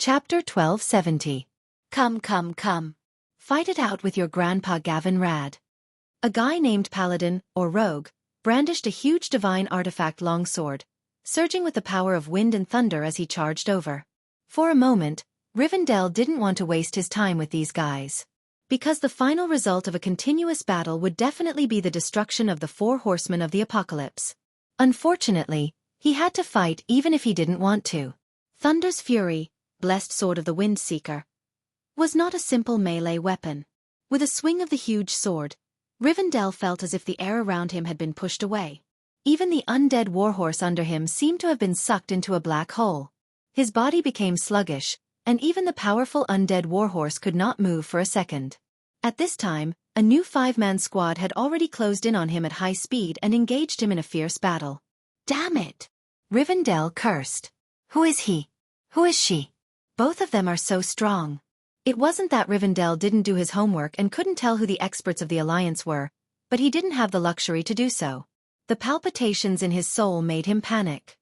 Chapter 1270. Come, come, come. Fight it out with your grandpa Gavin Rad. A guy named Paladin, or Rogue, brandished a huge divine artifact longsword, surging with the power of wind and thunder as he charged over. For a moment, Rivendell didn't want to waste his time with these guys. Because the final result of a continuous battle would definitely be the destruction of the four horsemen of the apocalypse. Unfortunately, he had to fight even if he didn't want to. Thunder's fury, blessed sword of the Wind Seeker, was not a simple melee weapon. With a swing of the huge sword, Rivendell felt as if the air around him had been pushed away. Even the undead warhorse under him seemed to have been sucked into a black hole. His body became sluggish, and even the powerful undead warhorse could not move for a second. At this time, a new five-man squad had already closed in on him at high speed and engaged him in a fierce battle. Damn it! Rivendell cursed. Who is he? Who is she? Both of them are so strong. It wasn't that Rivendell didn't do his homework and couldn't tell who the experts of the Alliance were, but he didn't have the luxury to do so. The palpitations in his soul made him panic.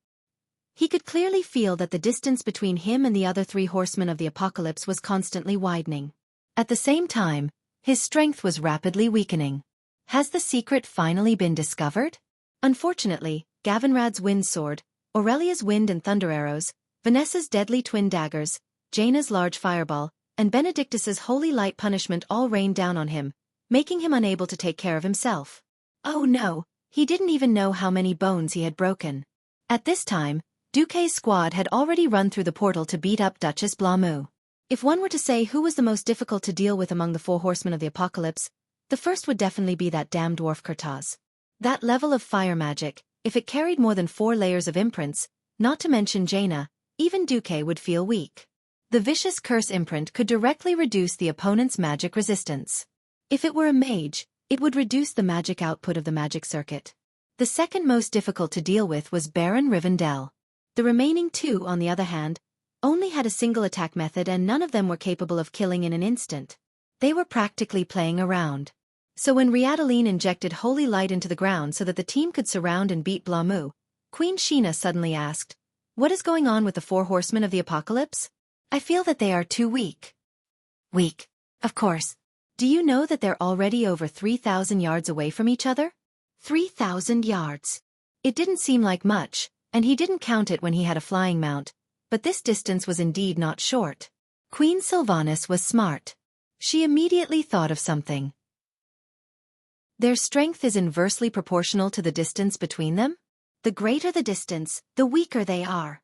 He could clearly feel that the distance between him and the other three horsemen of the apocalypse was constantly widening. At the same time, his strength was rapidly weakening. Has the secret finally been discovered? Unfortunately, Gavinrad's wind sword, Aurelia's wind and thunder arrows, Vanessa's deadly twin daggers, Jaina's large fireball, and Benedictus's holy light punishment all rained down on him, making him unable to take care of himself. Oh no, he didn't even know how many bones he had broken. At this time, Duque's squad had already run through the portal to beat up Duchess Blamu. If one were to say who was the most difficult to deal with among the four horsemen of the apocalypse, the first would definitely be that damn dwarf Kurtaz. That level of fire magic, if it carried more than 4 layers of imprints, not to mention Jaina, even Duque would feel weak. The vicious curse imprint could directly reduce the opponent's magic resistance. If it were a mage, it would reduce the magic output of the magic circuit. The second most difficult to deal with was Baron Rivendell. The remaining two, on the other hand, only had a single attack method and none of them were capable of killing in an instant. They were practically playing around. So when Riadaline injected holy light into the ground so that the team could surround and beat Blamu, Queen Sheena suddenly asked, "What is going on with the four horsemen of the apocalypse? I feel that they are too weak." Weak? Of course. Do you know that they're already over 3,000 yards away from each other? 3,000 yards. It didn't seem like much, and he didn't count it when he had a flying mount, but this distance was indeed not short. Queen Sylvanas was smart. She immediately thought of something. Their strength is inversely proportional to the distance between them? The greater the distance, the weaker they are.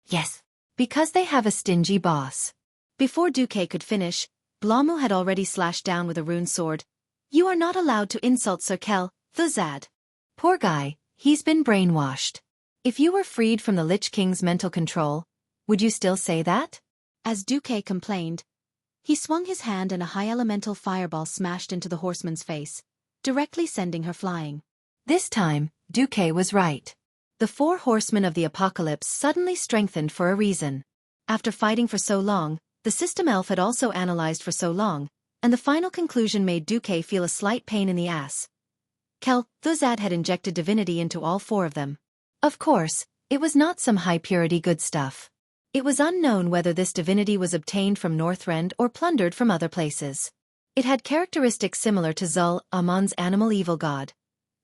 Yes, because they have a stingy boss. Before Duque could finish, Blamu had already slashed down with a rune sword. "You are not allowed to insult Sir Kel, Thuzad." Poor guy, he's been brainwashed. If you were freed from the Lich King's mental control, would you still say that? As Duque complained, he swung his hand and a high elemental fireball smashed into the horseman's face, directly sending her flying. This time, Duque was right. The four horsemen of the apocalypse suddenly strengthened for a reason. After fighting for so long, the system elf had also analyzed for so long, and the final conclusion made Duque feel a slight pain in the ass. Kel Thuzad had injected divinity into all four of them. Of course, it was not some high-purity good stuff. It was unknown whether this divinity was obtained from Northrend or plundered from other places. It had characteristics similar to Zul Amon's animal evil god.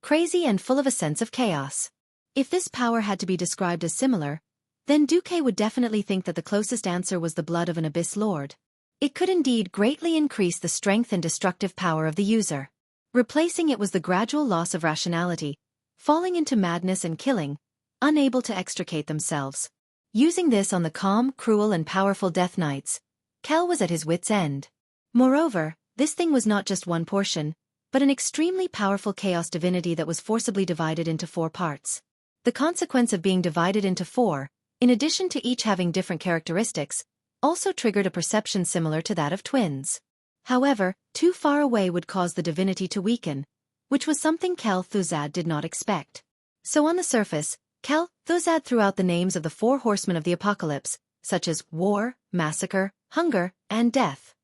Crazy and full of a sense of chaos. If this power had to be described as similar, then Duque would definitely think that the closest answer was the blood of an abyss lord. It could indeed greatly increase the strength and destructive power of the user. Replacing it was the gradual loss of rationality, falling into madness and killing, unable to extricate themselves. Using this on the calm, cruel and powerful Death Knights, Kel was at his wit's end. Moreover, this thing was not just one portion, but an extremely powerful chaos divinity that was forcibly divided into 4 parts. The consequence of being divided into 4, in addition to each having different characteristics, also triggered a perception similar to that of twins. However, too far away would cause the divinity to weaken, which was something Kel Thuzad did not expect. So on the surface, Kel Thuzad threw out the names of the 4 horsemen of the apocalypse, such as war, massacre, hunger, and death.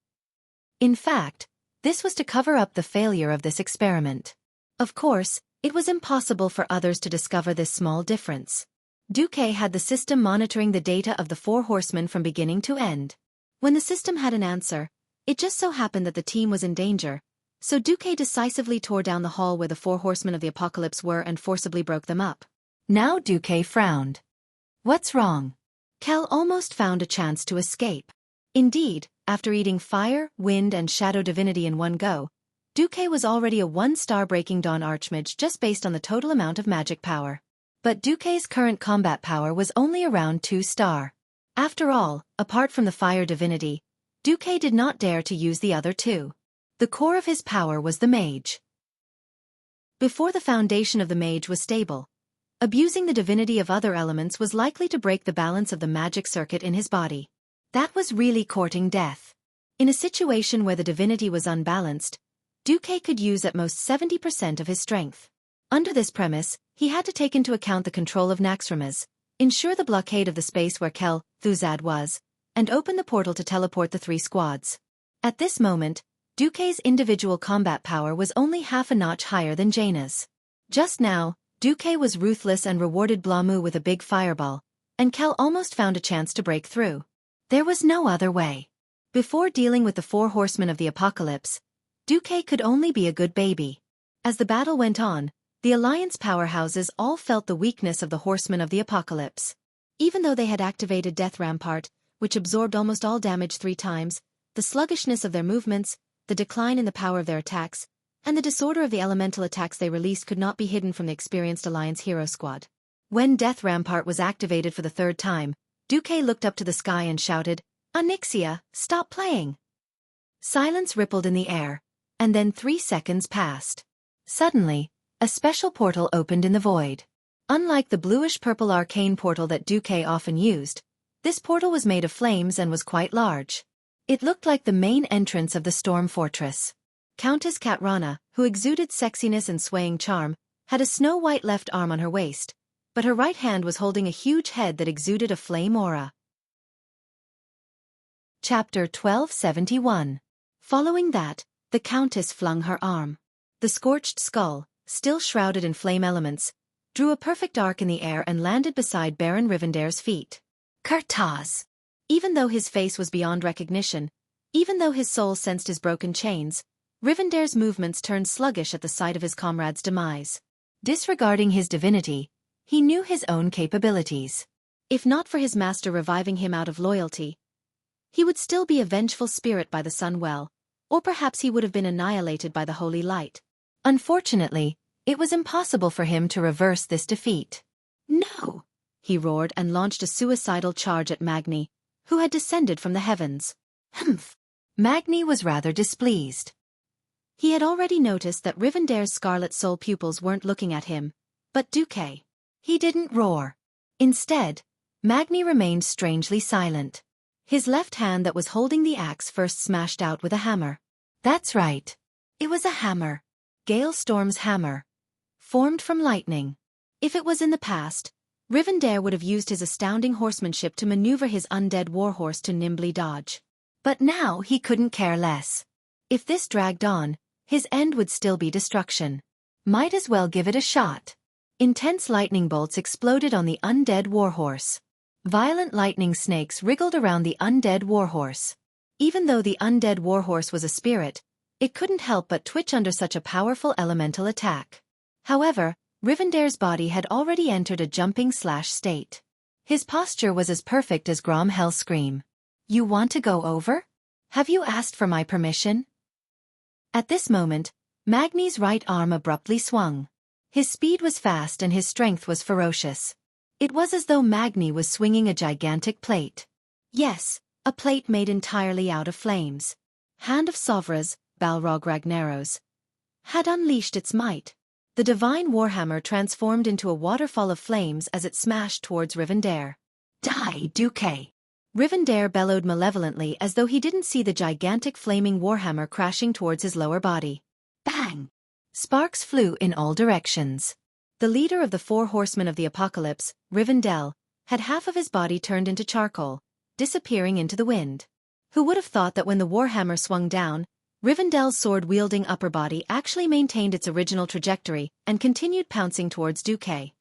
In fact, this was to cover up the failure of this experiment. Of course, it was impossible for others to discover this small difference. Xueqi had the system monitoring the data of the four horsemen from beginning to end. When the system had an answer, it just so happened that the team was in danger, so Xueqi decisively tore down the hall where the four horsemen of the apocalypse were and forcibly broke them up. Now Xueqi frowned. What's wrong? Kel almost found a chance to escape. Indeed, after eating fire, wind and shadow divinity in one go, Xueqi was already a 1-star Breaking Dawn Archmage just based on the total amount of magic power. But Xueqi's current combat power was only around 2-star. After all, apart from the fire divinity, Xueqi did not dare to use the other two. The core of his power was the mage. Before the foundation of the mage was stable, abusing the divinity of other elements was likely to break the balance of the magic circuit in his body. That was really courting death. In a situation where the divinity was unbalanced, Xueqi could use at most 70% of his strength. Under this premise, he had to take into account the control of Naxxramas, ensure the blockade of the space where Kel Thuzad was, and open the portal to teleport the 3 squads. At this moment, Xueqi's individual combat power was only half a notch higher than Jaina's. Just now, Xueqi was ruthless and rewarded Blamu with a big fireball, and Kel almost found a chance to break through. There was no other way. Before dealing with the 4 horsemen of the apocalypse, Xueqi could only be a good baby. As the battle went on, the Alliance powerhouses all felt the weakness of the horsemen of the apocalypse. Even though they had activated Death Rampart, which absorbed almost all damage 3 times, the sluggishness of their movements, the decline in the power of their attacks, and the disorder of the elemental attacks they released could not be hidden from the experienced Alliance hero squad. When Death Rampart was activated for the 3rd time, Xueqi looked up to the sky and shouted, "Onyxia, stop playing!" Silence rippled in the air, and then 3 seconds passed. Suddenly, a special portal opened in the void. Unlike the bluish-purple arcane portal that Xueqi often used, this portal was made of flames and was quite large. It looked like the main entrance of the Storm Fortress. Countess Katrana, who exuded sexiness and swaying charm, had a snow-white left arm on her waist, but her right hand was holding a huge head that exuded a flame aura. Chapter 1271. Following that, the Countess flung her arm. The scorched skull, still shrouded in flame elements, drew a perfect arc in the air and landed beside Baron Rivendare's feet. Kurtaz! Even though his face was beyond recognition, even though his soul sensed his broken chains, Rivendare's movements turned sluggish at the sight of his comrade's demise. Disregarding his divinity, he knew his own capabilities. If not for his master reviving him out of loyalty, he would still be a vengeful spirit by the sun well, or perhaps he would have been annihilated by the holy light. Unfortunately, it was impossible for him to reverse this defeat. "No!" he roared and launched a suicidal charge at Magni, who had descended from the heavens. Humph! Magni was rather displeased. He had already noticed that Rivendare's scarlet soul pupils weren't looking at him, but Xueqi. He didn't roar. Instead, Magni remained strangely silent. His left hand that was holding the axe first smashed out with a hammer. That's right. It was a hammer. Galestorm's hammer. Formed from lightning. If it was in the past, Rivendare would have used his astounding horsemanship to maneuver his undead warhorse to nimbly dodge. But now he couldn't care less. If this dragged on, his end would still be destruction. Might as well give it a shot. Intense lightning bolts exploded on the undead warhorse. Violent lightning snakes wriggled around the undead warhorse. Even though the undead warhorse was a spirit, it couldn't help but twitch under such a powerful elemental attack. However, Rivendare's body had already entered a jumping/state. His posture was as perfect as Grom Hellscream. "You want to go over? Have you asked for my permission?" At this moment, Magni's right arm abruptly swung. His speed was fast and his strength was ferocious. It was as though Magni was swinging a gigantic plate. Yes, a plate made entirely out of flames. Hand of Sovras, Balrog Ragnaros, had unleashed its might. The divine warhammer transformed into a waterfall of flames as it smashed towards Rivendare. "Die, Xueqi!" Rivendare bellowed malevolently as though he didn't see the gigantic flaming warhammer crashing towards his lower body. Bang! Sparks flew in all directions. The leader of the 4 horsemen of the apocalypse, Rivendell, had half of his body turned into charcoal, disappearing into the wind. Who would have thought that when the warhammer swung down, Rivendell's sword-wielding upper body actually maintained its original trajectory and continued pouncing towards Xueqi.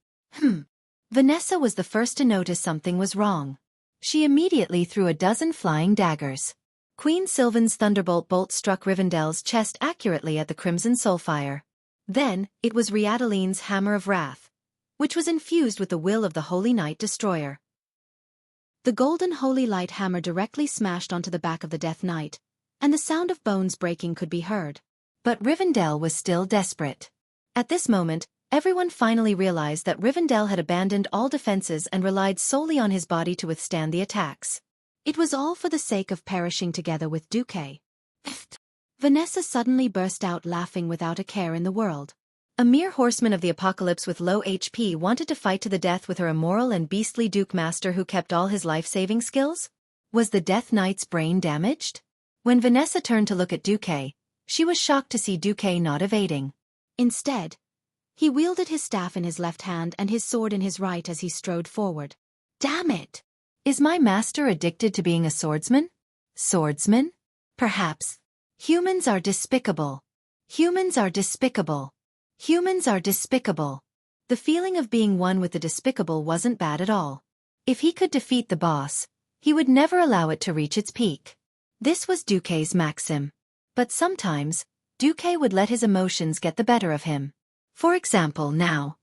Vanessa was the first to notice something was wrong. She immediately threw a dozen flying daggers. Queen Sylvan's thunderbolt bolt struck Rivendell's chest accurately at the crimson soulfire. Then, it was Riadaline's hammer of wrath, which was infused with the will of the Holy Knight Destroyer. The golden holy light hammer directly smashed onto the back of the Death Knight, and the sound of bones breaking could be heard. But Rivendell was still desperate. At this moment, everyone finally realized that Rivendell had abandoned all defenses and relied solely on his body to withstand the attacks. It was all for the sake of perishing together with Xueqi. Vanessa suddenly burst out laughing without a care in the world. A mere horseman of the apocalypse with low HP wanted to fight to the death with her immoral and beastly Duke Master who kept all his life-saving skills? Was the Death Knight's brain damaged? When Vanessa turned to look at Xueqi, she was shocked to see Xueqi not evading. Instead, he wielded his staff in his left hand and his sword in his right as he strode forward. Damn it! Is my master addicted to being a swordsman? Swordsman? Perhaps. Humans are despicable. Humans are despicable. Humans are despicable. The feeling of being one with the despicable wasn't bad at all. If he could defeat the boss, he would never allow it to reach its peak. This was Xueqi's maxim. But sometimes, Xueqi would let his emotions get the better of him. For example, now.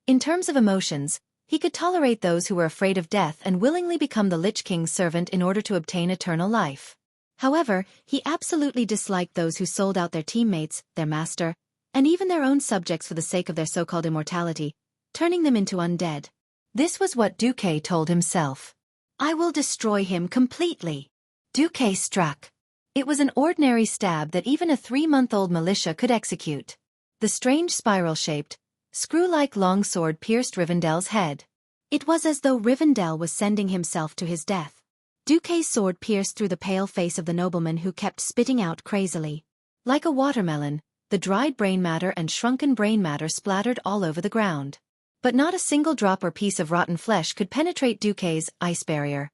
In terms of emotions, he could tolerate those who were afraid of death and willingly become the Lich King's servant in order to obtain eternal life. However, he absolutely disliked those who sold out their teammates, their master, and even their own subjects for the sake of their so-called immortality, turning them into undead. This was what Xueqi told himself. I will destroy him completely. Xueqi struck. It was an ordinary stab that even a 3-month-old militia could execute. The strange spiral-shaped, screw-like longsword pierced Rivendell's head. It was as though Rivendell was sending himself to his death. Xueqi's sword pierced through the pale face of the nobleman who kept spitting out crazily. Like a watermelon, the dried brain matter and shrunken brain matter splattered all over the ground. But not a single drop or piece of rotten flesh could penetrate Xueqi's ice barrier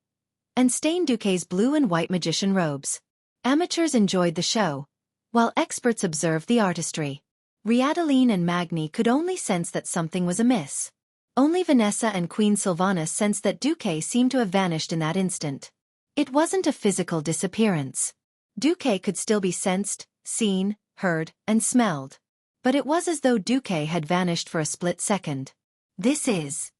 and stain Xueqi's blue and white magician robes. Amateurs enjoyed the show, while experts observed the artistry. Riadaline and Magni could only sense that something was amiss. Only Vanessa and Queen Sylvanas sensed that Xueqi seemed to have vanished in that instant. It wasn't a physical disappearance. Xueqi could still be sensed, seen, heard, and smelled. But it was as though Xueqi had vanished for a split second. This is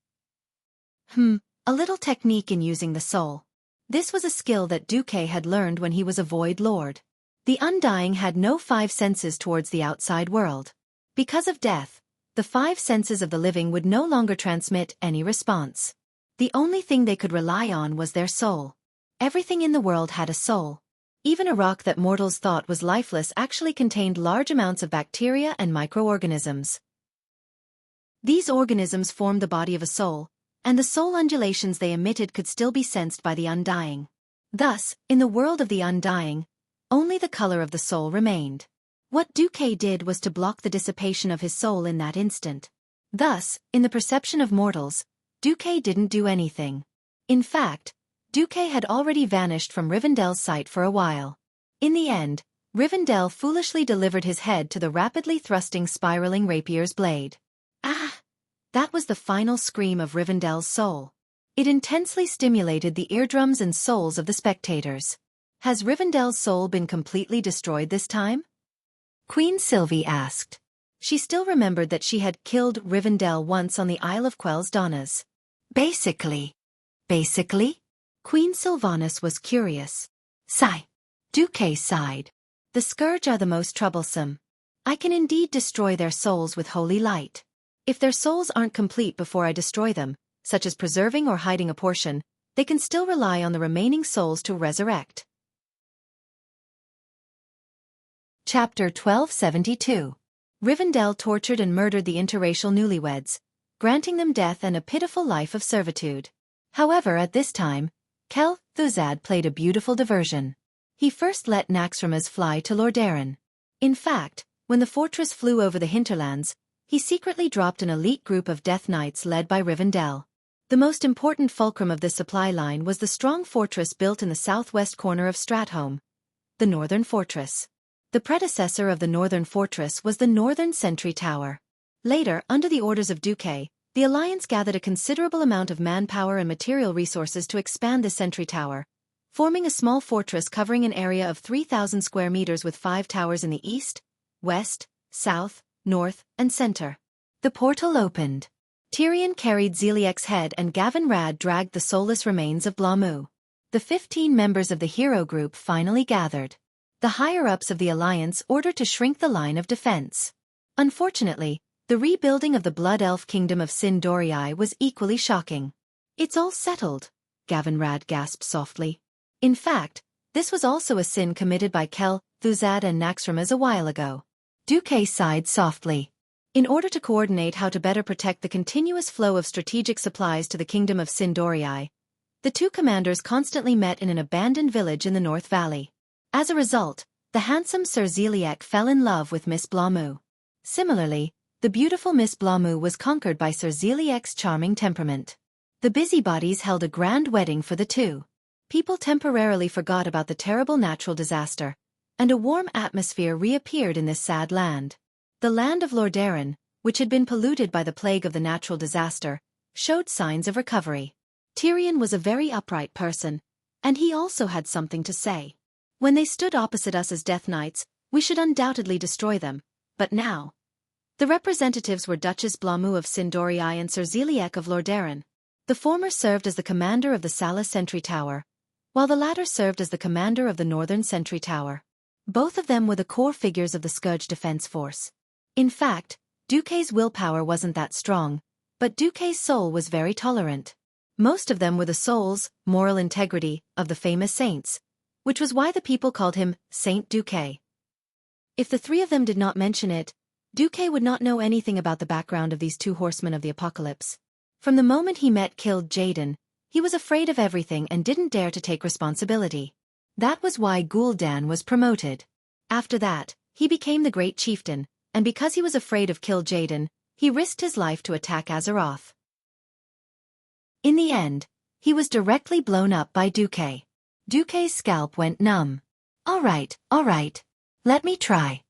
a little technique in using the soul. This was a skill that Xueqi had learned when he was a Void Lord. The Undying had no 5 senses towards the outside world. Because of death, the 5 senses of the living would no longer transmit any response. The only thing they could rely on was their soul. Everything in the world had a soul. Even a rock that mortals thought was lifeless actually contained large amounts of bacteria and microorganisms. These organisms formed the body of a soul, and the soul undulations they emitted could still be sensed by the Undying. Thus, in the world of the Undying, only the color of the soul remained. What Xueqi did was to block the dissipation of his soul in that instant. Thus, in the perception of mortals, Xueqi didn't do anything. In fact, Xueqi had already vanished from Rivendell's sight for a while. In the end, Rivendell foolishly delivered his head to the rapidly thrusting spiraling rapier's blade. Ah! That was the final scream of Rivendell's soul. It intensely stimulated the eardrums and souls of the spectators. Has Rivendell's soul been completely destroyed this time? Queen Sylvie asked. She still remembered that she had killed Rivendell once on the Isle of Quel's Donnas. Basically? Queen Sylvanas was curious. Sigh. Xueqi sighed. The Scourge are the most troublesome. I can indeed destroy their souls with holy light. If their souls aren't complete before I destroy them, such as preserving or hiding a portion, they can still rely on the remaining souls to resurrect. Chapter 1272. Rivendell tortured and murdered the interracial newlyweds, granting them death and a pitiful life of servitude. However, at this time, Thuzad played a beautiful diversion. He first let Naxxramas fly to Lordaeron. In fact, when the fortress flew over the hinterlands, he secretly dropped an elite group of Death Knights led by Rivendell. The most important fulcrum of this supply line was the strong fortress built in the southwest corner of Stratholme, the Northern Fortress. The predecessor of the Northern Fortress was the Northern Sentry Tower. Later, under the orders of Xueqi, The alliance gathered a considerable amount of manpower and material resources to expand the sentry tower, forming a small fortress covering an area of 3,000 square meters with 5 towers in the east, west, south, north, and center. The portal opened. Tyrion carried Zeliek's head and Gavin Rad dragged the soulless remains of Blamu. The 15 members of the hero group finally gathered. The higher-ups of the alliance ordered to shrink the line of defense. Unfortunately, the rebuilding of the Blood Elf Kingdom of Sin Dorii was equally shocking. "It's all settled," Gavin Rad gasped softly. In fact, this was also a sin committed by Kel, Thuzad and Naxxramas a while ago. Duque sighed softly. In order to coordinate how to better protect the continuous flow of strategic supplies to the Kingdom of Sin Dorii, the two commanders constantly met in an abandoned village in the North Valley. As a result, the handsome Sir Zeliek fell in love with Miss Blamu. Similarly, the beautiful Miss Blamu was conquered by Sir Zeliek's charming temperament. The busybodies held a grand wedding for the two. People temporarily forgot about the terrible natural disaster, and a warm atmosphere reappeared in this sad land. The land of Lordaeron, which had been polluted by the plague of the natural disaster, showed signs of recovery. Tyrion was a very upright person, and he also had something to say. "When they stood opposite us as Death Knights, we should undoubtedly destroy them, but now..." The representatives were Duchess Blamu of Sin Dorii and Sir Zeliek of Lordaeron. The former served as the commander of the Sala Sentry Tower, while the latter served as the commander of the Northern Sentry Tower. Both of them were the core figures of the Scourge Defense Force. In fact, Duque's willpower wasn't that strong, but Duque's soul was very tolerant. Most of them were the souls, moral integrity, of the famous saints, which was why the people called him Saint Duque. If the three of them did not mention it, Duque would not know anything about the background of these two horsemen of the apocalypse. From the moment he met killed Jaden, he was afraid of everything and didn't dare to take responsibility. That was why Gul'dan was promoted. After that, he became the great chieftain, and because he was afraid of Kill Jaden, he risked his life to attack Azeroth. In the end, he was directly blown up by Duque. Duque's scalp went numb. All right, let me try."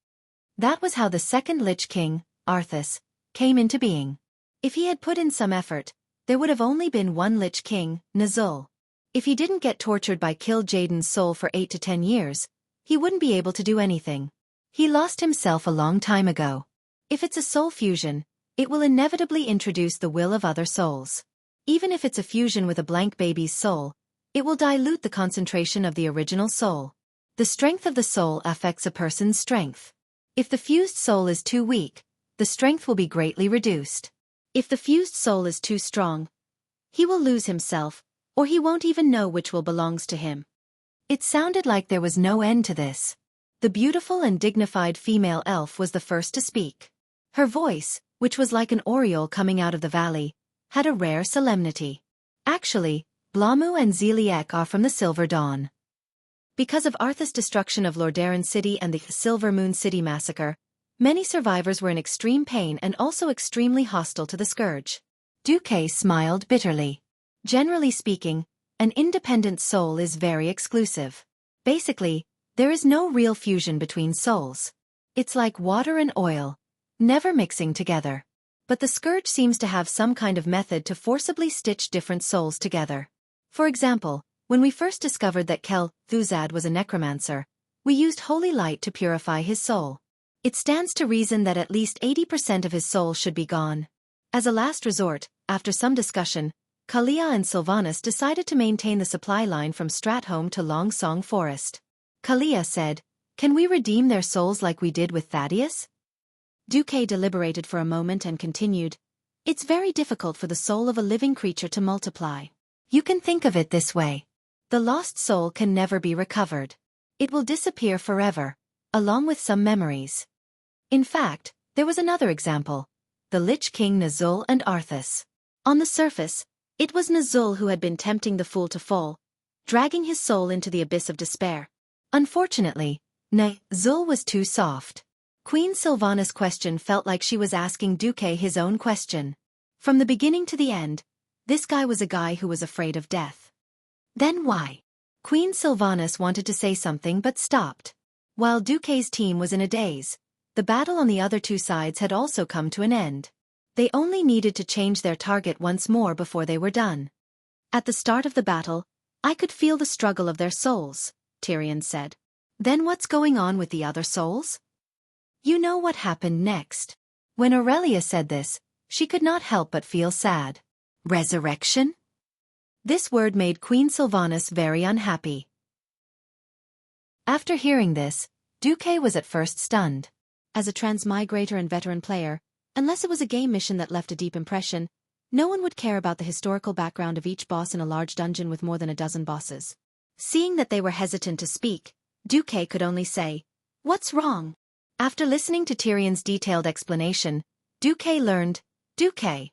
That was how the second Lich King, Arthas, came into being. If he had put in some effort, there would have only been one Lich King, Nazul. If he didn't get tortured by Kill Jaden's soul for 8 to 10 years, he wouldn't be able to do anything. He lost himself a long time ago. If it's a soul fusion, it will inevitably introduce the will of other souls. Even if it's a fusion with a blank baby's soul, it will dilute the concentration of the original soul. The strength of the soul affects a person's strength. If the fused soul is too weak, the strength will be greatly reduced. If the fused soul is too strong, he will lose himself, or he won't even know which will belongs to him. It sounded like there was no end to this. The beautiful and dignified female elf was the first to speak. Her voice, which was like an aureole coming out of the valley, had a rare solemnity. "Actually, Blamu and Zeliek are from the Silver Dawn. Because of Arthas' destruction of Lordaeron City and the Silver Moon City massacre, many survivors were in extreme pain and also extremely hostile to the Scourge." Duque smiled bitterly. "Generally speaking, an independent soul is very exclusive. Basically, there is no real fusion between souls. It's like water and oil, never mixing together. But the Scourge seems to have some kind of method to forcibly stitch different souls together. For example, when we first discovered that Kel Thuzad was a necromancer, we used holy light to purify his soul. It stands to reason that at least 80% of his soul should be gone. As a last resort, after some discussion, Kalia and Sylvanas decided to maintain the supply line from Stratholme to Long Song Forest. Kalia said, "Can we redeem their souls like we did with Thaddeus?" Duque deliberated for a moment and continued, "It's very difficult for the soul of a living creature to multiply. You can think of it this way. The lost soul can never be recovered. It will disappear forever, along with some memories." In fact, there was another example, the Lich King Nazul and Arthas. On the surface, it was Nazul who had been tempting the fool to fall, dragging his soul into the abyss of despair. Unfortunately, Nazul was too soft. Queen Sylvanas' question felt like she was asking Duque his own question. From the beginning to the end, this guy was a guy who was afraid of death. Then why? Queen Sylvanas wanted to say something but stopped. While Duque's team was in a daze, the battle on the other two sides had also come to an end. They only needed to change their target once more before they were done. At the start of the battle, I could feel the struggle of their souls, Tyrion said. Then what's going on with the other souls? You know what happened next. When Aurelia said this, she could not help but feel sad. Resurrection? This word made Queen Sylvanas very unhappy. After hearing this, Xueqi was at first stunned. As a transmigrator and veteran player, unless it was a game mission that left a deep impression, no one would care about the historical background of each boss in a large dungeon with more than a dozen bosses. Seeing that they were hesitant to speak, Xueqi could only say, "What's wrong?" After listening to Tyrion's detailed explanation, Xueqi learned, Xueqi.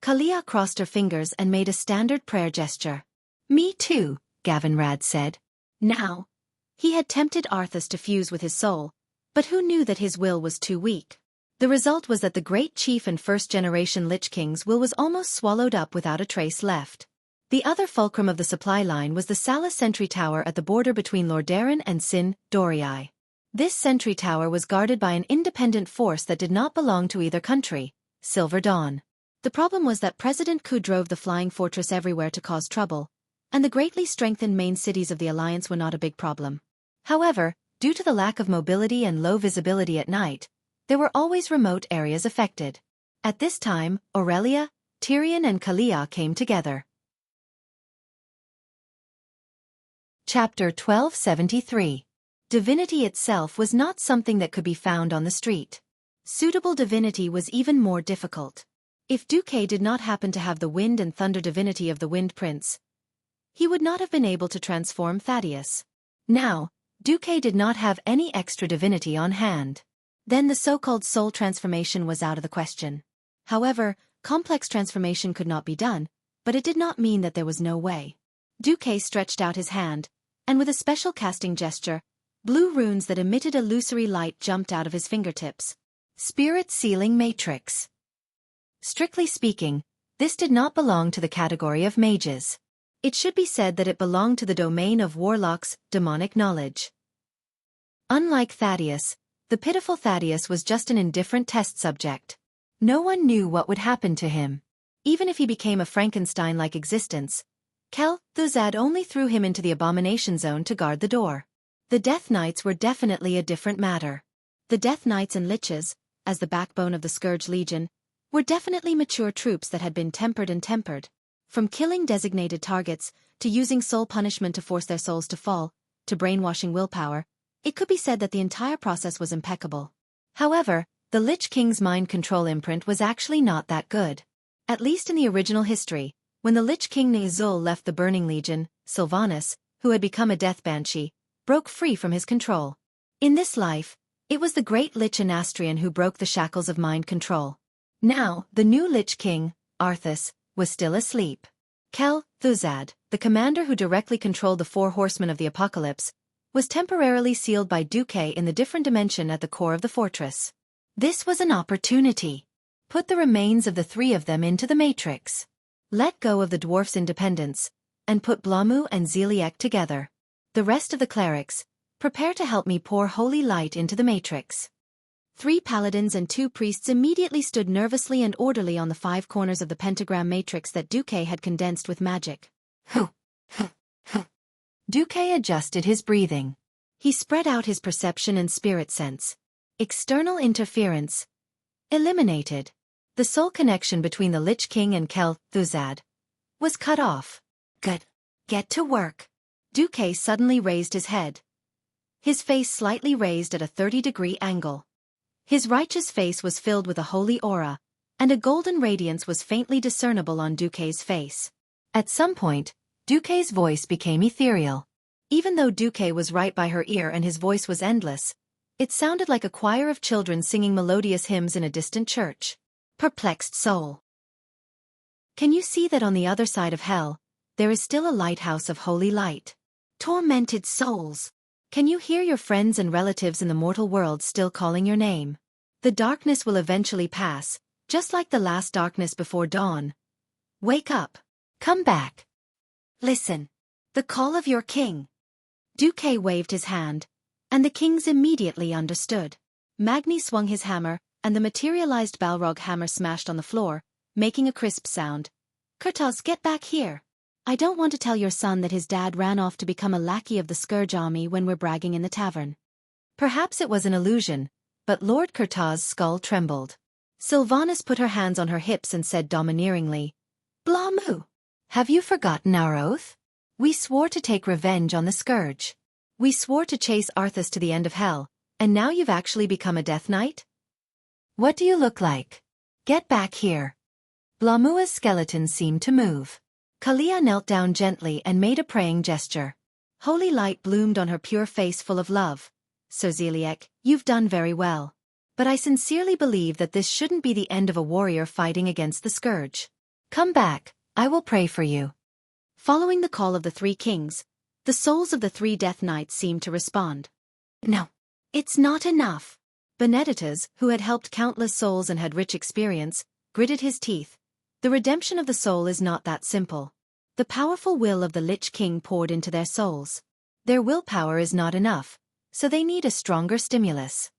Kalia crossed her fingers and made a standard prayer gesture. Me too, Gavinrad said. Now, he had tempted Arthas to fuse with his soul, but who knew that his will was too weak? The result was that the great chief and first-generation Lich King's will was almost swallowed up without a trace left. The other fulcrum of the supply line was the Sala sentry tower at the border between Lordaeron and Sin Dorii. This sentry tower was guarded by an independent force that did not belong to either country, Silver Dawn. The problem was that President Ku drove the flying fortress everywhere to cause trouble, and the greatly strengthened main cities of the Alliance were not a big problem. However, due to the lack of mobility and low visibility at night, there were always remote areas affected. At this time, Aurelia, Tyrion and Kalia came together. Chapter 1273. Divinity itself was not something that could be found on the street. Suitable divinity was even more difficult. If Xueqi did not happen to have the wind and thunder divinity of the Wind Prince, he would not have been able to transform Thaddeus. Now, Xueqi did not have any extra divinity on hand. Then the so-called soul transformation was out of the question. However, complex transformation could not be done, but it did not mean that there was no way. Xueqi stretched out his hand, and with a special casting gesture, blue runes that emitted illusory light jumped out of his fingertips. Spirit Sealing Matrix. Strictly speaking, this did not belong to the category of mages. It should be said that it belonged to the domain of warlocks' demonic knowledge. Unlike Thaddeus, the pitiful Thaddeus was just an indifferent test subject. No one knew what would happen to him. Even if he became a Frankenstein-like existence, Thuzad only threw him into the abomination zone to guard the door. The Death Knights were definitely a different matter. The Death Knights and Liches, as the backbone of the Scourge Legion, were definitely mature troops that had been tempered. From killing designated targets, to using soul punishment to force their souls to fall, to brainwashing willpower, it could be said that the entire process was impeccable. However, the Lich King's mind control imprint was actually not that good. At least in the original history, when the Lich King Nizul left the Burning Legion, Sylvanas, who had become a death banshee, broke free from his control. In this life, it was the great Lich Anastrian who broke the shackles of mind control. Now, the new Lich King, Arthas, was still asleep. Thuzad, the commander who directly controlled the four horsemen of the apocalypse, was temporarily sealed by Xueqi in the different dimension at the core of the fortress. This was an opportunity. Put the remains of the three of them into the Matrix. Let go of the dwarf's independence, and put Blamu and Zeliek together. The rest of the clerics, prepare to help me pour holy light into the Matrix. 3 paladins and 2 priests immediately stood nervously and orderly on the 5 corners of the pentagram matrix that Xueqi had condensed with magic. Xueqi adjusted his breathing. He spread out his perception and spirit sense. External interference eliminated. The soul connection between the Lich King and Thuzad was cut off. Good. Get to work. Xueqi suddenly raised his head. His face slightly raised at a 30-degree angle. His righteous face was filled with a holy aura, and a golden radiance was faintly discernible on Xueqi's face. At some point, Xueqi's voice became ethereal. Even though Xueqi was right by her ear and his voice was endless, it sounded like a choir of children singing melodious hymns in a distant church. Perplexed soul. Can you see that on the other side of hell, there is still a lighthouse of holy light? Tormented souls. Can you hear your friends and relatives in the mortal world still calling your name? The darkness will eventually pass, just like the last darkness before dawn. Wake up. Come back. Listen. The call of your king. Xueqi waved his hand, and the kings immediately understood. Magni swung his hammer, and the materialized Balrog hammer smashed on the floor, making a crisp sound. "Kurtas, get back here! I don't want to tell your son that his dad ran off to become a lackey of the Scourge army when we're bragging in the tavern." Perhaps it was an illusion, but Lord Kurtas' skull trembled. Sylvanas put her hands on her hips and said domineeringly, "Blamu! Have you forgotten our oath? We swore to take revenge on the Scourge. We swore to chase Arthas to the end of hell, and now you've actually become a Death Knight? What do you look like? Get back here." Blamua's skeleton seemed to move. Kalia knelt down gently and made a praying gesture. Holy light bloomed on her pure face full of love. "Sir Xueqi, you've done very well. But I sincerely believe that this shouldn't be the end of a warrior fighting against the Scourge. Come back, I will pray for you." Following the call of the three kings, the souls of the three Death Knights seemed to respond. "No, it's not enough." Benedictus, who had helped countless souls and had rich experience, gritted his teeth. "The redemption of the soul is not that simple. The powerful will of the Lich King poured into their souls. Their willpower is not enough, so they need a stronger stimulus."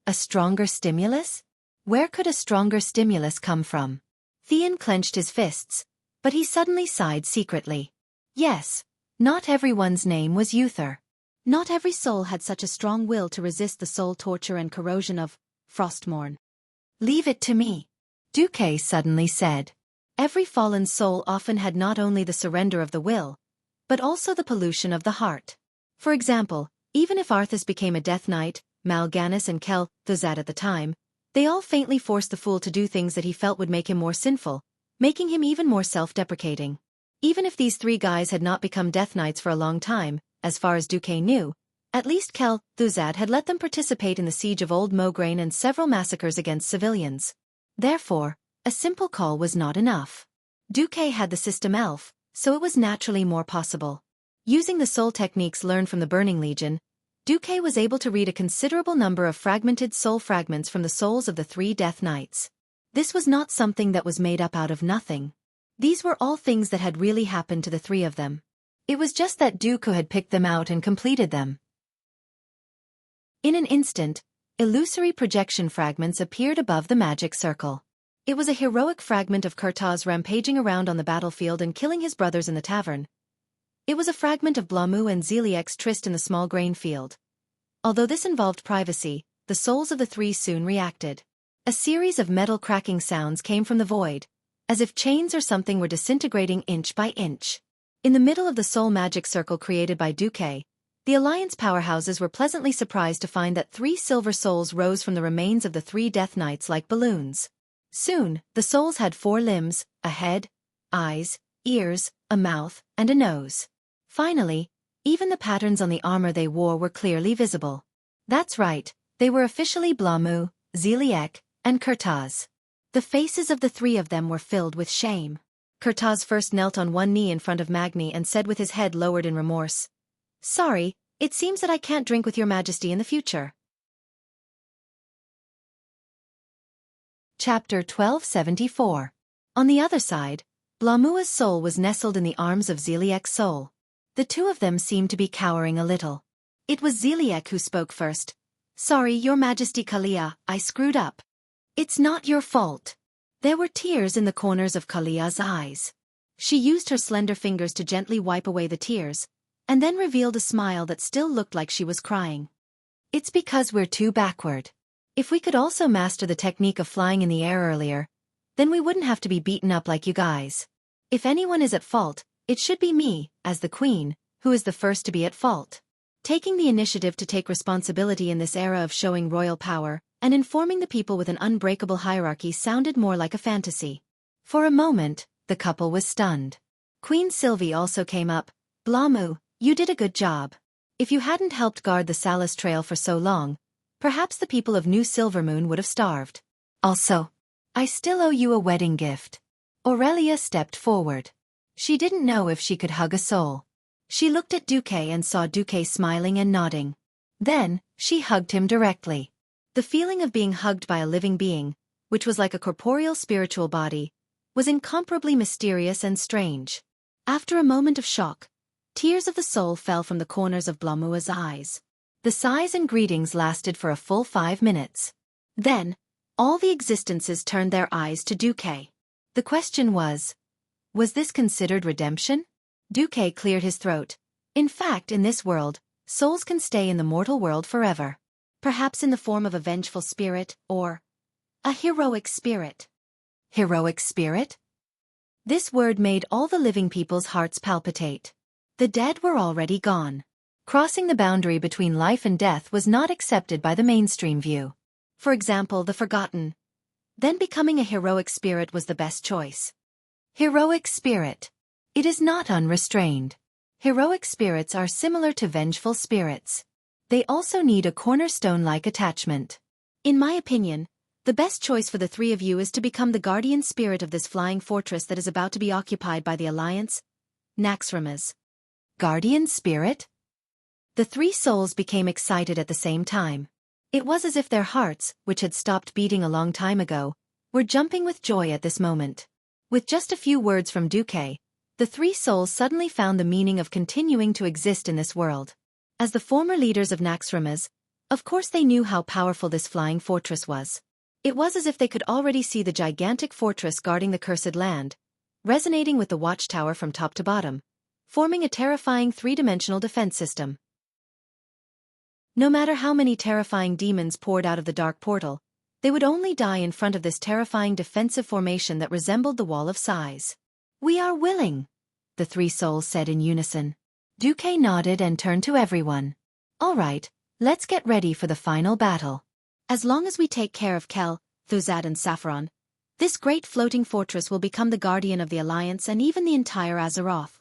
A stronger stimulus? Where could a stronger stimulus come from? Theon clenched his fists, but he suddenly sighed secretly. Yes, not everyone's name was Uther. Not every soul had such a strong will to resist the soul torture and corrosion of Frostmourne. "Leave it to me," Xueqi suddenly said. Every fallen soul often had not only the surrender of the will, but also the pollution of the heart. For example, even if Arthas became a Death Knight, Mal'Ganis and Thuzad at the time, they all faintly forced the fool to do things that he felt would make him more sinful, making him even more self-deprecating. Even if these three guys had not become Death Knights for a long time, as far as Xueqi knew, at least Thuzad had let them participate in the siege of Old Mograine and several massacres against civilians. Therefore, a simple call was not enough. Xueqi had the system elf, so it was naturally more possible. Using the soul techniques learned from the Burning Legion, Xueqi was able to read a considerable number of fragmented soul fragments from the souls of the three Death Knights. This was not something that was made up out of nothing. These were all things that had really happened to the three of them. It was just that Xueqi had picked them out and completed them. In an instant, illusory projection fragments appeared above the magic circle. It was a heroic fragment of Kurtas rampaging around on the battlefield and killing his brothers in the tavern. It was a fragment of Blamu and Xueqi's tryst in the small grain field. Although this involved privacy, the souls of the three soon reacted. A series of metal cracking sounds came from the void, as if chains or something were disintegrating inch by inch. In the middle of the soul magic circle created by Xueqi, the Alliance powerhouses were pleasantly surprised to find that 3 silver souls rose from the remains of the 3 Death Knights like balloons. Soon, the souls had 4 limbs, a head, eyes, ears, a mouth, and a nose. Finally, even the patterns on the armor they wore were clearly visible. That's right, they were officially Blamu, Xueqi, and Kurtas. The faces of the 3 of them were filled with shame. Kurtas first knelt on one knee in front of Magni and said with his head lowered in remorse, "Sorry, it seems that I can't drink with your majesty in the future." Chapter 1274. On the other side, Blamua's soul was nestled in the arms of Xueqi's soul. The 2 of them seemed to be cowering a little. It was Xueqi who spoke first. "Sorry, your majesty Kalia, I screwed up." "It's not your fault." There were tears in the corners of Kalia's eyes. She used her slender fingers to gently wipe away the tears, and then revealed a smile that still looked like she was crying. "It's because we're too backward. If we could also master the technique of flying in the air earlier, then we wouldn't have to be beaten up like you guys. If anyone is at fault, it should be me, as the queen, who is the first to be at fault." Taking the initiative to take responsibility in this era of showing royal power, and informing the people with an unbreakable hierarchy sounded more like a fantasy. For a moment, the couple was stunned. Queen Sylvie also came up. "Blamu, you did a good job. If you hadn't helped guard the Salus Trail for so long, perhaps the people of New Silvermoon would have starved. Also, I still owe you a wedding gift." Aurelia stepped forward. She didn't know if she could hug a soul. She looked at Xueqi and saw Xueqi smiling and nodding. Then, she hugged him directly. The feeling of being hugged by a living being, which was like a corporeal spiritual body, was incomparably mysterious and strange. After a moment of shock, tears of the soul fell from the corners of Blamua's eyes. The sighs and greetings lasted for a full 5 minutes. Then, All the existences turned their eyes to Xueqi. The question was this considered redemption? Xueqi cleared his throat. In fact, in this world, souls can stay in the mortal world forever. Perhaps in the form of a vengeful spirit, or a heroic spirit. Heroic spirit? This word made all the living people's hearts palpitate. The dead were already gone. Crossing the boundary between life and death was not accepted by the mainstream view. For example, the forgotten. Then becoming a heroic spirit was the best choice. Heroic spirit. It is not unrestrained. Heroic spirits are similar to vengeful spirits. They also need a cornerstone-like attachment. In my opinion, the best choice for the three of you is to become the guardian spirit of this flying fortress that is about to be occupied by the Alliance, Naxxramas. Guardian spirit? The three souls became excited at the same time. It was as if their hearts, which had stopped beating a long time ago, were jumping with joy at this moment. With just a few words from Xueqi, the three souls suddenly found the meaning of continuing to exist in this world. As the former leaders of Naxxramas, of course they knew how powerful this flying fortress was. It was as if they could already see the gigantic fortress guarding the cursed land, resonating with the watchtower from top to bottom, forming a terrifying three-dimensional defense system. No matter how many terrifying demons poured out of the dark portal, they would only die in front of this terrifying defensive formation that resembled the Wall of Sighs. "We are willing," the three souls said in unison. Xueqi nodded and turned to everyone. "All right, let's get ready for the final battle. As long as we take care of Kel, Thuzad and Saffron, this great floating fortress will become the guardian of the Alliance and even the entire Azeroth."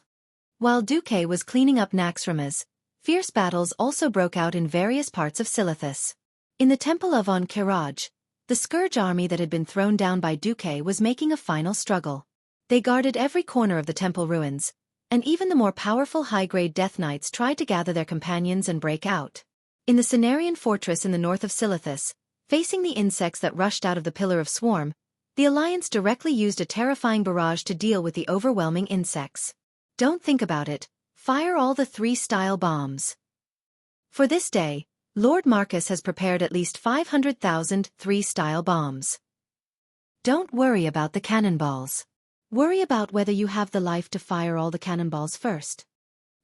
While Xueqi was cleaning up Naxxramas, fierce battles also broke out in various parts of Silithus. In the Temple of On-Kiraj, the Scourge army that had been thrown down by Xueqi was making a final struggle. They guarded every corner of the temple ruins, and even the more powerful high-grade Death Knights tried to gather their companions and break out. In the Cenarian fortress in the north of Silithus, facing the insects that rushed out of the Pillar of Swarm, the Alliance directly used a terrifying barrage to deal with the overwhelming insects. Don't think about it, fire all the 3-style bombs. For this day, Lord Marcus has prepared at least 500,000 3-style bombs. Don't worry about the cannonballs. Worry about whether you have the life to fire all the cannonballs first.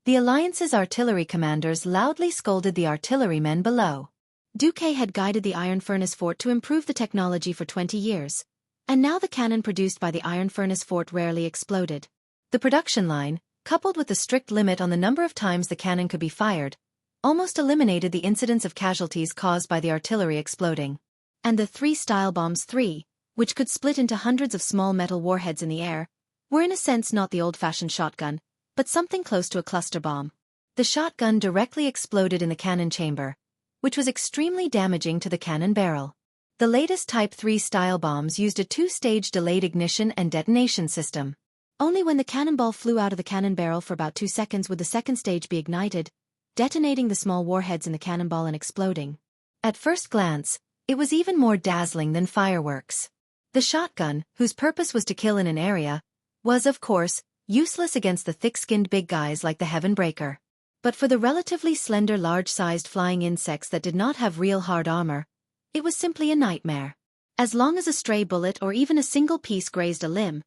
The Alliance's artillery commanders loudly scolded the artillerymen below. Xueqi had guided the Iron Furnace Fort to improve the technology for 20 years, and now the cannon produced by the Iron Furnace Fort rarely exploded. The production line, coupled with the strict limit on the number of times the cannon could be fired, almost eliminated the incidence of casualties caused by the artillery exploding. And the 3-style bombs 3, which could split into hundreds of small metal warheads in the air, were in a sense not the old-fashioned shotgun, but something close to a cluster bomb. The shotgun directly exploded in the cannon chamber, which was extremely damaging to the cannon barrel. The latest Type 3-style bombs used a 2-stage delayed ignition and detonation system. Only when the cannonball flew out of the cannon barrel for about 2 seconds would the second stage be ignited, detonating the small warheads in the cannonball and exploding. At first glance, it was even more dazzling than fireworks. The shotgun, whose purpose was to kill in an area, was, of course, useless against the thick-skinned big guys like the Heavenbreaker. But for the relatively slender large-sized flying insects that did not have real hard armor, it was simply a nightmare. As long as a stray bullet or even a single piece grazed a limb,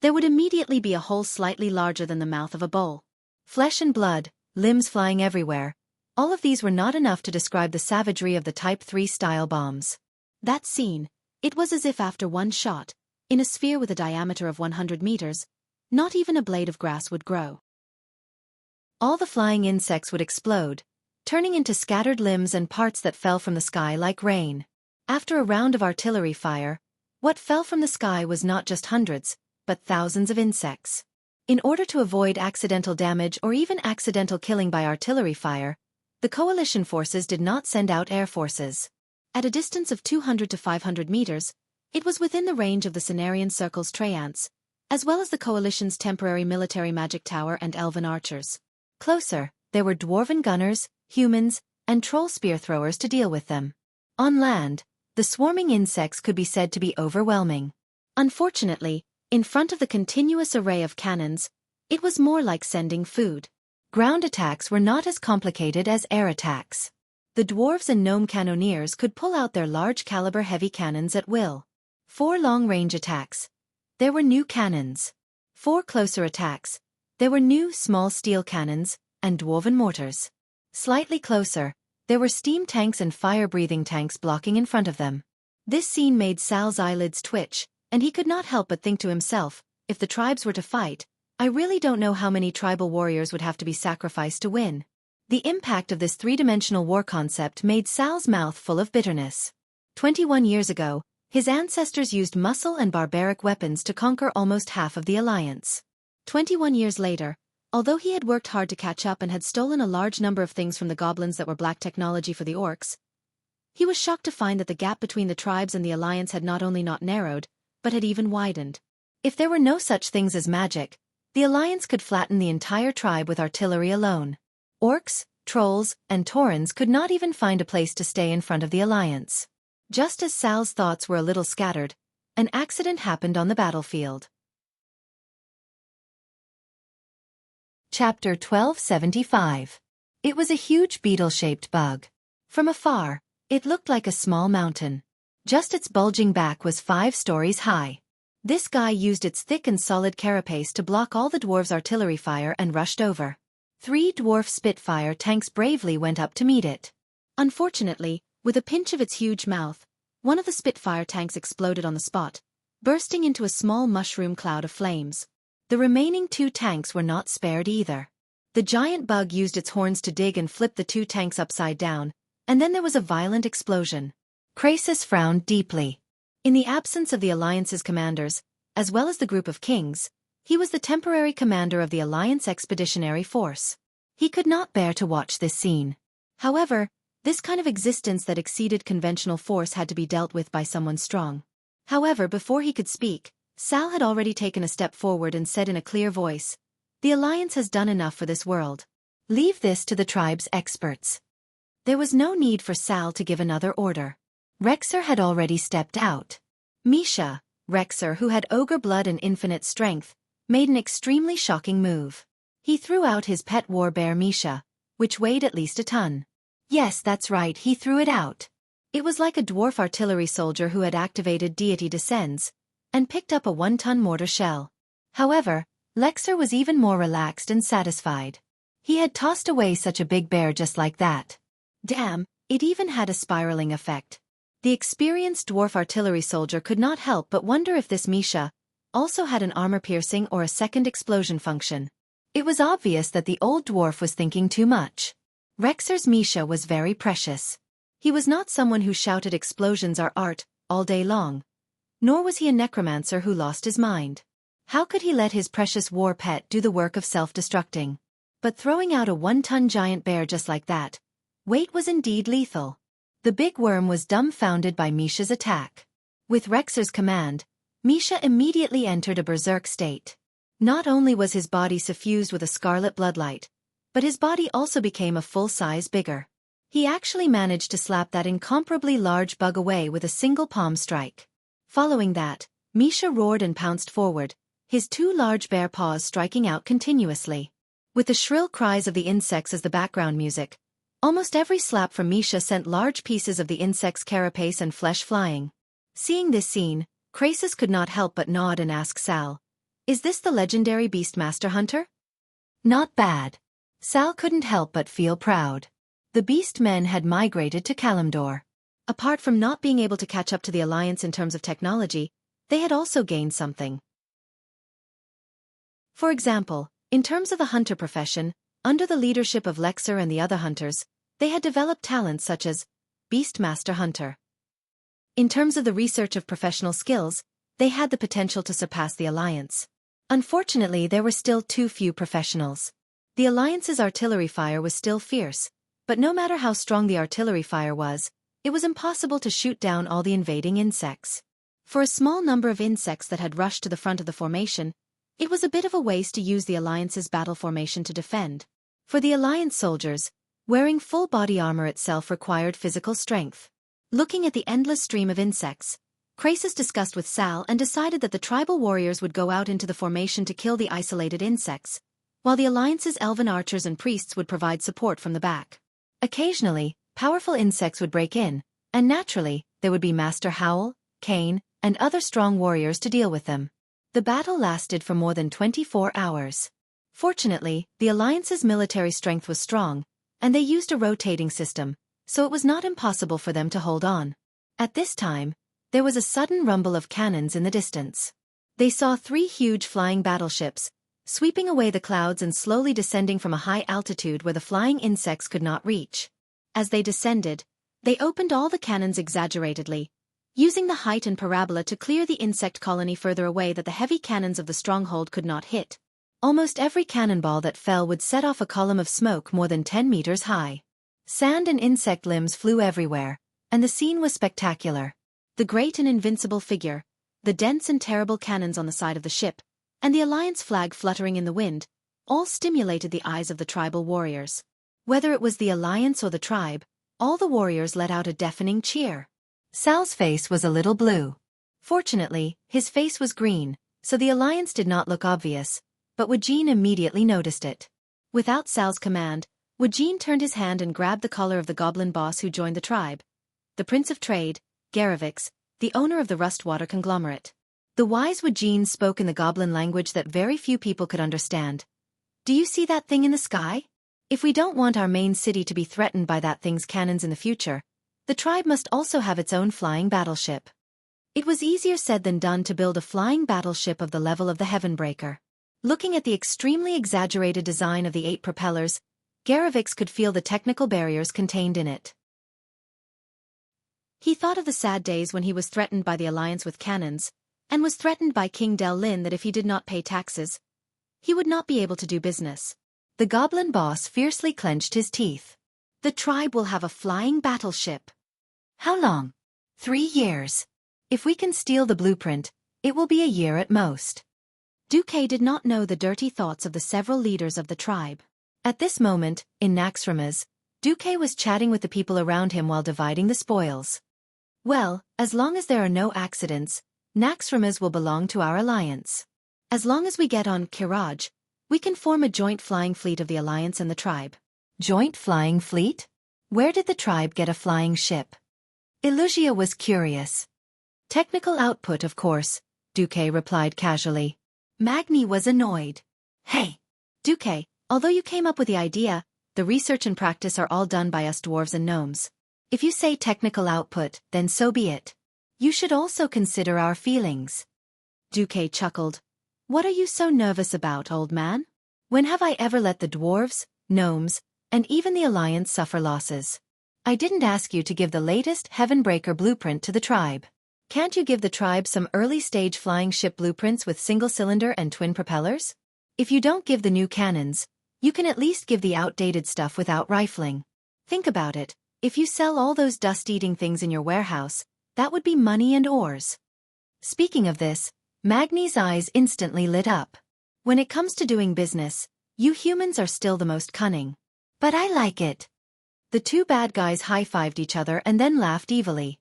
there would immediately be a hole slightly larger than the mouth of a bowl. Flesh and blood, limbs flying everywhere, all of these were not enough to describe the savagery of the Type 3-style bombs. That scene, it was as if after one shot, in a sphere with a diameter of 100 meters, not even a blade of grass would grow. All the flying insects would explode, turning into scattered limbs and parts that fell from the sky like rain. After a round of artillery fire, what fell from the sky was not just hundreds, but thousands of insects. In order to avoid accidental damage or even accidental killing by artillery fire, the coalition forces did not send out air forces. At a distance of 200 to 500 meters, it was within the range of the Cenarian Circle's Treants, as well as the coalition's temporary military magic tower and elven archers. Closer, there were dwarven gunners, humans, and troll spear throwers to deal with them. On land, the swarming insects could be said to be overwhelming. Unfortunately, in front of the continuous array of cannons, it was more like sending food. Ground attacks were not as complicated as air attacks. The dwarves and gnome cannoneers could pull out their large-caliber heavy cannons at will. 4 long-range attacks. There were new cannons. 4 closer attacks. There were new small steel cannons and dwarven mortars. Slightly closer, there were steam tanks and fire-breathing tanks blocking in front of them. This scene made Sal's eyelids twitch, and he could not help but think to himself, if the tribes were to fight, I really don't know how many tribal warriors would have to be sacrificed to win. The impact of this three-dimensional war concept made Sal's mouth full of bitterness. 21 years ago, his ancestors used muscle and barbaric weapons to conquer almost half of the Alliance. 21 years later, although he had worked hard to catch up and had stolen a large number of things from the goblins that were black technology for the orcs, he was shocked to find that the gap between the tribes and the Alliance had not only not narrowed, but had even widened. If there were no such things as magic, the Alliance could flatten the entire tribe with artillery alone. Orcs, trolls, and taurens could not even find a place to stay in front of the Alliance. Just as Sal's thoughts were a little scattered, an accident happened on the battlefield. Chapter 1275. It was a huge beetle-shaped bug. From afar, it looked like a small mountain. Just its bulging back was 5 stories high. This guy used its thick and solid carapace to block all the dwarves' artillery fire and rushed over. 3 dwarf Spitfire tanks bravely went up to meet it. Unfortunately, with a pinch of its huge mouth, one of the Spitfire tanks exploded on the spot, bursting into a small mushroom cloud of flames. The remaining 2 tanks were not spared either. The giant bug used its horns to dig and flip the 2 tanks upside down, and then there was a violent explosion. Krasis frowned deeply. In the absence of the Alliance's commanders, as well as the group of kings, he was the temporary commander of the Alliance Expeditionary Force. He could not bear to watch this scene. However, this kind of existence that exceeded conventional force had to be dealt with by someone strong. However, before he could speak, Sal had already taken a step forward and said in a clear voice, "The Alliance has done enough for this world. Leave this to the tribe's experts." There was no need for Sal to give another order. Rexer had already stepped out. Misha, Rexer, who had ogre blood and infinite strength, made an extremely shocking move. He threw out his pet war bear Misha, which weighed at least a ton. Yes, that's right, he threw it out. It was like a dwarf artillery soldier who had activated Deity Descends, and picked up a 1-ton mortar shell. However, Lexer was even more relaxed and satisfied. He had tossed away such a big bear just like that. Damn, it even had a spiraling effect. The experienced dwarf artillery soldier could not help but wonder if this Misha also had an armor-piercing or a second explosion function. It was obvious that the old dwarf was thinking too much. Rexer's Misha was very precious. He was not someone who shouted explosions are art all day long. Nor was he a necromancer who lost his mind. How could he let his precious war pet do the work of self-destructing? But throwing out a 1-ton giant bear just like that, weight was indeed lethal. The big worm was dumbfounded by Misha's attack. With Rexer's command, Misha immediately entered a berserk state. Not only was his body suffused with a scarlet bloodlight, but his body also became a full size bigger. He actually managed to slap that incomparably large bug away with a single palm strike. Following that, Misha roared and pounced forward, his 2 large bear paws striking out continuously. With the shrill cries of the insects as the background music, almost every slap from Misha sent large pieces of the insect's carapace and flesh flying. Seeing this scene, Krasis could not help but nod and ask Sal, "Is this the legendary Beastmaster Hunter?" Not bad. Sal couldn't help but feel proud. The Beast Men had migrated to Kalimdor. Apart from not being able to catch up to the Alliance in terms of technology, they had also gained something. For example, in terms of the hunter profession, under the leadership of Lexer and the other hunters, they had developed talents such as Beastmaster Hunter. In terms of the research of professional skills, they had the potential to surpass the Alliance. Unfortunately, there were still too few professionals. The Alliance's artillery fire was still fierce, but no matter how strong the artillery fire was, it was impossible to shoot down all the invading insects. For a small number of insects that had rushed to the front of the formation, it was a bit of a waste to use the Alliance's battle formation to defend. For the Alliance soldiers, wearing full body armor itself required physical strength. Looking at the endless stream of insects, Krasis discussed with Sal and decided that the tribal warriors would go out into the formation to kill the isolated insects, while the Alliance's elven archers and priests would provide support from the back. Occasionally, powerful insects would break in, and naturally, there would be Master Howl, Cain, and other strong warriors to deal with them. The battle lasted for more than 24 hours. Fortunately, the Alliance's military strength was strong, and they used a rotating system, so it was not impossible for them to hold on. At this time, there was a sudden rumble of cannons in the distance. They saw 3 huge flying battleships, sweeping away the clouds and slowly descending from a high altitude where the flying insects could not reach. As they descended, they opened all the cannons exaggeratedly, using the height and parabola to clear the insect colony further away that the heavy cannons of the stronghold could not hit. Almost every cannonball that fell would set off a column of smoke more than 10 meters high. Sand and insect limbs flew everywhere, and the scene was spectacular. The great and invincible figure, the dense and terrible cannons on the side of the ship, and the Alliance flag fluttering in the wind, all stimulated the eyes of the tribal warriors. Whether it was the Alliance or the tribe, all the warriors let out a deafening cheer. Sal's face was a little blue. Fortunately, his face was green, so the Alliance did not look obvious, but Wujin immediately noticed it. Without Sal's command, Wujin turned his hand and grabbed the collar of the goblin boss who joined the tribe, the Prince of Trade, Garavix, the owner of the Rustwater conglomerate. The wise Wujin spoke in the goblin language that very few people could understand. Do you see that thing in the sky? If we don't want our main city to be threatened by that thing's cannons in the future, the tribe must also have its own flying battleship. It was easier said than done to build a flying battleship of the level of the Heavenbreaker. Looking at the extremely exaggerated design of the 8 propellers, Garavix could feel the technical barriers contained in it. He thought of the sad days when he was threatened by the Alliance with cannons, and was threatened by King Del Lin that if he did not pay taxes, he would not be able to do business. The goblin boss fiercely clenched his teeth. The tribe will have a flying battleship. How long? 3 years. If we can steal the blueprint, it will be a year at most. Duque did not know the dirty thoughts of the several leaders of the tribe. At this moment, in Naxxramas, Duque was chatting with the people around him while dividing the spoils. Well, as long as there are no accidents, Naxxramas will belong to our alliance. As long as we get on Kiraj, we can form a joint flying fleet of the alliance and the tribe. Joint flying fleet? Where did the tribe get a flying ship? Illusia was curious. Technical output, of course, Duque replied casually. Magni was annoyed. Hey, Duque, although you came up with the idea, the research and practice are all done by us dwarves and gnomes. If you say technical output, then so be it. You should also consider our feelings. Duque chuckled. What are you so nervous about, old man? When have I ever let the dwarves, gnomes, and even the alliance suffer losses? I didn't ask you to give the latest Heavenbreaker blueprint to the tribe. Can't you give the tribe some early-stage flying ship blueprints with single-cylinder and twin propellers? If you don't give the new cannons, you can at least give the outdated stuff without rifling. Think about it. If you sell all those dust-eating things in your warehouse, that would be money and ores. Speaking of this, Magni's eyes instantly lit up. When it comes to doing business, you humans are still the most cunning. But I like it. The 2 bad guys high-fived each other and then laughed evilly.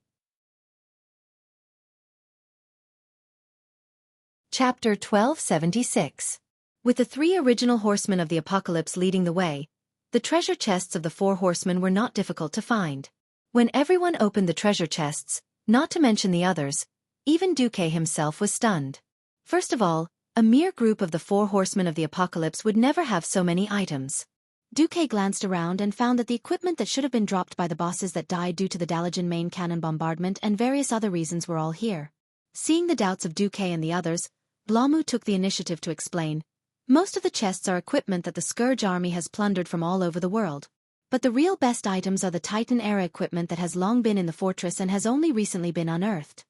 Chapter 1276. With the 3 original horsemen of the apocalypse leading the way, the treasure chests of the 4 horsemen were not difficult to find. When everyone opened the treasure chests, not to mention the others, even Duque himself was stunned. First of all, a mere group of the 4 horsemen of the apocalypse would never have so many items. Duque glanced around and found that the equipment that should have been dropped by the bosses that died due to the Dalajan main cannon bombardment and various other reasons were all here. Seeing the doubts of Duque and the others, Blamu took the initiative to explain. Most of the chests are equipment that the Scourge army has plundered from all over the world. But the real best items are the Titan-era equipment that has long been in the fortress and has only recently been unearthed.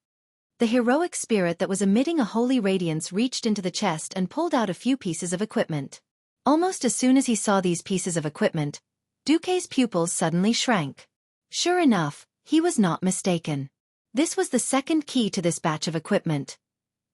The heroic spirit that was emitting a holy radiance reached into the chest and pulled out a few pieces of equipment. Almost as soon as he saw these pieces of equipment, Duque's pupils suddenly shrank. Sure enough, he was not mistaken. This was the second key to this batch of equipment.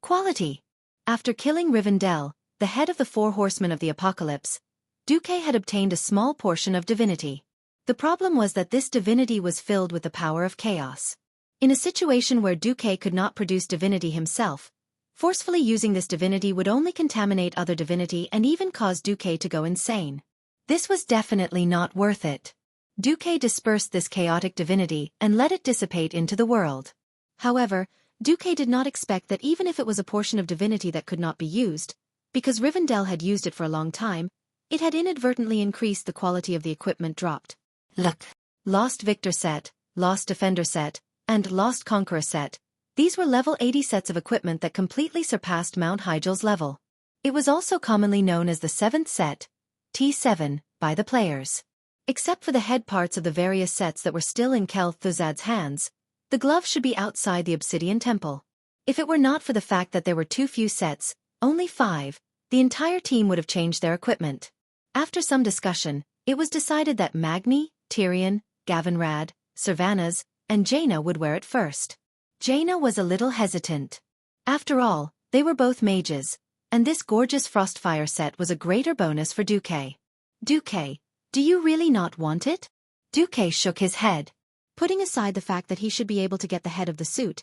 Quality. After killing Rivendell, the head of the 4 horsemen of the apocalypse, Duque had obtained a small portion of divinity. The problem was that this divinity was filled with the power of chaos. In a situation where Duque could not produce divinity himself, forcefully using this divinity would only contaminate other divinity and even cause Duque to go insane. This was definitely not worth it. Xueqi dispersed this chaotic divinity and let it dissipate into the world. However, Xueqi did not expect that even if it was a portion of divinity that could not be used, because Rivendell had used it for a long time, it had inadvertently increased the quality of the equipment dropped. Look. Lost Victor set, Lost Defender set, and Lost Conqueror set. These were level 80 sets of equipment that completely surpassed Mount Hyjal's level. It was also commonly known as the 7th set, T7, by the players. Except for the head parts of the various sets that were still in Kel'Thuzad's hands, the glove should be outside the Obsidian Temple. If it were not for the fact that there were too few sets, only 5, the entire team would have changed their equipment. After some discussion, it was decided that Magni, Tyrion, Gavinrad, Servanas, and Jaina would wear it first. Jaina was a little hesitant. After all, they were both mages, and this gorgeous Frostfire set was a greater bonus for Xueqi. Xueqi, do you really not want it? Xueqi shook his head. Putting aside the fact that he should be able to get the head of the suit,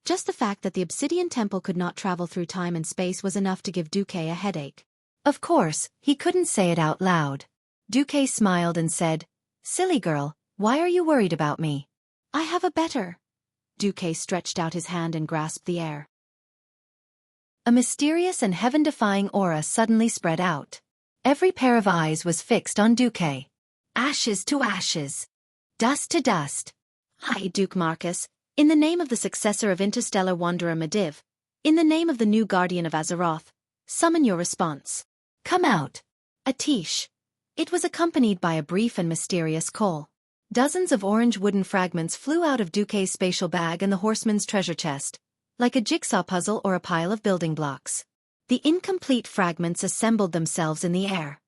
just the fact that the Obsidian Temple could not travel through time and space was enough to give Xueqi a headache. Of course, he couldn't say it out loud. Xueqi smiled and said, "Silly girl, why are you worried about me? I have a better." Xueqi stretched out his hand and grasped the air. A mysterious and heaven-defying aura suddenly spread out. Every pair of eyes was fixed on Xueqi. Ashes to ashes. Dust to dust. Hi, Duke Marcus, in the name of the successor of interstellar wanderer Medivh, in the name of the new guardian of Azeroth, summon your response. Come out. Atish. It was accompanied by a brief and mysterious call. Dozens of orange wooden fragments flew out of Xueqi's spatial bag and the horseman's treasure chest, like a jigsaw puzzle or a pile of building blocks. The incomplete fragments assembled themselves in the air.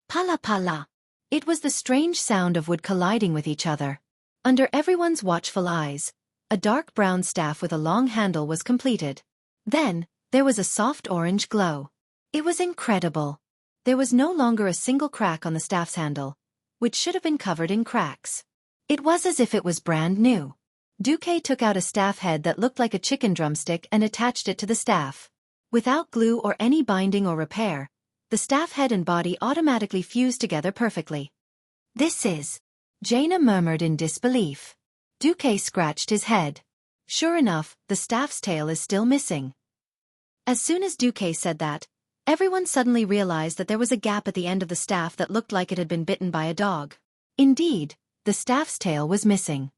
Pala pala. It was the strange sound of wood colliding with each other. Under everyone's watchful eyes, a dark brown staff with a long handle was completed. Then, there was a soft orange glow. It was incredible. There was no longer a single crack on the staff's handle, which should have been covered in cracks. It was as if it was brand new. Xueqi took out a staff head that looked like a chicken drumstick and attached it to the staff. Without glue or any binding or repair, the staff head and body automatically fused together perfectly. This is... Jaina murmured in disbelief. Xueqi scratched his head. Sure enough, the staff's tail is still missing. As soon as Xueqi said that, everyone suddenly realized that there was a gap at the end of the staff that looked like it had been bitten by a dog. Indeed, the staff's tail was missing.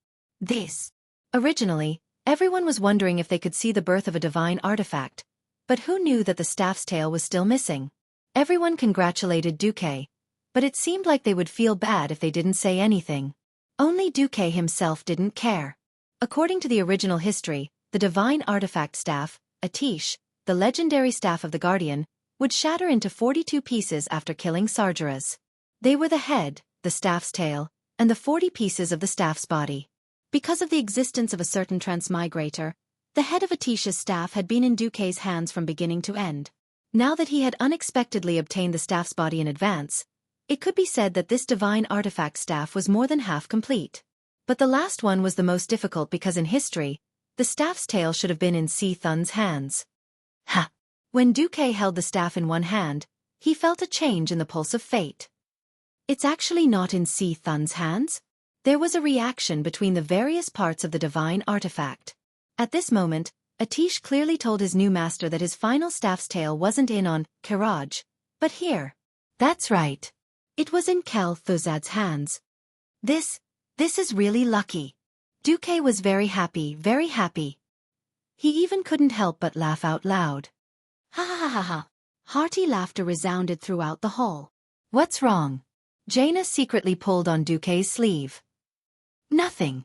Originally, everyone was wondering if they could see the birth of a divine artifact, but who knew that the staff's tail was still missing? Everyone congratulated Xueqi, but it seemed like they would feel bad if they didn't say anything. Only Xueqi himself didn't care. According to the original history, the divine artifact staff, Atish, the legendary staff of the Guardian, would shatter into 42 pieces after killing Sargeras. They were the head, the staff's tail, and the 40 pieces of the staff's body. Because of the existence of a certain transmigrator, the head of Atish's staff had been in Xueqi's hands from beginning to end. Now that he had unexpectedly obtained the staff's body in advance, it could be said that this divine artifact staff was more than half complete. But the last one was the most difficult because in history, the staff's tail should have been in Thun's hands. Ha! When Xueqi held the staff in one hand, he felt a change in the pulse of fate. It's actually not in Thun's hands? There was a reaction between the various parts of the divine artifact. At this moment, Atish clearly told his new master that his final staff's tail wasn't in on Kiraj, but here. That's right. It was in Kel'Thuzad's hands. This is really lucky. Xueqi was very happy, very happy. He even couldn't help but laugh out loud. Ha ha ha ha. Hearty laughter resounded throughout the hall. What's wrong? Jaina secretly pulled on Xueqi's sleeve. Nothing.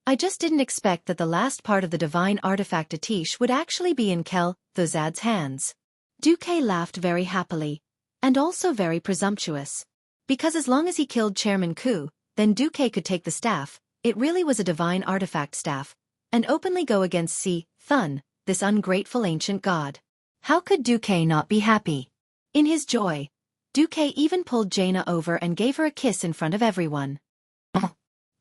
I just didn't expect that the last part of the divine artifact Atish would actually be in Kel'Thuzad's hands. Xueqi laughed very happily, and also very presumptuous. Because as long as he killed Chairman Ku, then Xueqi could take the staff, it really was a divine artifact staff, and openly go against Thun, this ungrateful ancient god. How could Xueqi not be happy? In his joy, Xueqi even pulled Jaina over and gave her a kiss in front of everyone.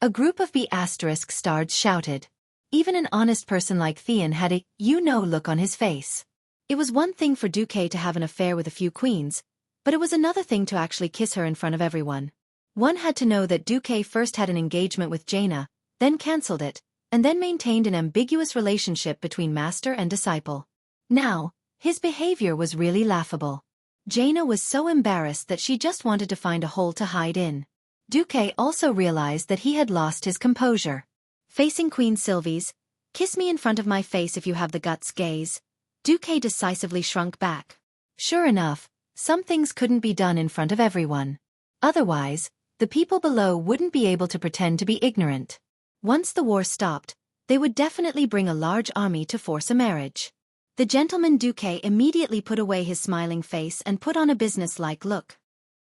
A group of B***stards shouted. Even an honest person like Theon had a you-know look on his face. It was one thing for Xueqi to have an affair with a few queens, but it was another thing to actually kiss her in front of everyone. One had to know that Xueqi first had an engagement with Jaina, then cancelled it, and then maintained an ambiguous relationship between master and disciple. Now, his behavior was really laughable. Jaina was so embarrassed that she just wanted to find a hole to hide in. Xueqi also realized that he had lost his composure. Facing Queen Sylvie's, "Kiss me in front of my face if you have the guts," gaze, Xueqi decisively shrunk back. Sure enough, some things couldn't be done in front of everyone. Otherwise, the people below wouldn't be able to pretend to be ignorant. Once the war stopped, they would definitely bring a large army to force a marriage. The gentleman Xueqi immediately put away his smiling face and put on a business-like look.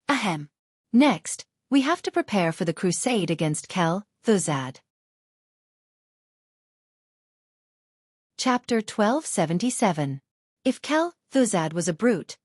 Ahem. Next, we have to prepare for the crusade against Kel Thuzad. Chapter 1277. If Kel Thuzad was a brute,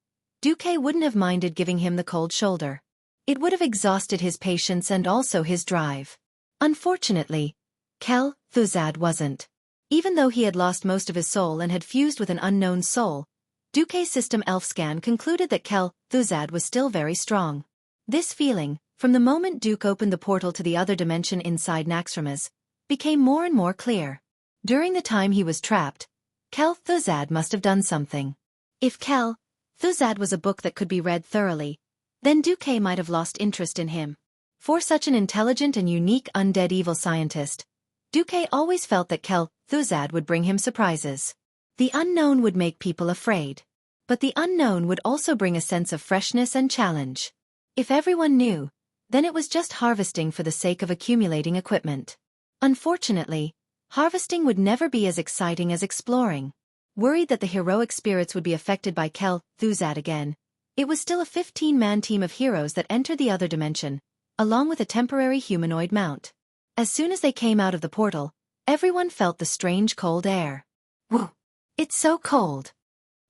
Xueqi wouldn't have minded giving him the cold shoulder. It would have exhausted his patience and also his drive. Unfortunately, Kel Thuzad wasn't. Even though he had lost most of his soul and had fused with an unknown soul, Xueqi's system elf scan concluded that Kel Thuzad was still very strong. This feeling, from the moment Duke opened the portal to the other dimension inside Naxxramas, became more and more clear. During the time he was trapped, Kel Thuzad must have done something. If Kel Thuzad was a book that could be read thoroughly, then Xueqi might have lost interest in him. For such an intelligent and unique undead evil scientist, Xueqi always felt that Kel Thuzad would bring him surprises. The unknown would make people afraid. But the unknown would also bring a sense of freshness and challenge. If everyone knew, then it was just harvesting for the sake of accumulating equipment. Unfortunately, harvesting would never be as exciting as exploring. Worried that the heroic spirits would be affected by Kel Thuzad again, it was still a 15-man team of heroes that entered the other dimension, along with a temporary humanoid mount. As soon as they came out of the portal, everyone felt the strange cold air. Whoa! It's so cold!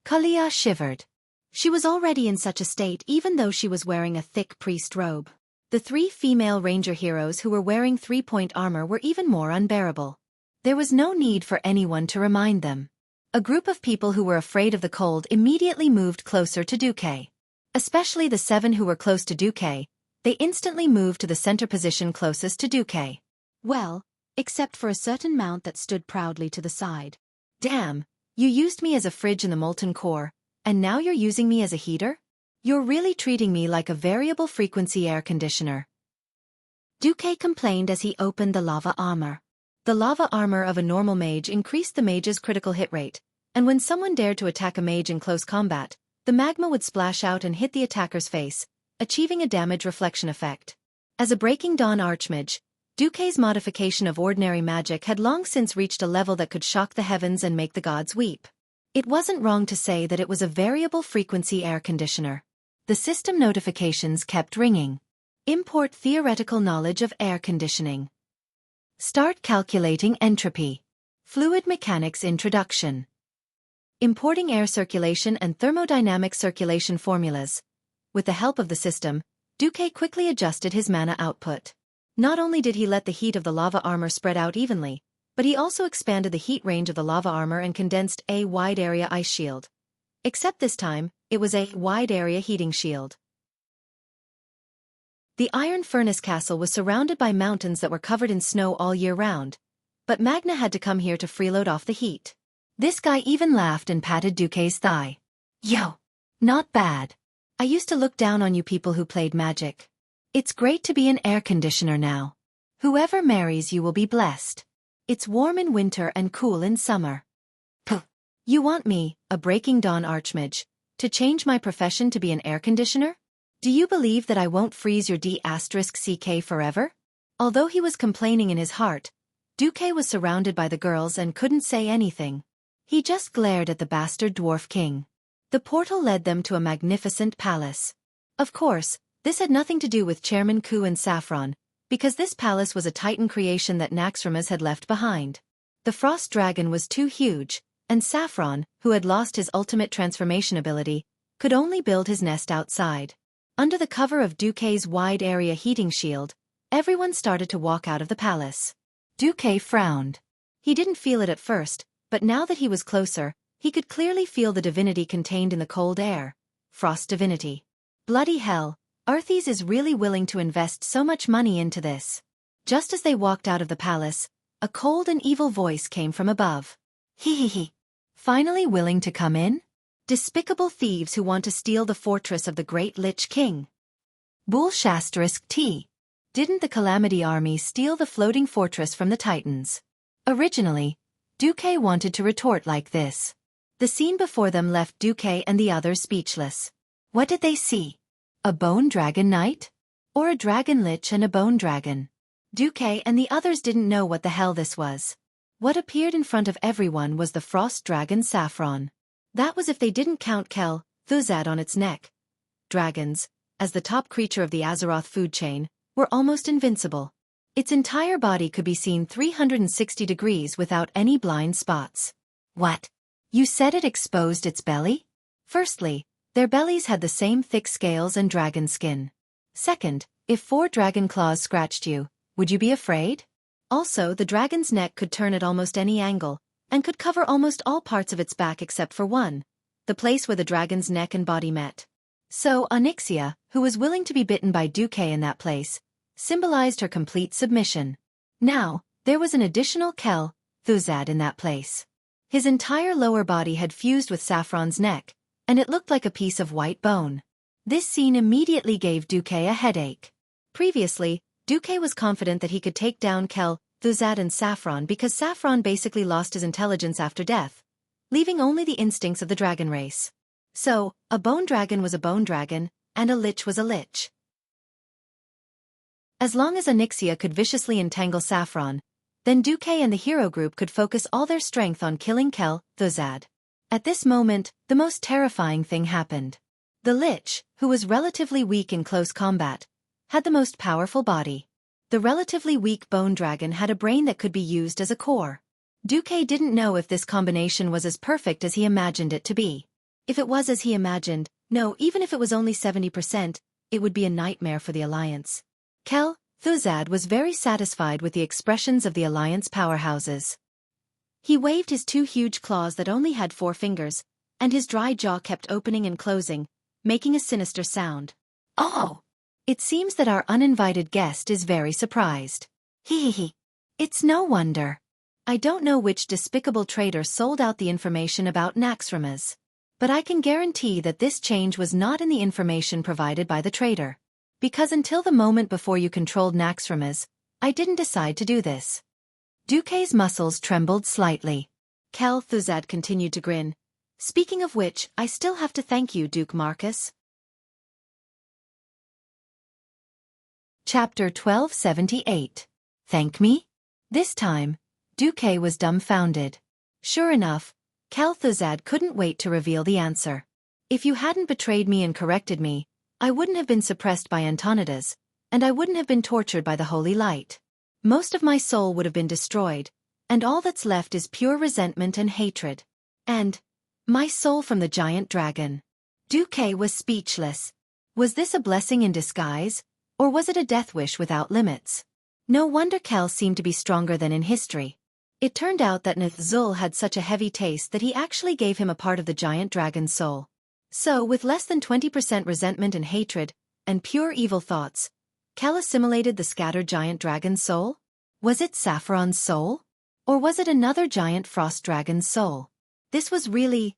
Kalia shivered. She was already in such a state even though she was wearing a thick priest robe. The 3 female ranger heroes who were wearing 3-point armor were even more unbearable. There was no need for anyone to remind them. A group of people who were afraid of the cold immediately moved closer to Xueqi. Especially the 7 who were close to Xueqi, they instantly moved to the center position closest to Xueqi. Well, except for a certain mount that stood proudly to the side. Damn, you used me as a fridge in the molten core, and now you're using me as a heater? You're really treating me like a variable frequency air conditioner. Xueqi complained as he opened the lava armor. The lava armor of a normal mage increased the mage's critical hit rate, and when someone dared to attack a mage in close combat, the magma would splash out and hit the attacker's face, achieving a damage reflection effect. As a Breaking Dawn archmage, Xueqi's modification of ordinary magic had long since reached a level that could shock the heavens and make the gods weep. It wasn't wrong to say that it was a variable frequency air conditioner. The system notifications kept ringing. Import theoretical knowledge of air conditioning. Start calculating entropy. Fluid mechanics introduction. Importing air circulation and thermodynamic circulation formulas. With the help of the system, Xueqi quickly adjusted his mana output. Not only did he let the heat of the lava armor spread out evenly, but he also expanded the heat range of the lava armor and condensed a wide area ice shield. Except this time, it was a wide area heating shield. The Iron Furnace Castle was surrounded by mountains that were covered in snow all year round, but Magna had to come here to freeload off the heat. This guy even laughed and patted Xueqi's thigh. Yo! Not bad. I used to look down on you people who played magic. It's great to be an air conditioner now. Whoever marries you will be blessed. It's warm in winter and cool in summer. Puh. You want me, a Breaking Dawn archmage, to change my profession to be an air conditioner? Do you believe that I won't freeze your D***CK forever? Although he was complaining in his heart, Xueqi was surrounded by the girls and couldn't say anything. He just glared at the bastard dwarf king. The portal led them to a magnificent palace. Of course, this had nothing to do with Chairman Ku and Saffron, because this palace was a titan creation that Naxxramas had left behind. The frost dragon was too huge, and Saffron, who had lost his ultimate transformation ability, could only build his nest outside. Under the cover of Xueqi's wide area heating shield, everyone started to walk out of the palace. Xueqi frowned. He didn't feel it at first, but now that he was closer, he could clearly feel the divinity contained in the cold air. Frost divinity. Bloody hell, Arthes is really willing to invest so much money into this. Just as they walked out of the palace, a cold and evil voice came from above. He. Finally willing to come in? Despicable thieves who want to steal the fortress of the great Lich King. Bull*T. Didn't the Calamity Army steal the floating fortress from the Titans? Originally, Xueqi wanted to retort like this. The scene before them left Xueqi and the others speechless. What did they see? A bone dragon knight? Or a dragon lich and a bone dragon? Xueqi and the others didn't know what the hell this was. What appeared in front of everyone was the frost dragon Saffron. That was if they didn't count Kel, Thuzad on its neck. Dragons, as the top creature of the Azeroth food chain, were almost invincible. Its entire body could be seen 360 degrees without any blind spots. What? You said it exposed its belly? Firstly, their bellies had the same thick scales and dragon skin. Second, if 4 dragon claws scratched you, would you be afraid? Also, the dragon's neck could turn at almost any angle, and could cover almost all parts of its back except for one, the place where the dragon's neck and body met. So, Onyxia, who was willing to be bitten by Xueqi in that place, symbolized her complete submission. Now, there was an additional Kel, Thuzad in that place. His entire lower body had fused with Saffron's neck, and it looked like a piece of white bone. This scene immediately gave Xueqi a headache. Previously, Xueqi was confident that he could take down Kel, Thuzad and Saffron because Saffron basically lost his intelligence after death, leaving only the instincts of the dragon race. So, a bone dragon was a bone dragon, and a lich was a lich. As long as Onyxia could viciously entangle Saffron, then Xueqi and the hero group could focus all their strength on killing Kel, Thuzad. At this moment, the most terrifying thing happened. The lich, who was relatively weak in close combat, had the most powerful body. The relatively weak bone dragon had a brain that could be used as a core. Xueqi didn't know if this combination was as perfect as he imagined it to be. If it was as he imagined, no, even if it was only 70%, it would be a nightmare for the Alliance. Kel, Thuzad was very satisfied with the expressions of the Alliance powerhouses. He waved his 2 huge claws that only had 4 fingers, and his dry jaw kept opening and closing, making a sinister sound. Oh! It seems that our uninvited guest is very surprised. He. It's no wonder. I don't know which despicable traitor sold out the information about Naxxramas. But I can guarantee that this change was not in the information provided by the traitor. Because until the moment before you controlled Naxxramas, I didn't decide to do this. Xueqi's muscles trembled slightly. Kel, Thuzad continued to grin. Speaking of which, I still have to thank you, Duke Marcus. Chapter 1278. Thank me? This time, Xueqi was dumbfounded. Sure enough, Kel Thuzad couldn't wait to reveal the answer. If you hadn't betrayed me and corrected me, I wouldn't have been suppressed by Antonidas, and I wouldn't have been tortured by the holy light. Most of my soul would have been destroyed, and all that's left is pure resentment and hatred. And my soul from the giant dragon. Xueqi was speechless. Was this a blessing in disguise, or was it a death wish without limits? No wonder Kel seemed to be stronger than in history. It turned out that Nthzul had such a heavy taste that he actually gave him a part of the giant dragon's soul. So, with less than 20% resentment and hatred, and pure evil thoughts, Kel assimilated the scattered giant dragon's soul? Was it Saffron's soul? Or was it another giant frost dragon's soul? This was really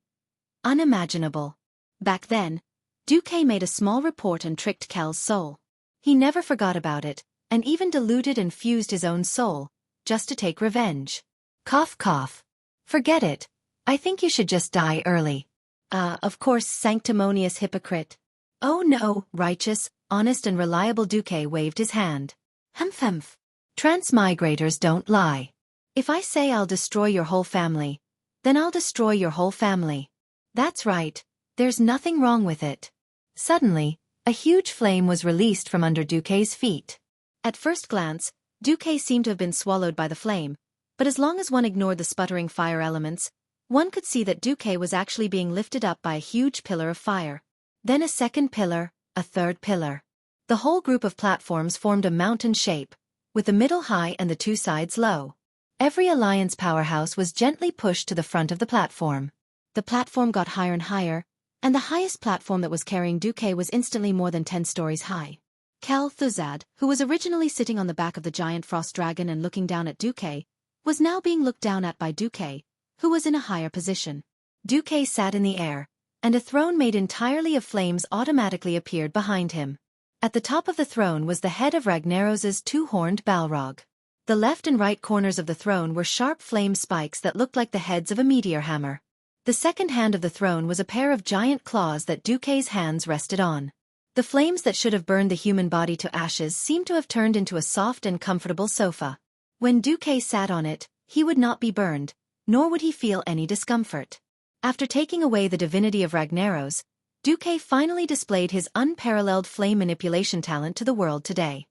unimaginable. Back then, Xueqi made a small report and tricked Kel's soul. He never forgot about it, and even diluted and fused his own soul, just to take revenge. Cough cough. Forget it. I think you should just die early. Of course, sanctimonious hypocrite. Oh no, righteous, honest and reliable Xueqi waved his hand. Humph. Transmigrators don't lie. If I say I'll destroy your whole family, then I'll destroy your whole family. That's right, there's nothing wrong with it. Suddenly, a huge flame was released from under Xueqi's feet. At first glance, Xueqi seemed to have been swallowed by the flame, but as long as one ignored the sputtering fire elements, one could see that Xueqi was actually being lifted up by a huge pillar of fire. Then a second pillar, a third pillar. The whole group of platforms formed a mountain shape, with the middle high and the 2 sides low. Every Alliance powerhouse was gently pushed to the front of the platform. The platform got higher and higher, and the highest platform that was carrying Xueqi was instantly more than 10 stories high. Xueqi, who was originally sitting on the back of the giant frost dragon and looking down at Xueqi, was now being looked down at by Xueqi, who was in a higher position. Xueqi sat in the air, and a throne made entirely of flames automatically appeared behind him. At the top of the throne was the head of Ragnaros's two-horned Balrog. The left and right corners of the throne were sharp flame spikes that looked like the heads of a meteor hammer. The second hand of the throne was a pair of giant claws that Xueqi's hands rested on. The flames that should have burned the human body to ashes seemed to have turned into a soft and comfortable sofa. When Xueqi sat on it, he would not be burned, nor would he feel any discomfort. After taking away the divinity of Ragnaros, Xueqi finally displayed his unparalleled flame manipulation talent to the world today.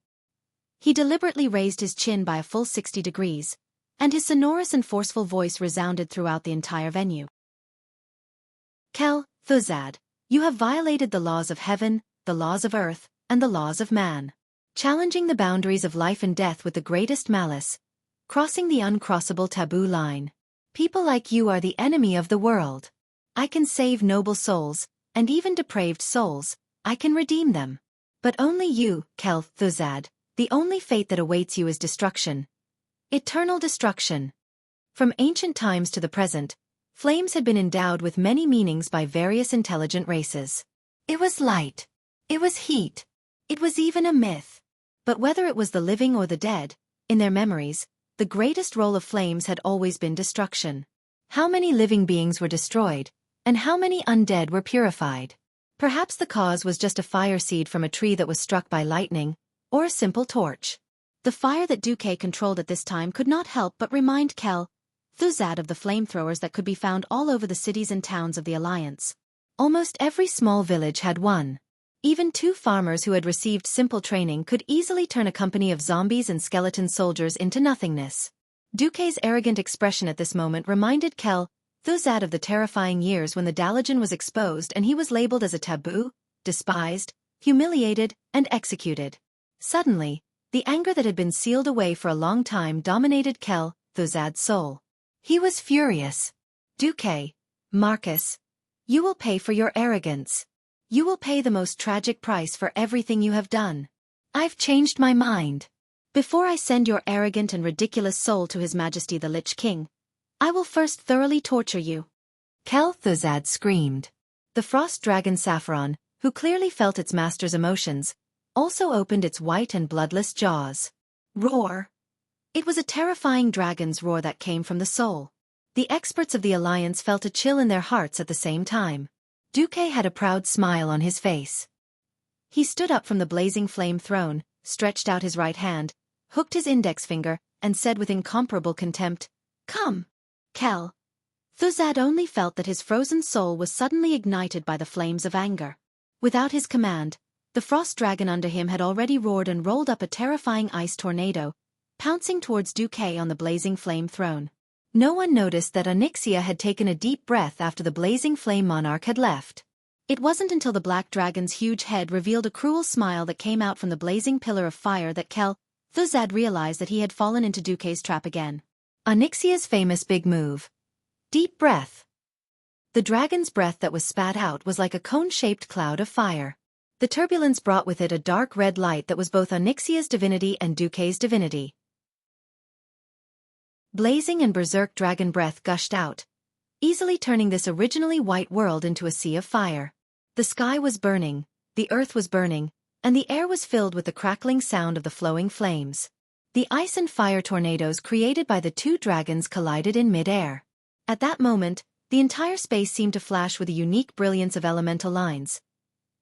He deliberately raised his chin by a full 60 degrees, and his sonorous and forceful voice resounded throughout the entire venue. Xueqi, you have violated the laws of heaven, the laws of earth, and the laws of man. Challenging the boundaries of life and death with the greatest malice, crossing the uncrossable taboo line. People like you are the enemy of the world. I can save noble souls, and even depraved souls, I can redeem them. But only you, Xueqi, the only fate that awaits you is destruction. Eternal destruction. From ancient times to the present, flames had been endowed with many meanings by various intelligent races. It was light. It was heat. It was even a myth. But whether it was the living or the dead, in their memories, the greatest role of flames had always been destruction. How many living beings were destroyed, and how many undead were purified? Perhaps the cause was just a fire seed from a tree that was struck by lightning, or a simple torch. The fire that Xueqi controlled at this time could not help but remind Xueqi of the flamethrowers that could be found all over the cities and towns of the Alliance. Almost every small village had one. Even two farmers who had received simple training could easily turn a company of zombies and skeleton soldiers into nothingness. Xueqi's arrogant expression at this moment reminded Xueqi of the terrifying years when the Dalajan was exposed and he was labeled as a taboo, despised, humiliated, and executed. Suddenly, the anger that had been sealed away for a long time dominated Xueqi's soul. He was furious. Xueqi, Marcus, you will pay for your arrogance. You will pay the most tragic price for everything you have done. I've changed my mind. Before I send your arrogant and ridiculous soul to His Majesty the Lich King, I will first thoroughly torture you. Xueqi screamed. The frost dragon Saffron, who clearly felt its master's emotions, also opened its white and bloodless jaws. Roar! It was a terrifying dragon's roar that came from the soul. The experts of the Alliance felt a chill in their hearts at the same time. Xueqi had a proud smile on his face. He stood up from the blazing flame throne, stretched out his right hand, hooked his index finger, and said with incomparable contempt, "Come." Xueqi only felt that his frozen soul was suddenly ignited by the flames of anger. Without his command, the frost dragon under him had already roared and rolled up a terrifying ice tornado, pouncing towards Xueqi on the blazing flame throne. No one noticed that Onyxia had taken a deep breath after the blazing flame monarch had left. It wasn't until the black dragon's huge head revealed a cruel smile that came out from the blazing pillar of fire that Xueqi realized that he had fallen into Xueqi's trap again. Onyxia's famous big move. Deep breath. The dragon's breath that was spat out was like a cone-shaped cloud of fire. The turbulence brought with it a dark red light that was both Onyxia's divinity and Xueqi's divinity. Blazing and berserk dragon breath gushed out, easily turning this originally white world into a sea of fire. The sky was burning, the earth was burning, and the air was filled with the crackling sound of the flowing flames. The ice and fire tornadoes created by the two dragons collided in mid-air. At that moment, the entire space seemed to flash with a unique brilliance of elemental lines.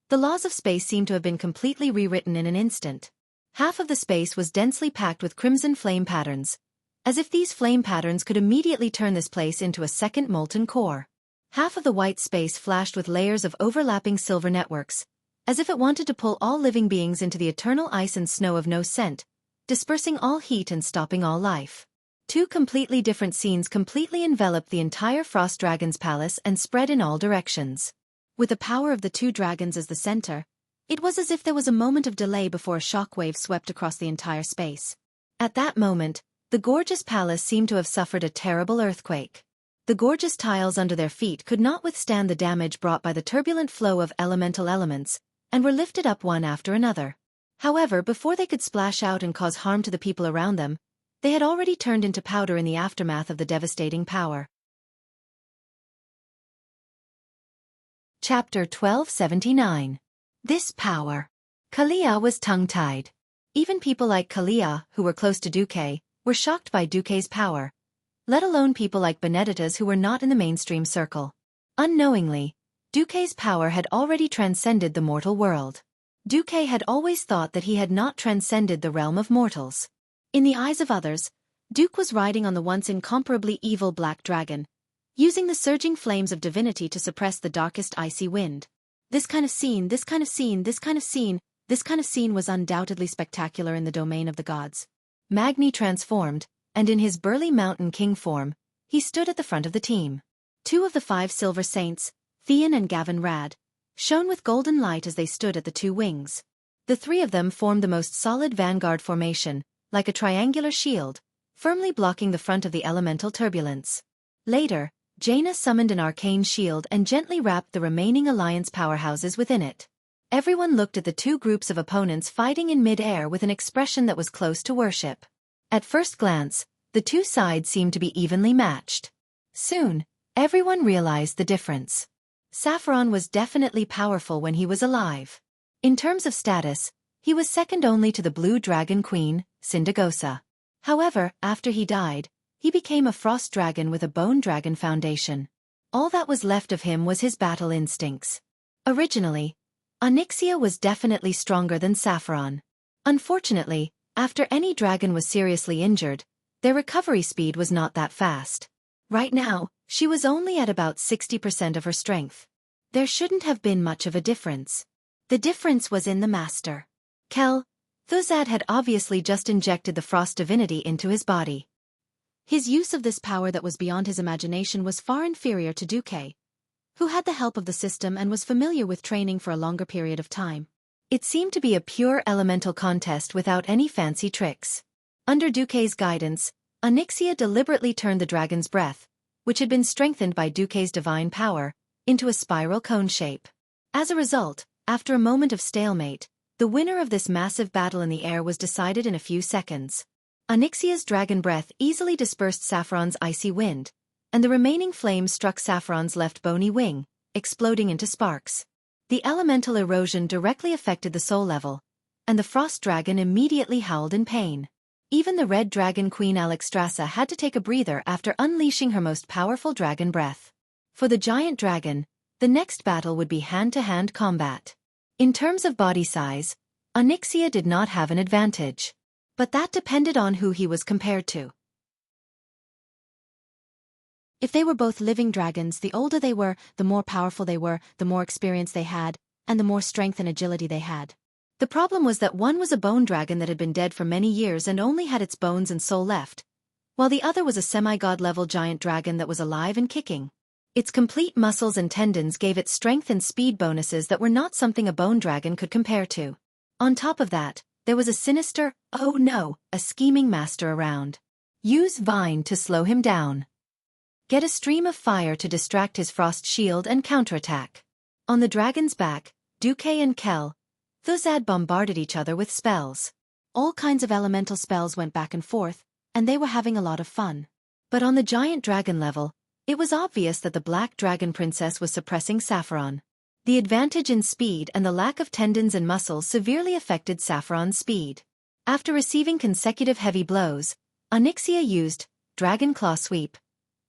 The laws of space seemed to have been completely rewritten in an instant. Half of the space was densely packed with crimson flame patterns, as if these flame patterns could immediately turn this place into a second molten core. Half of the white space flashed with layers of overlapping silver networks, as if it wanted to pull all living beings into the eternal ice and snow of no scent, dispersing all heat and stopping all life. Two completely different scenes completely enveloped the entire Frost Dragon's palace and spread in all directions. With the power of the two dragons as the center, it was as if there was a moment of delay before a shockwave swept across the entire space. At that moment, the gorgeous palace seemed to have suffered a terrible earthquake. The gorgeous tiles under their feet could not withstand the damage brought by the turbulent flow of elemental elements, and were lifted up one after another. However, before they could splash out and cause harm to the people around them, they had already turned into powder in the aftermath of the devastating power. Chapter 1279. This power. Kalia was tongue-tied. Even people like Kalia, who were close to Xueqi, were shocked by Xueqi's power, let alone people like Benedettas who were not in the mainstream circle. Unknowingly, Xueqi's power had already transcended the mortal world. Xueqi had always thought that he had not transcended the realm of mortals. In the eyes of others, Xueqi was riding on the once incomparably evil black dragon, using the surging flames of divinity to suppress the darkest icy wind. This kind of scene was undoubtedly spectacular in the domain of the gods. Magni transformed, and in his burly mountain king form, he stood at the front of the team. 2 of the 5 silver saints, Theon and Gavin Rad, shone with golden light as they stood at the 2 wings. The 3 of them formed the most solid vanguard formation, like a triangular shield, firmly blocking the front of the elemental turbulence. Later, Jaina summoned an arcane shield and gently wrapped the remaining alliance powerhouses within it. Everyone looked at the 2 groups of opponents fighting in mid-air with an expression that was close to worship. At first glance, the 2 sides seemed to be evenly matched. Soon, everyone realized the difference. Sapphiron was definitely powerful when he was alive. In terms of status, he was second only to the Blue Dragon Queen, Sindagosa. However, after he died, he became a frost dragon with a bone dragon foundation. All that was left of him was his battle instincts. Originally, Onyxia was definitely stronger than Sapphiron. Unfortunately, after any dragon was seriously injured, their recovery speed was not that fast. Right now, she was only at about 60% of her strength. There shouldn't have been much of a difference. The difference was in the master. Kel Thuzad had obviously just injected the frost divinity into his body. His use of this power that was beyond his imagination was far inferior to Xueqi, who had the help of the system and was familiar with training for a longer period of time. It seemed to be a pure elemental contest without any fancy tricks. Under Xueqi's guidance, Onyxia deliberately turned the dragon's breath, which had been strengthened by Xueqi's divine power, into a spiral cone shape. As a result, after a moment of stalemate, the winner of this massive battle in the air was decided in a few seconds. Onyxia's dragon breath easily dispersed Sapphiron's icy wind, and the remaining flames struck Sapphiron's left bony wing, exploding into sparks. The elemental erosion directly affected the soul level, and the frost dragon immediately howled in pain. Even the red dragon queen Alexstrasza had to take a breather after unleashing her most powerful dragon breath. For the giant dragon, the next battle would be hand-to-hand combat. In terms of body size, Onyxia did not have an advantage. But that depended on who he was compared to. If they were both living dragons, the older they were, the more powerful they were, the more experience they had, and the more strength and agility they had. The problem was that one was a bone dragon that had been dead for many years and only had its bones and soul left, while the other was a semi-god-level giant dragon that was alive and kicking. Its complete muscles and tendons gave it strength and speed bonuses that were not something a bone dragon could compare to. On top of that, there was a sinister, oh no, a scheming master around. Use Vine to slow him down. Get a stream of fire to distract his frost shield and counterattack. On the dragon's back, Xueqi and Kel Thuzad bombarded each other with spells. All kinds of elemental spells went back and forth, and they were having a lot of fun. But on the giant dragon level, it was obvious that the Black Dragon Princess was suppressing Sapphiron. The advantage in speed and the lack of tendons and muscles severely affected Sapphiron's speed. After receiving consecutive heavy blows, Onyxia used Dragon Claw Sweep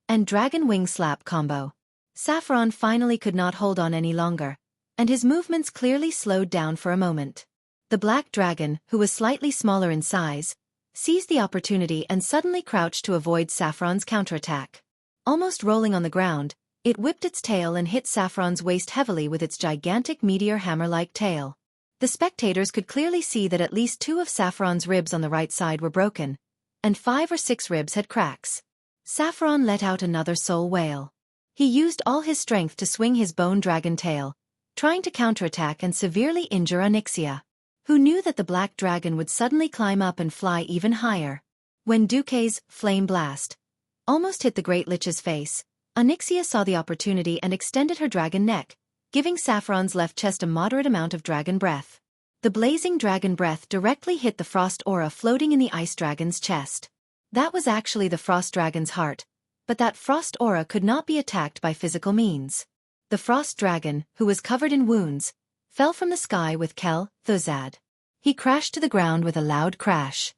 and Dragon Wing Slap combo. Sapphiron finally could not hold on any longer, and his movements clearly slowed down for a moment. The black dragon, who was slightly smaller in size, seized the opportunity and suddenly crouched to avoid Sapphiron's counterattack. Almost rolling on the ground, it whipped its tail and hit Sapphiron's waist heavily with its gigantic meteor hammer-like tail. The spectators could clearly see that at least 2 of Sapphiron's ribs on the right side were broken, and 5 or 6 ribs had cracks. Sapphiron let out another soul wail. He used all his strength to swing his bone dragon tail, trying to counterattack and severely injure Onyxia, who knew that the black dragon would suddenly climb up and fly even higher. When Xueqi's flame blast almost hit the Great Lich's face, Onyxia saw the opportunity and extended her dragon neck, giving Saffron's left chest a moderate amount of dragon breath. The blazing dragon breath directly hit the frost aura floating in the ice dragon's chest. That was actually the frost dragon's heart, but that frost aura could not be attacked by physical means. The frost dragon, who was covered in wounds, fell from the sky with Xueqi. He crashed to the ground with a loud crash.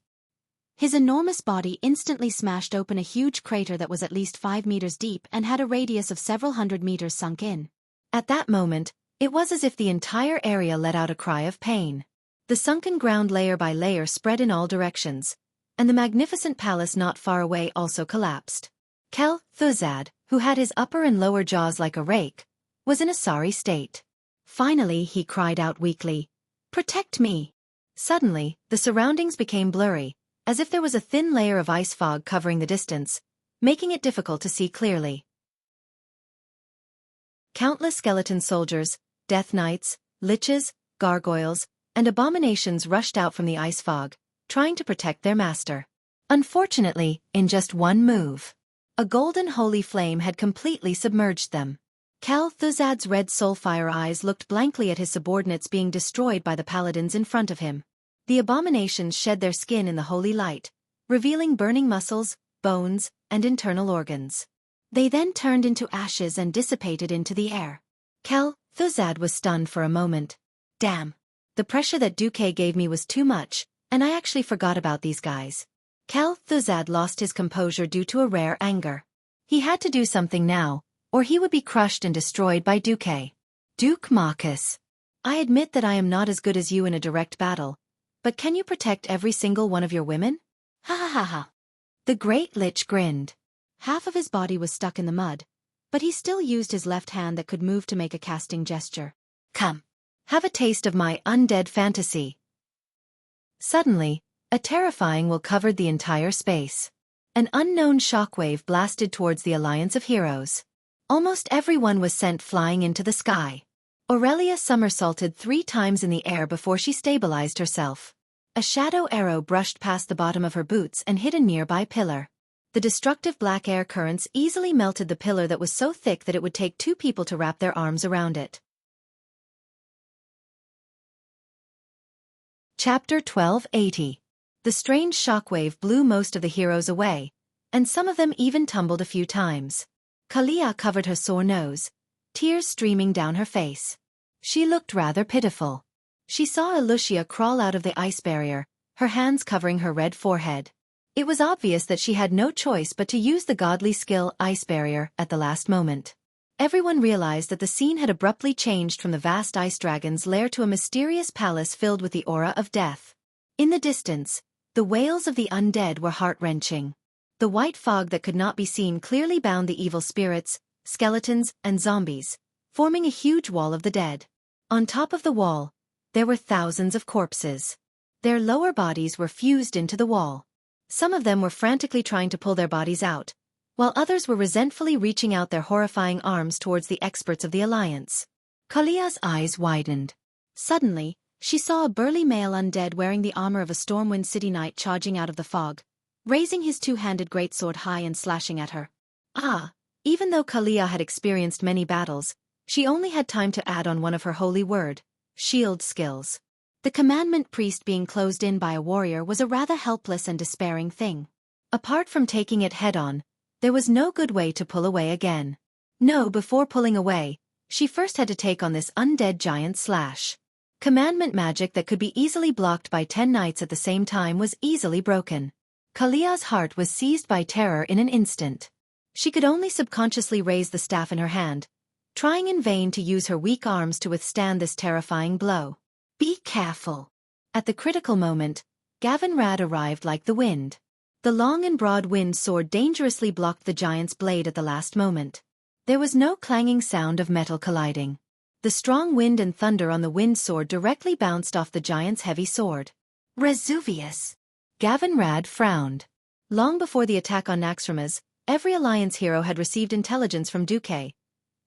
His enormous body instantly smashed open a huge crater that was at least 5 meters deep and had a radius of several hundred meters sunk in. At that moment, it was as if the entire area let out a cry of pain. The sunken ground layer by layer spread in all directions, and the magnificent palace not far away also collapsed. Xueqi, who had his upper and lower jaws like a rake, was in a sorry state. Finally, he cried out weakly, "Protect me!" Suddenly, the surroundings became blurry, as if there was a thin layer of ice fog covering the distance, making it difficult to see clearly. Countless skeleton soldiers, death knights, liches, gargoyles, and abominations rushed out from the ice fog, trying to protect their master. Unfortunately, in just one move, a golden holy flame had completely submerged them. Xueqi's red soulfire eyes looked blankly at his subordinates being destroyed by the paladins in front of him. The abominations shed their skin in the holy light, revealing burning muscles, bones, and internal organs. They then turned into ashes and dissipated into the air. Xueqi was stunned for a moment. Damn. The pressure that Xueqi gave me was too much, and I actually forgot about these guys. Xueqi lost his composure due to a rare anger. He had to do something now, or he would be crushed and destroyed by Xueqi. Duke Marcus. I admit that I am not as good as you in a direct battle, but can you protect every single one of your women? Ha ha ha ha. The Great Lich grinned. Half of his body was stuck in the mud, but he still used his left hand that could move to make a casting gesture. Come. Have a taste of my undead fantasy. Suddenly, a terrifying will covered the entire space. An unknown shockwave blasted towards the alliance of heroes. Almost everyone was sent flying into the sky. Aurelia somersaulted 3 times in the air before she stabilized herself. A shadow arrow brushed past the bottom of her boots and hit a nearby pillar. The destructive black air currents easily melted the pillar that was so thick that it would take 2 people to wrap their arms around it. Chapter 1280. The strange shockwave blew most of the heroes away, and some of them even tumbled a few times. Kalia covered her sore nose, tears streaming down her face. She looked rather pitiful. She saw Lucia crawl out of the ice barrier, her hands covering her red forehead. It was obvious that she had no choice but to use the godly skill ice barrier at the last moment. Everyone realized that the scene had abruptly changed from the vast ice dragon's lair to a mysterious palace filled with the aura of death. In the distance, the wails of the undead were heart-wrenching. The white fog that could not be seen clearly bound the evil spirits, skeletons, and zombies, forming a huge wall of the dead. On top of the wall, there were thousands of corpses. Their lower bodies were fused into the wall. Some of them were frantically trying to pull their bodies out, while others were resentfully reaching out their horrifying arms towards the experts of the Alliance. Kalia's eyes widened. Suddenly, she saw a burly male undead wearing the armor of a Stormwind city knight charging out of the fog, raising his 2-handed greatsword high and slashing at her. Even though Kalia had experienced many battles, she only had time to add on one of her holy word, shield skills. The commandment priest being closed in by a warrior was a rather helpless and despairing thing. Apart from taking it head-on, there was no good way to pull away again. No, before pulling away, she first had to take on this undead giant slash. Commandment magic that could be easily blocked by 10 knights at the same time was easily broken. Kalia's heart was seized by terror in an instant. She could only subconsciously raise the staff in her hand, trying in vain to use her weak arms to withstand this terrifying blow. Be careful. At the critical moment, Gavinrad arrived like the wind. The long and broad wind sword dangerously blocked the giant's blade at the last moment. There was no clanging sound of metal colliding. The strong wind and thunder on the wind sword directly bounced off the giant's heavy sword. Vesuvius. Gavinrad frowned. Long before the attack on Naxxramas, every Alliance hero had received intelligence from Xueqi,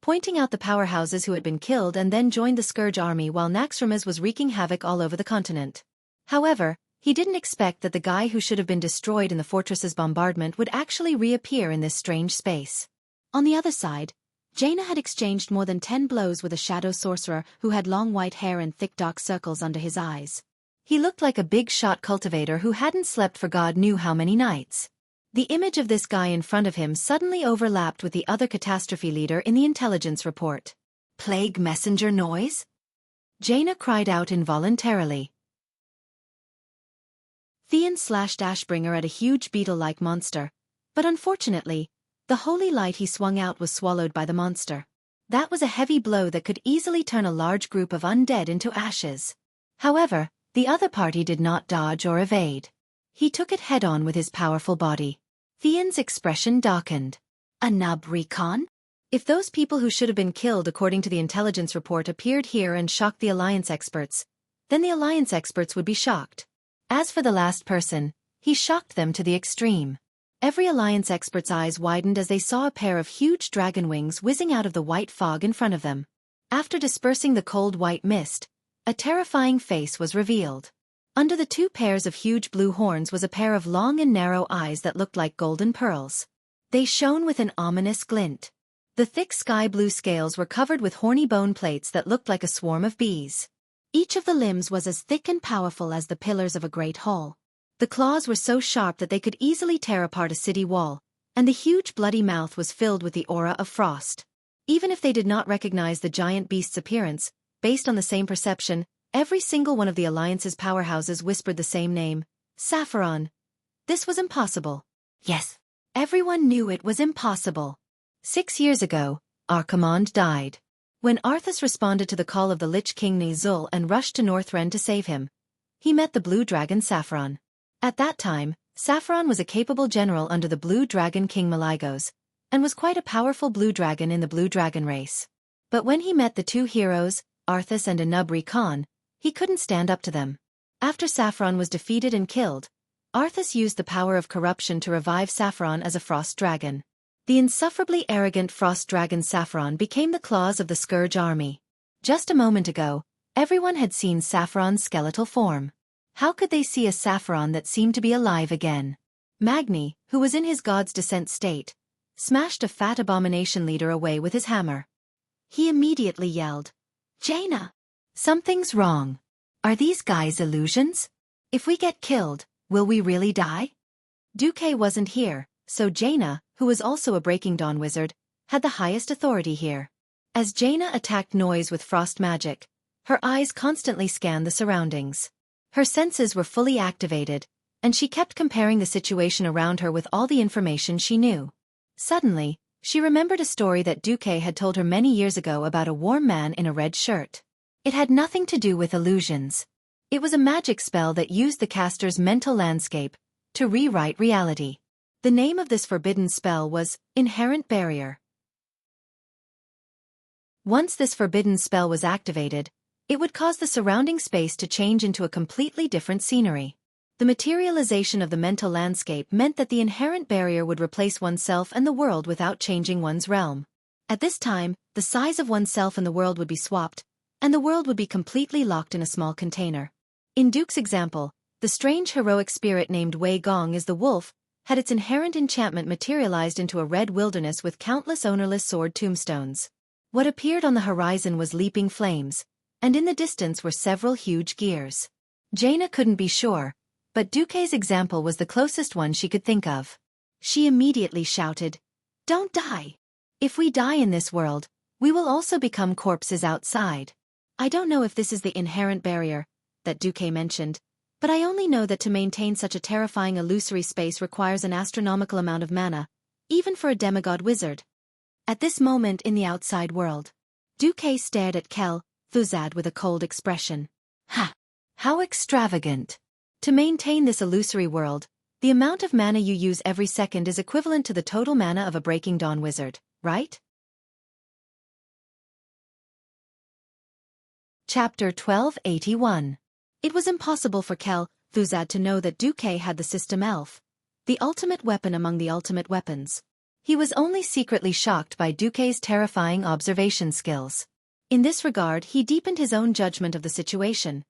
pointing out the powerhouses who had been killed and then joined the Scourge army while Naxxramas was wreaking havoc all over the continent. However, he didn't expect that the guy who should have been destroyed in the fortress's bombardment would actually reappear in this strange space. On the other side, Jaina had exchanged more than 10 blows with a shadow sorcerer who had long white hair and thick dark circles under his eyes. He looked like a big-shot cultivator who hadn't slept for God knew how many nights. The image of this guy in front of him suddenly overlapped with the other catastrophe leader in the intelligence report. Plague messenger noise? Jaina cried out involuntarily. Theon slashed Ashbringer at a huge beetle-like monster, but unfortunately, the holy light he swung out was swallowed by the monster. That was a heavy blow that could easily turn a large group of undead into ashes. However, the other party did not dodge or evade. He took it head-on with his powerful body. Theon's expression darkened. A nub recon? If those people who should have been killed according to the intelligence report appeared here and shocked the Alliance experts, then the Alliance experts would be shocked. As for the last person, he shocked them to the extreme. Every Alliance expert's eyes widened as they saw a pair of huge dragon wings whizzing out of the white fog in front of them. After dispersing the cold white mist, a terrifying face was revealed. Under the two pairs of huge blue horns was a pair of long and narrow eyes that looked like golden pearls. They shone with an ominous glint. The thick sky-blue scales were covered with horny bone plates that looked like a swarm of bees. Each of the limbs was as thick and powerful as the pillars of a great hall. The claws were so sharp that they could easily tear apart a city wall, and the huge bloody mouth was filled with the aura of frost. Even if they did not recognize the giant beast's appearance, based on the same perception, every single one of the Alliance's powerhouses whispered the same name, Sapphiron. This was impossible. Yes, everyone knew it was impossible. 6 years ago, Archimonde died. When Arthas responded to the call of the Lich King Nizul and rushed to Northrend to save him, he met the blue dragon Sapphiron. At that time, Sapphiron was a capable general under the blue dragon King Malygos, and was quite a powerful blue dragon in the blue dragon race. But when he met the two heroes, Arthas and Anubri Khan, he couldn't stand up to them. After Sapphiron was defeated and killed, Arthas used the power of corruption to revive Sapphiron as a frost dragon. The insufferably arrogant frost dragon Sapphiron became the claws of the Scourge army. Just a moment ago, everyone had seen Sapphiron's skeletal form. How could they see a Sapphiron that seemed to be alive again? Magni, who was in his god's descent state, smashed a fat abomination leader away with his hammer. He immediately yelled, Jaina! Something's wrong. Are these guys illusions? If we get killed, will we really die? Duque wasn't here, so Jaina, who was also a Breaking Dawn wizard, had the highest authority here. As Jaina attacked noise with frost magic, her eyes constantly scanned the surroundings. Her senses were fully activated, and she kept comparing the situation around her with all the information she knew. Suddenly, she remembered a story that Duque had told her many years ago about a warm man in a red shirt. It had nothing to do with illusions. It was a magic spell that used the caster's mental landscape to rewrite reality. The name of this forbidden spell was Inherent Barrier. Once this forbidden spell was activated, it would cause the surrounding space to change into a completely different scenery. The materialization of the mental landscape meant that the inherent barrier would replace oneself and the world without changing one's realm. At this time, the size of oneself and the world would be swapped, and the world would be completely locked in a small container. In Duke's example, the strange heroic spirit named Wei Gong is the wolf, had its inherent enchantment materialized into a red wilderness with countless ownerless sword tombstones. What appeared on the horizon was leaping flames, and in the distance were several huge gears. Jaina couldn't be sure, but Duque's example was the closest one she could think of. She immediately shouted, "Don't die! If we die in this world, we will also become corpses outside." I don't know if this is the inherent barrier that Duque mentioned, but I only know that to maintain such a terrifying illusory space requires an astronomical amount of mana, even for a demigod wizard. At this moment in the outside world, Duque stared at Kel Thuzad with a cold expression. Ha! How extravagant! To maintain this illusory world, the amount of mana you use every second is equivalent to the total mana of a Breaking Dawn wizard, right? Chapter 1281. It was impossible for Kel Thuzad to know that Duque had the system elf, the ultimate weapon among the ultimate weapons. He was only secretly shocked by Duque's terrifying observation skills. In this regard, he deepened his own judgment of the situation.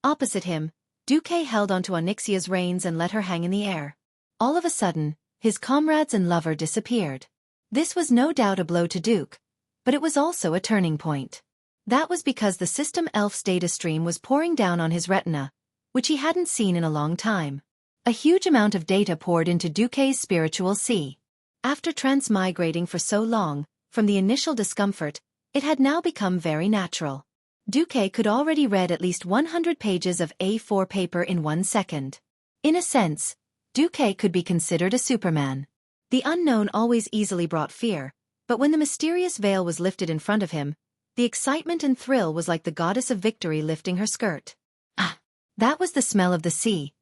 Opposite him, Duque held onto Onyxia's reins and let her hang in the air. All of a sudden, his comrades and lover disappeared. This was no doubt a blow to Duke, but it was also a turning point. That was because the system elf's data stream was pouring down on his retina, which he hadn't seen in a long time. A huge amount of data poured into Duque's spiritual sea. After transmigrating for so long, from the initial discomfort, it had now become very natural. Duque could already read at least 100 pages of A4 paper in 1 second. In a sense, Duque could be considered a Superman. The unknown always easily brought fear, but when the mysterious veil was lifted in front of him, the excitement and thrill was like the goddess of victory lifting her skirt. Ah! That was the smell of the sea.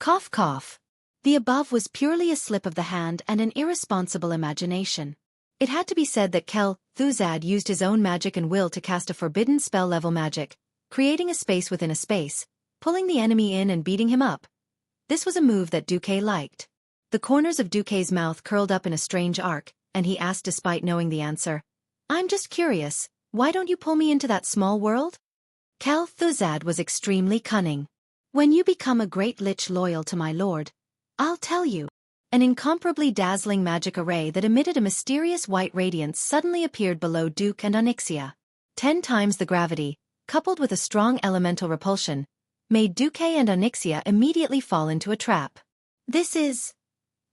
Cough cough. The above was purely a slip of the hand and an irresponsible imagination. It had to be said that Xueqi used his own magic and will to cast a forbidden spell-level magic, creating a space within a space, pulling the enemy in and beating him up. This was a move that Duque liked. The corners of Duque's mouth curled up in a strange arc, and he asked despite knowing the answer, "I'm just curious, why don't you pull me into that small world?" Xueqi was extremely cunning. "When you become a great lich loyal to my lord, I'll tell you." An incomparably dazzling magic array that emitted a mysterious white radiance suddenly appeared below Duke and Onyxia. 10 times the gravity, coupled with a strong elemental repulsion, made Duque and Onyxia immediately fall into a trap. "This is..."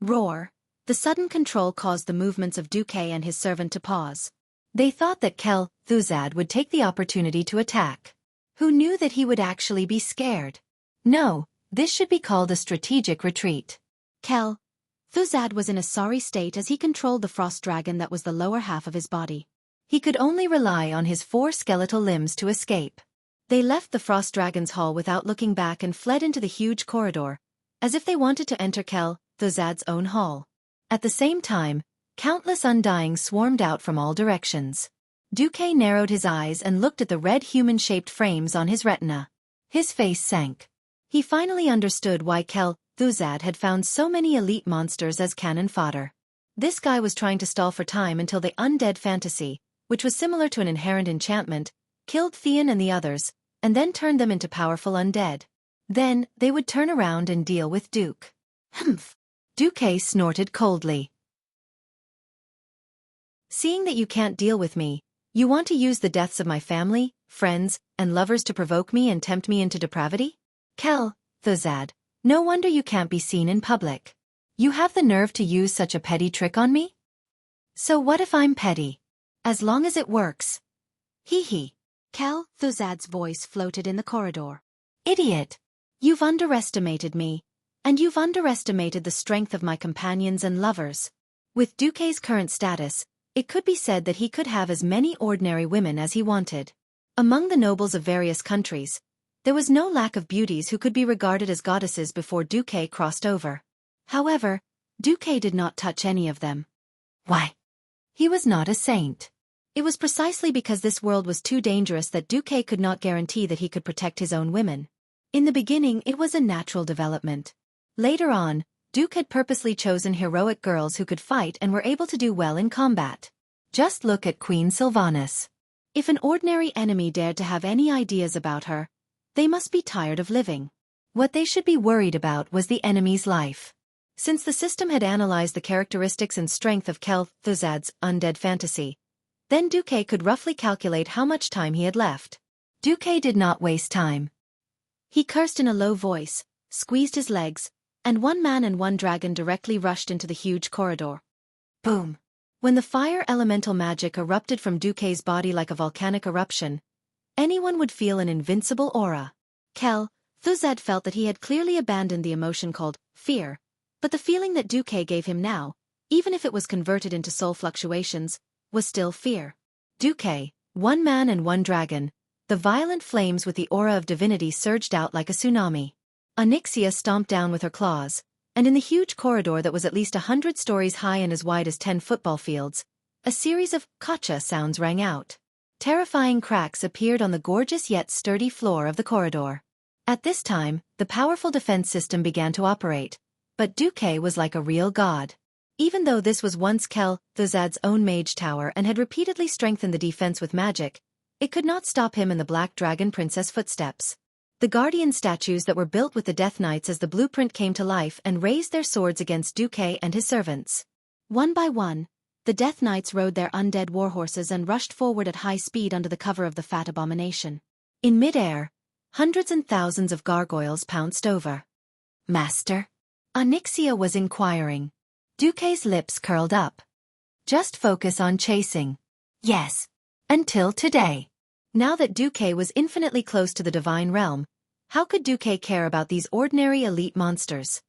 Roar. The sudden control caused the movements of Duque and his servant to pause. They thought that Xueqi would take the opportunity to attack. Who knew that he would actually be scared? No, this should be called a strategic retreat. Xueqi was in a sorry state as he controlled the frost dragon that was the lower half of his body. He could only rely on his 4 skeletal limbs to escape. They left the frost dragon's hall without looking back and fled into the huge corridor, as if they wanted to enter Xueqi's own hall. At the same time, countless undying swarmed out from all directions. Duque narrowed his eyes and looked at the red human-shaped frames on his retina. His face sank. He finally understood why Xueqi had found so many elite monsters as cannon fodder. This guy was trying to stall for time until the undead fantasy, which was similar to an inherent enchantment, killed Theon and the others, and then turned them into powerful undead. Then, they would turn around and deal with Duke. Humph! Duque snorted coldly. "Seeing that you can't deal with me, you want to use the deaths of my family, friends, and lovers to provoke me and tempt me into depravity? Xueqi, no wonder you can't be seen in public. You have the nerve to use such a petty trick on me? So what if I'm petty? As long as it works." Hee hee. Xueqi's voice floated in the corridor. "Idiot! You've underestimated me, and you've underestimated the strength of my companions and lovers." With Duque's current status, it could be said that he could have as many ordinary women as he wanted. Among the nobles of various countries, there was no lack of beauties who could be regarded as goddesses before Duque crossed over. However, Duque did not touch any of them. Why? He was not a saint. It was precisely because this world was too dangerous that Duque could not guarantee that he could protect his own women. In the beginning it was a natural development. Later on, Duke had purposely chosen heroic girls who could fight and were able to do well in combat. Just look at Queen Sylvanas. If an ordinary enemy dared to have any ideas about her, they must be tired of living. What they should be worried about was the enemy's life. Since the system had analyzed the characteristics and strength of Xueqi's undead fantasy, then Duque could roughly calculate how much time he had left. Duque did not waste time. He cursed in a low voice, squeezed his legs, and 1 man and 1 dragon directly rushed into the huge corridor. Boom! When the fire elemental magic erupted from Duque's body like a volcanic eruption, anyone would feel an invincible aura. Xueqi felt that he had clearly abandoned the emotion called fear, but the feeling that Duque gave him now, even if it was converted into soul fluctuations, was still fear. Duque, 1 man and 1 dragon, the violent flames with the aura of divinity surged out like a tsunami. Onyxia stomped down with her claws, and in the huge corridor that was at least 100 stories high and as wide as 10 football fields, a series of "Kacha" sounds rang out. Terrifying cracks appeared on the gorgeous yet sturdy floor of the corridor. At this time, the powerful defense system began to operate, but Duque was like a real god. Even though this was once Xueqi's own mage tower and had repeatedly strengthened the defense with magic, it could not stop him and the Black Dragon Princess footsteps. The guardian statues that were built with the Death Knights as the blueprint came to life and raised their swords against Duque and his servants. One by one, The Death Knights rode their undead warhorses and rushed forward at high speed under the cover of the fat abomination. In mid-air, hundreds and thousands of gargoyles pounced over. "Master?" Onyxia was inquiring. Duque's lips curled up. "Just focus on chasing." "Yes. Until today." Now that Duque was infinitely close to the divine realm, how could Duque care about these ordinary elite monsters?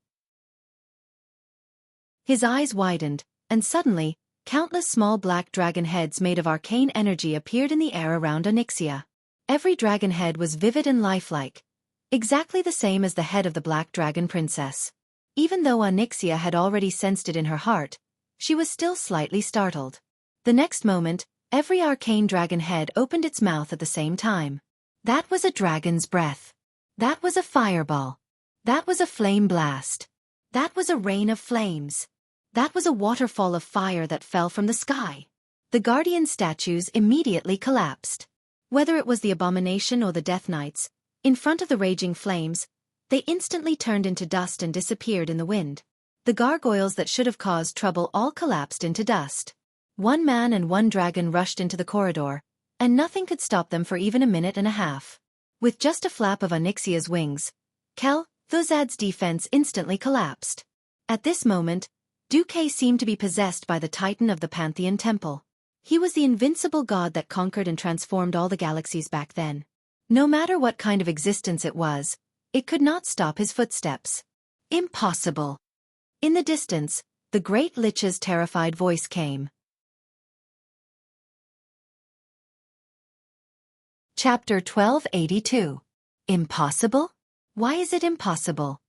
His eyes widened, and suddenly, countless small black dragon heads made of arcane energy appeared in the air around Onyxia. Every dragon head was vivid and lifelike, exactly the same as the head of the Black Dragon Princess. Even though Onyxia had already sensed it in her heart, she was still slightly startled. The next moment, every arcane dragon head opened its mouth at the same time. That was a dragon's breath. That was a fireball. That was a flame blast. That was a rain of flames. That was a waterfall of fire that fell from the sky. The guardian statues immediately collapsed. Whether it was the abomination or the Death Knights, in front of the raging flames, they instantly turned into dust and disappeared in the wind. The gargoyles that should have caused trouble all collapsed into dust. One man and one dragon rushed into the corridor, and nothing could stop them for even a minute and a half. With just a flap of Onyxia's wings, Thuzad's defense instantly collapsed. At this moment, Duque seemed to be possessed by the Titan of the Pantheon Temple. He was the invincible god that conquered and transformed all the galaxies back then. No matter what kind of existence it was, it could not stop his footsteps. Impossible. In the distance, the Great Lich's terrified voice came. Chapter 1282. Impossible? Why is it impossible?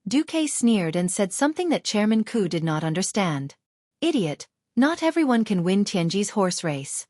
Duque sneered and said something that Chairman Ku did not understand. Idiot, not everyone can win Tianji's horse race.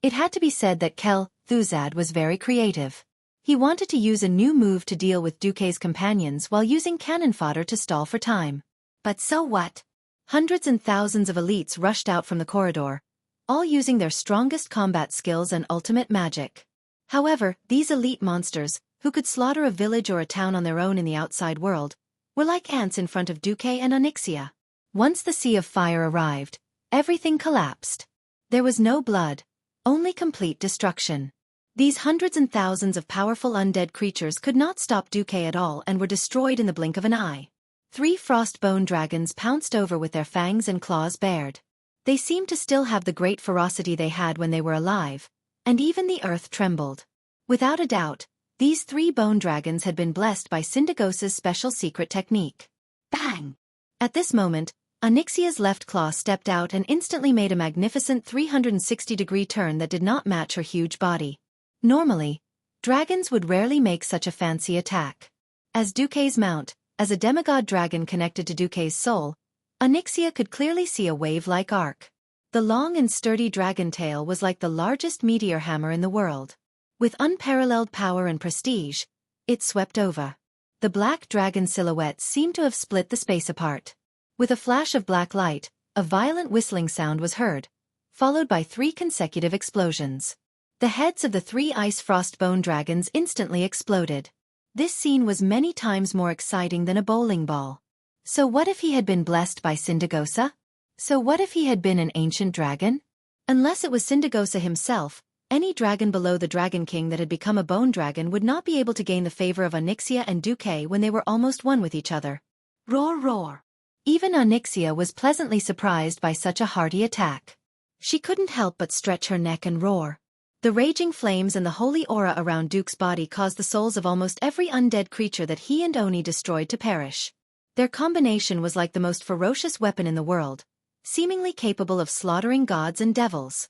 It had to be said that Thuzad was very creative. He wanted to use a new move to deal with Duque's companions while using cannon fodder to stall for time. But so what? Hundreds and thousands of elites rushed out from the corridor, all using their strongest combat skills and ultimate magic. However, these elite monsters, who could slaughter a village or a town on their own in the outside world, were like ants in front of Duque and Onyxia. Once the sea of fire arrived, everything collapsed. There was no blood, only complete destruction. These hundreds and thousands of powerful undead creatures could not stop Duque at all and were destroyed in the blink of an eye. 3 frost-bone dragons pounced over with their fangs and claws bared. They seemed to still have the great ferocity they had when they were alive, and even the earth trembled. Without a doubt, these 3 bone dragons had been blessed by Syndagosa's special secret technique. Bang! At this moment, Onyxia's left claw stepped out and instantly made a magnificent 360-degree turn that did not match her huge body. Normally, dragons would rarely make such a fancy attack. As Duque's mount, as a demigod dragon connected to Duque's soul, Onyxia could clearly see a wave-like arc. The long and sturdy dragon tail was like the largest meteor hammer in the world. With unparalleled power and prestige, it swept over. The black dragon silhouette seemed to have split the space apart. With a flash of black light, a violent whistling sound was heard, followed by 3 consecutive explosions. The heads of the 3 ice frost bone dragons instantly exploded. This scene was many times more exciting than a bowling ball. So what if he had been blessed by Syndagosa? So what if he had been an ancient dragon? Unless it was Syndagosa himself, any dragon below the Dragon King that had become a bone dragon would not be able to gain the favor of Onyxia and Duque when they were almost one with each other. Roar, roar. Even Onyxia was pleasantly surprised by such a hearty attack. She couldn't help but stretch her neck and roar. The raging flames and the holy aura around Duke's body caused the souls of almost every undead creature that he and Oni destroyed to perish. Their combination was like the most ferocious weapon in the world, seemingly capable of slaughtering gods and devils.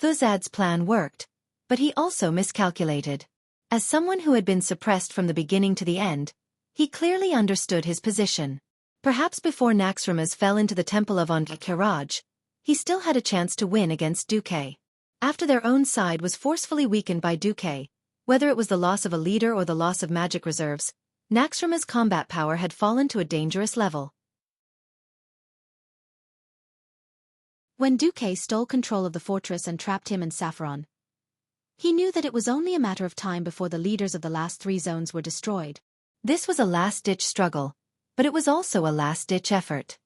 Thuzad's plan worked, but he also miscalculated. As someone who had been suppressed from the beginning to the end, he clearly understood his position. Perhaps before Naxxramas fell into the temple of Ankh-Kiraj, he still had a chance to win against Duque. After their own side was forcefully weakened by Duque, whether it was the loss of a leader or the loss of magic reserves, Naxxramas' combat power had fallen to a dangerous level. When Duque stole control of the fortress and trapped him and Saffron, he knew that it was only a matter of time before the leaders of the last 3 zones were destroyed. This was a last-ditch struggle, but it was also a last-ditch effort.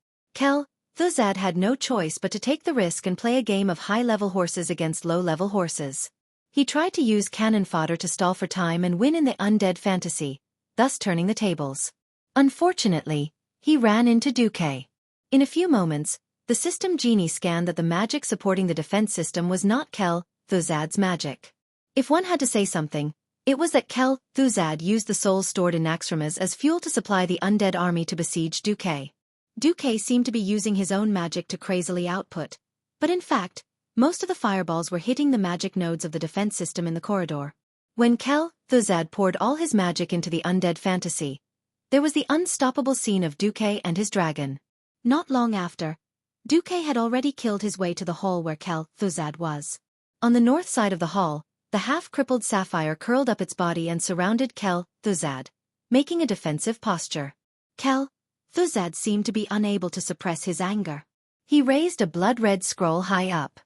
Thuzad had no choice but to take the risk and play a game of high-level horses against low-level horses. He tried to use cannon fodder to stall for time and win in the undead fantasy, thus turning the tables. Unfortunately, he ran into Xueqi. In a few moments, the system genie scanned that the magic supporting the defense system was not Thuzad's magic. If one had to say something, it was that Thuzad used the souls stored in Naxxramas as fuel to supply the undead army to besiege Xueqi. Xueqi seemed to be using his own magic to crazily output, but in fact, most of the fireballs were hitting the magic nodes of the defense system in the corridor. When Thuzad poured all his magic into the undead fantasy, there was the unstoppable scene of Xueqi and his dragon. Not long after, Xueqi had already killed his way to the hall where Thuzad was. On the north side of the hall, the half-crippled sapphire curled up its body and surrounded Thuzad, making a defensive posture. Thuzad seemed to be unable to suppress his anger. He raised a blood-red scroll high up.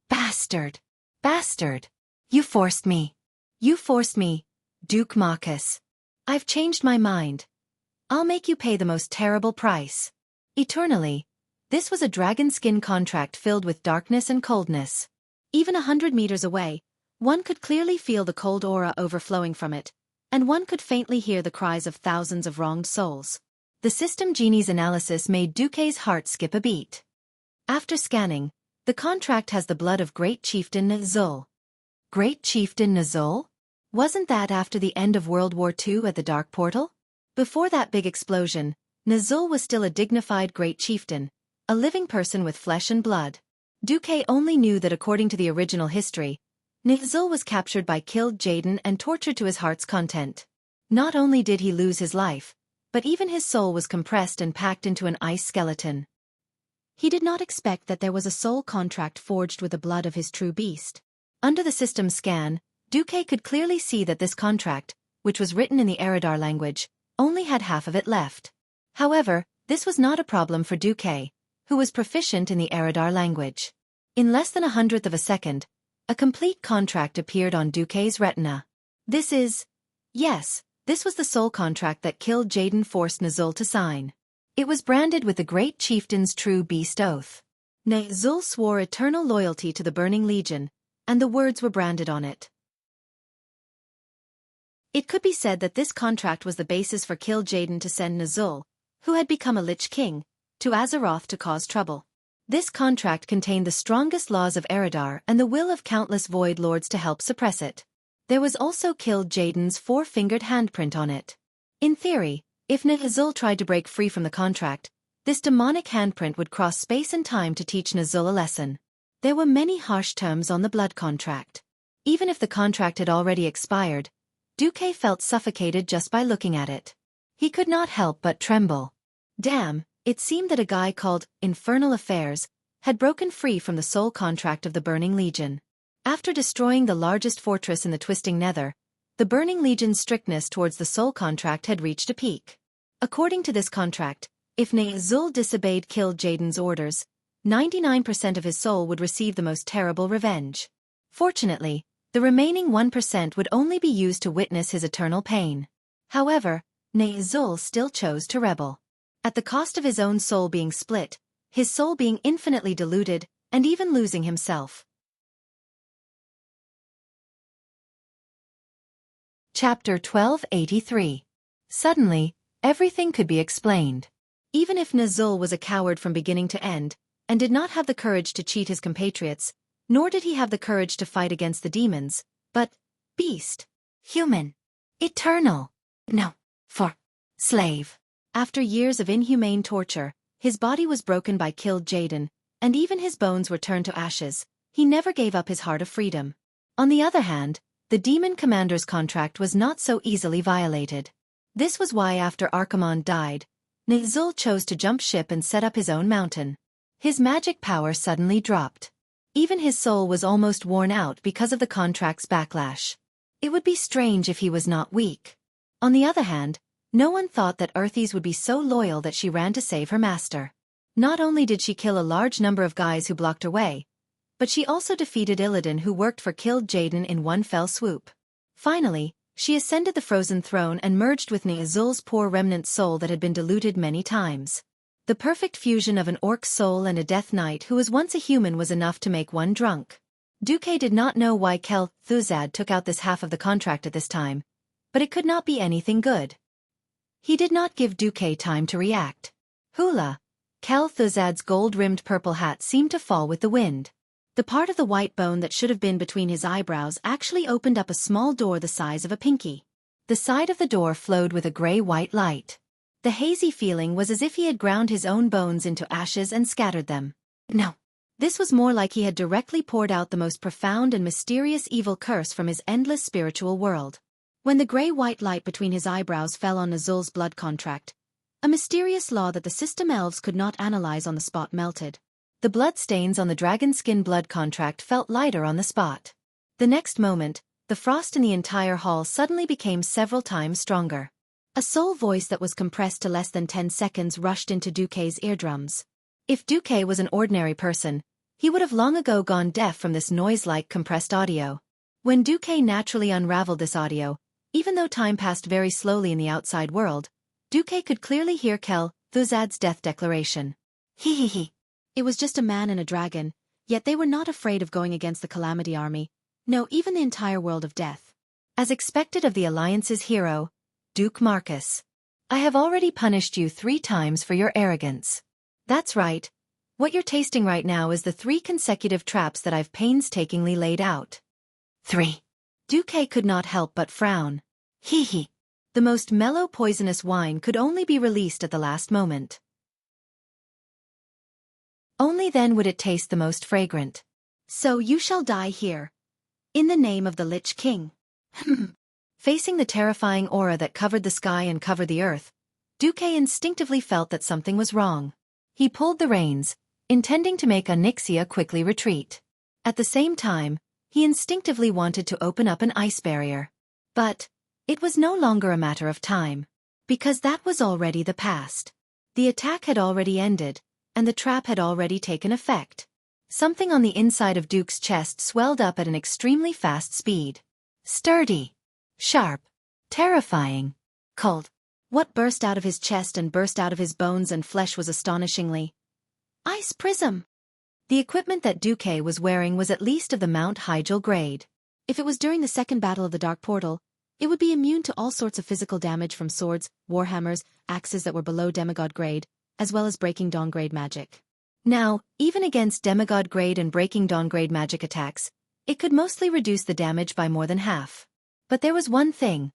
Bastard! Bastard! You forced me! You forced me, Duke Marcus. I've changed my mind. I'll make you pay the most terrible price. Eternally. This was a dragon skin contract filled with darkness and coldness. Even 100 meters away, one could clearly feel the cold aura overflowing from it, and one could faintly hear the cries of thousands of wronged souls. The system genie's analysis made Xueqi's heart skip a beat. After scanning, the contract has the blood of Great Chieftain Nazul. Great Chieftain Nazul? Wasn't that after the end of World War II at the Dark Portal? Before that big explosion, Nazul was still a dignified Great Chieftain, a living person with flesh and blood. Xueqi only knew that according to the original history, Nazul was captured by killed Jaden and tortured to his heart's content. Not only did he lose his life, but even his soul was compressed and packed into an ice skeleton. He did not expect that there was a soul contract forged with the blood of his true beast. Under the system scan, Xueqi could clearly see that this contract, which was written in the Eridar language, only had half of it left. However, this was not a problem for Xueqi, who was proficient in the Eridar language. In less than 1/100th of a second, a complete contract appeared on Xueqi's retina. Yes, this was the soul contract that killed Jaden forced Nazul to sign. It was branded with the Great Chieftain's true beast oath. Nazul swore eternal loyalty to the Burning Legion, and the words were branded on it. It could be said that this contract was the basis for Kill Jaden to send Nazul, who had become a Lich King, to Azeroth to cause trouble. This contract contained the strongest laws of Eridar and the will of countless Void Lords to help suppress it. There was also Kill Jaden's four-fingered handprint on it. In theory, if Nazul tried to break free from the contract, this demonic handprint would cross space and time to teach Nazul a lesson. There were many harsh terms on the blood contract. Even if the contract had already expired, Xueqi felt suffocated just by looking at it. He could not help but tremble. Damn, it seemed that a guy called Infernal Affairs had broken free from the soul contract of the Burning Legion. After destroying the largest fortress in the Twisting Nether, the Burning Legion's strictness towards the soul contract had reached a peak. According to this contract, if Nazul disobeyed Kill Jaden's orders, 99% of his soul would receive the most terrible revenge. Fortunately, the remaining 1% would only be used to witness his eternal pain. However, Nazul still chose to rebel. At the cost of his own soul being split, his soul being infinitely diluted, and even losing himself. Chapter 1283. Suddenly, everything could be explained. Even if Nazul was a coward from beginning to end, and did not have the courage to cheat his compatriots, nor did he have the courage to fight against the demons, but beast, human, eternal, slave. After years of inhumane torture, his body was broken by killed Jaden, and even his bones were turned to ashes. He never gave up his heart of freedom. On the other hand, the demon commander's contract was not so easily violated. This was why after Archimonde died, Nazul chose to jump ship and set up his own mountain. His magic power suddenly dropped. Even his soul was almost worn out because of the contract's backlash. It would be strange if he was not weak. On the other hand, no one thought that Earthies would be so loyal that she ran to save her master. Not only did she kill a large number of guys who blocked her way, but she also defeated Illidan who worked for Killed Jaden in one fell swoop. Finally, she ascended the frozen throne and merged with Nazul's poor remnant soul that had been diluted many times. The perfect fusion of an orc's soul and a death knight who was once a human was enough to make one drunk. Duque did not know why Kel Thuzad took out this half of the contract at this time, but it could not be anything good. He did not give Duque time to react. Hula! Kel Thuzad's gold-rimmed purple hat seemed to fall with the wind. The part of the white bone that should have been between his eyebrows actually opened up a small door the size of a pinky. The side of the door flowed with a gray-white light. The hazy feeling was as if he had ground his own bones into ashes and scattered them. No. This was more like he had directly poured out the most profound and mysterious evil curse from his endless spiritual world. When the gray-white light between his eyebrows fell on Azul's blood contract, a mysterious law that the system elves could not analyze on the spot melted. The blood stains on the dragon skin blood contract felt lighter on the spot. The next moment, the frost in the entire hall suddenly became several times stronger. A soul voice that was compressed to less than 10 seconds rushed into Duque's eardrums. If Duque was an ordinary person, he would have long ago gone deaf from this noise-like compressed audio. When Duque naturally unraveled this audio, even though time passed very slowly in the outside world, Duque could clearly hear Kel Thuzad's death declaration. He. It was just a man and a dragon, yet they were not afraid of going against the Calamity Army, no, even the entire world of death. As expected of the Alliance's hero, Duke Marcus. I have already punished you 3 times for your arrogance. That's right. What you're tasting right now is the 3 consecutive traps that I've painstakingly laid out. 3. Duque could not help but frown. He. The most mellow poisonous wine could only be released at the last moment. Only then would it taste the most fragrant. So you shall die here. In the name of the Lich King. Facing the terrifying aura that covered the sky and covered the earth, Duque instinctively felt that something was wrong. He pulled the reins, intending to make Onyxia quickly retreat. At the same time, he instinctively wanted to open up an ice barrier. But it was no longer a matter of time, because that was already the past. The attack had already ended, and the trap had already taken effect. Something on the inside of Duke's chest swelled up at an extremely fast speed. Sturdy. Sharp. Terrifying. Cold. What burst out of his chest and burst out of his bones and flesh was astonishingly ice prism. The equipment that Duque was wearing was at least of the Mount Hyjal grade. If it was during the second battle of the Dark Portal, it would be immune to all sorts of physical damage from swords, warhammers, axes that were below demigod grade, as well as Breaking Dawn grade magic. Now, even against demigod grade and Breaking Dawn grade magic attacks, it could mostly reduce the damage by more than half. But there was one thing.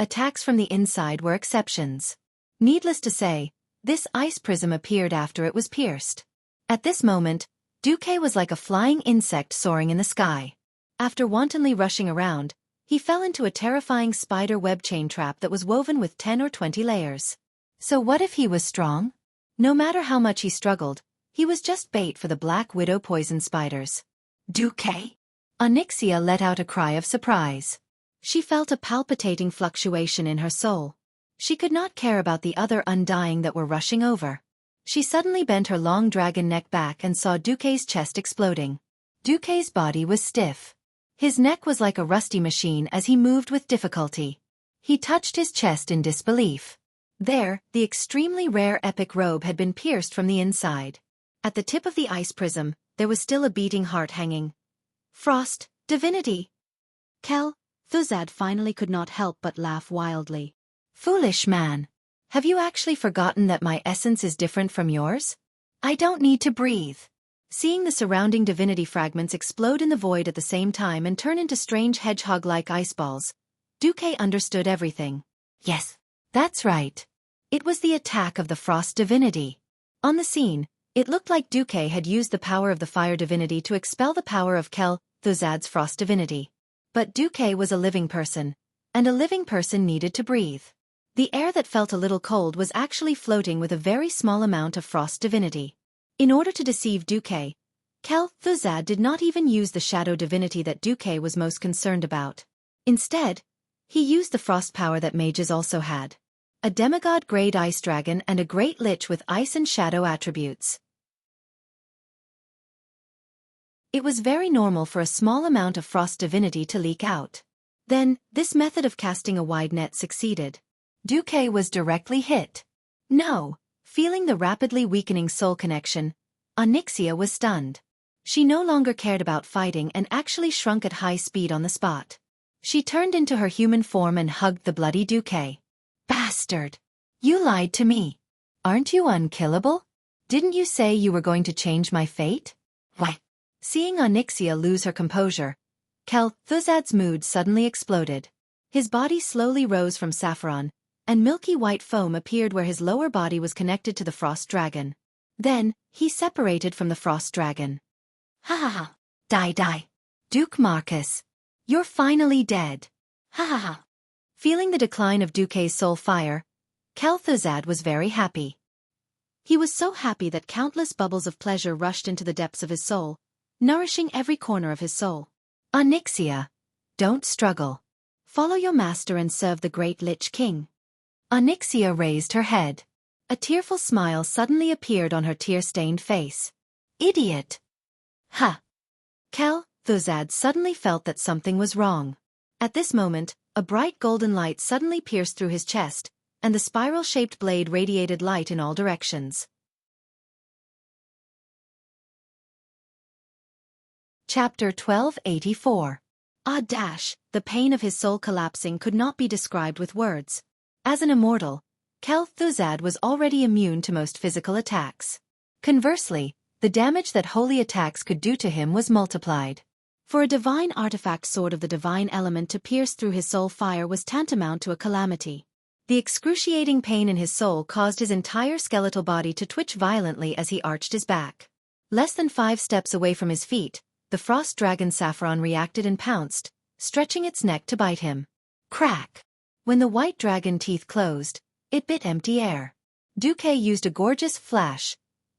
Attacks from the inside were exceptions. Needless to say, this ice prism appeared after it was pierced. At this moment, Duque was like a flying insect soaring in the sky. After wantonly rushing around, he fell into a terrifying spider web chain trap that was woven with 10 or 20 layers. So what if he was strong? No matter how much he struggled, he was just bait for the Black Widow poison spiders. Duque? Onyxia let out a cry of surprise. She felt a palpitating fluctuation in her soul. She could not care about the other undying that were rushing over. She suddenly bent her long dragon neck back and saw Duque's chest exploding. Duque's body was stiff. His neck was like a rusty machine as he moved with difficulty. He touched his chest in disbelief. There, the extremely rare epic robe had been pierced from the inside. At the tip of the ice prism, there was still a beating heart hanging. Frost, divinity! Kel Thuzad finally could not help but laugh wildly. Foolish man! Have you actually forgotten that my essence is different from yours? I don't need to breathe. Seeing the surrounding divinity fragments explode in the void at the same time and turn into strange hedgehog-like ice balls, Duque understood everything. Yes, that's right. It was the attack of the frost divinity. On the scene, it looked like Duque had used the power of the fire divinity to expel the power of Kel Thuzad's frost divinity. But Duque was a living person, and a living person needed to breathe. The air that felt a little cold was actually floating with a very small amount of frost divinity. In order to deceive Duque, Kel Thuzad did not even use the shadow divinity that Duque was most concerned about. Instead, he used the frost power that mages also had. A demigod-grade ice dragon and a great lich with ice and shadow attributes. It was very normal for a small amount of frost divinity to leak out. Then, this method of casting a wide net succeeded. Duque was directly hit. No, Feeling the rapidly weakening soul connection, Onyxia was stunned. She no longer cared about fighting and actually shrunk at high speed on the spot. She turned into her human form and hugged the bloody Xueqi. Bastard! You lied to me. Aren't you unkillable? Didn't you say you were going to change my fate? What? Seeing Onyxia lose her composure, Xueqi's mood suddenly exploded. His body slowly rose from saffron, and milky white foam appeared where his lower body was connected to the frost dragon. Then, he separated from the frost dragon. Ha ha ha. Die. Duke Marcus. You're finally dead. Ha ha ha. Feeling the decline of Xueqi's soul fire, Xueqi was very happy. He was so happy that countless bubbles of pleasure rushed into the depths of his soul, nourishing every corner of his soul. Onyxia, don't struggle. Follow your master and serve the great Lich King. Onyxia raised her head. A tearful smile suddenly appeared on her tear-stained face. Idiot! Ha! Xueqi suddenly felt that something was wrong. At this moment, a bright golden light suddenly pierced through his chest, and the spiral-shaped blade radiated light in all directions. Chapter 1284. The pain of his soul collapsing could not be described with words. As an immortal, Xueqi was already immune to most physical attacks. Conversely, the damage that holy attacks could do to him was multiplied. For a divine artifact sword of the divine element to pierce through his soul fire was tantamount to a calamity. The excruciating pain in his soul caused his entire skeletal body to twitch violently as he arched his back. Less than 5 steps away from his feet, the frost dragon Saffron reacted and pounced, stretching its neck to bite him. Crack! When the white dragon teeth closed, it bit empty air. Xueqi used a gorgeous flash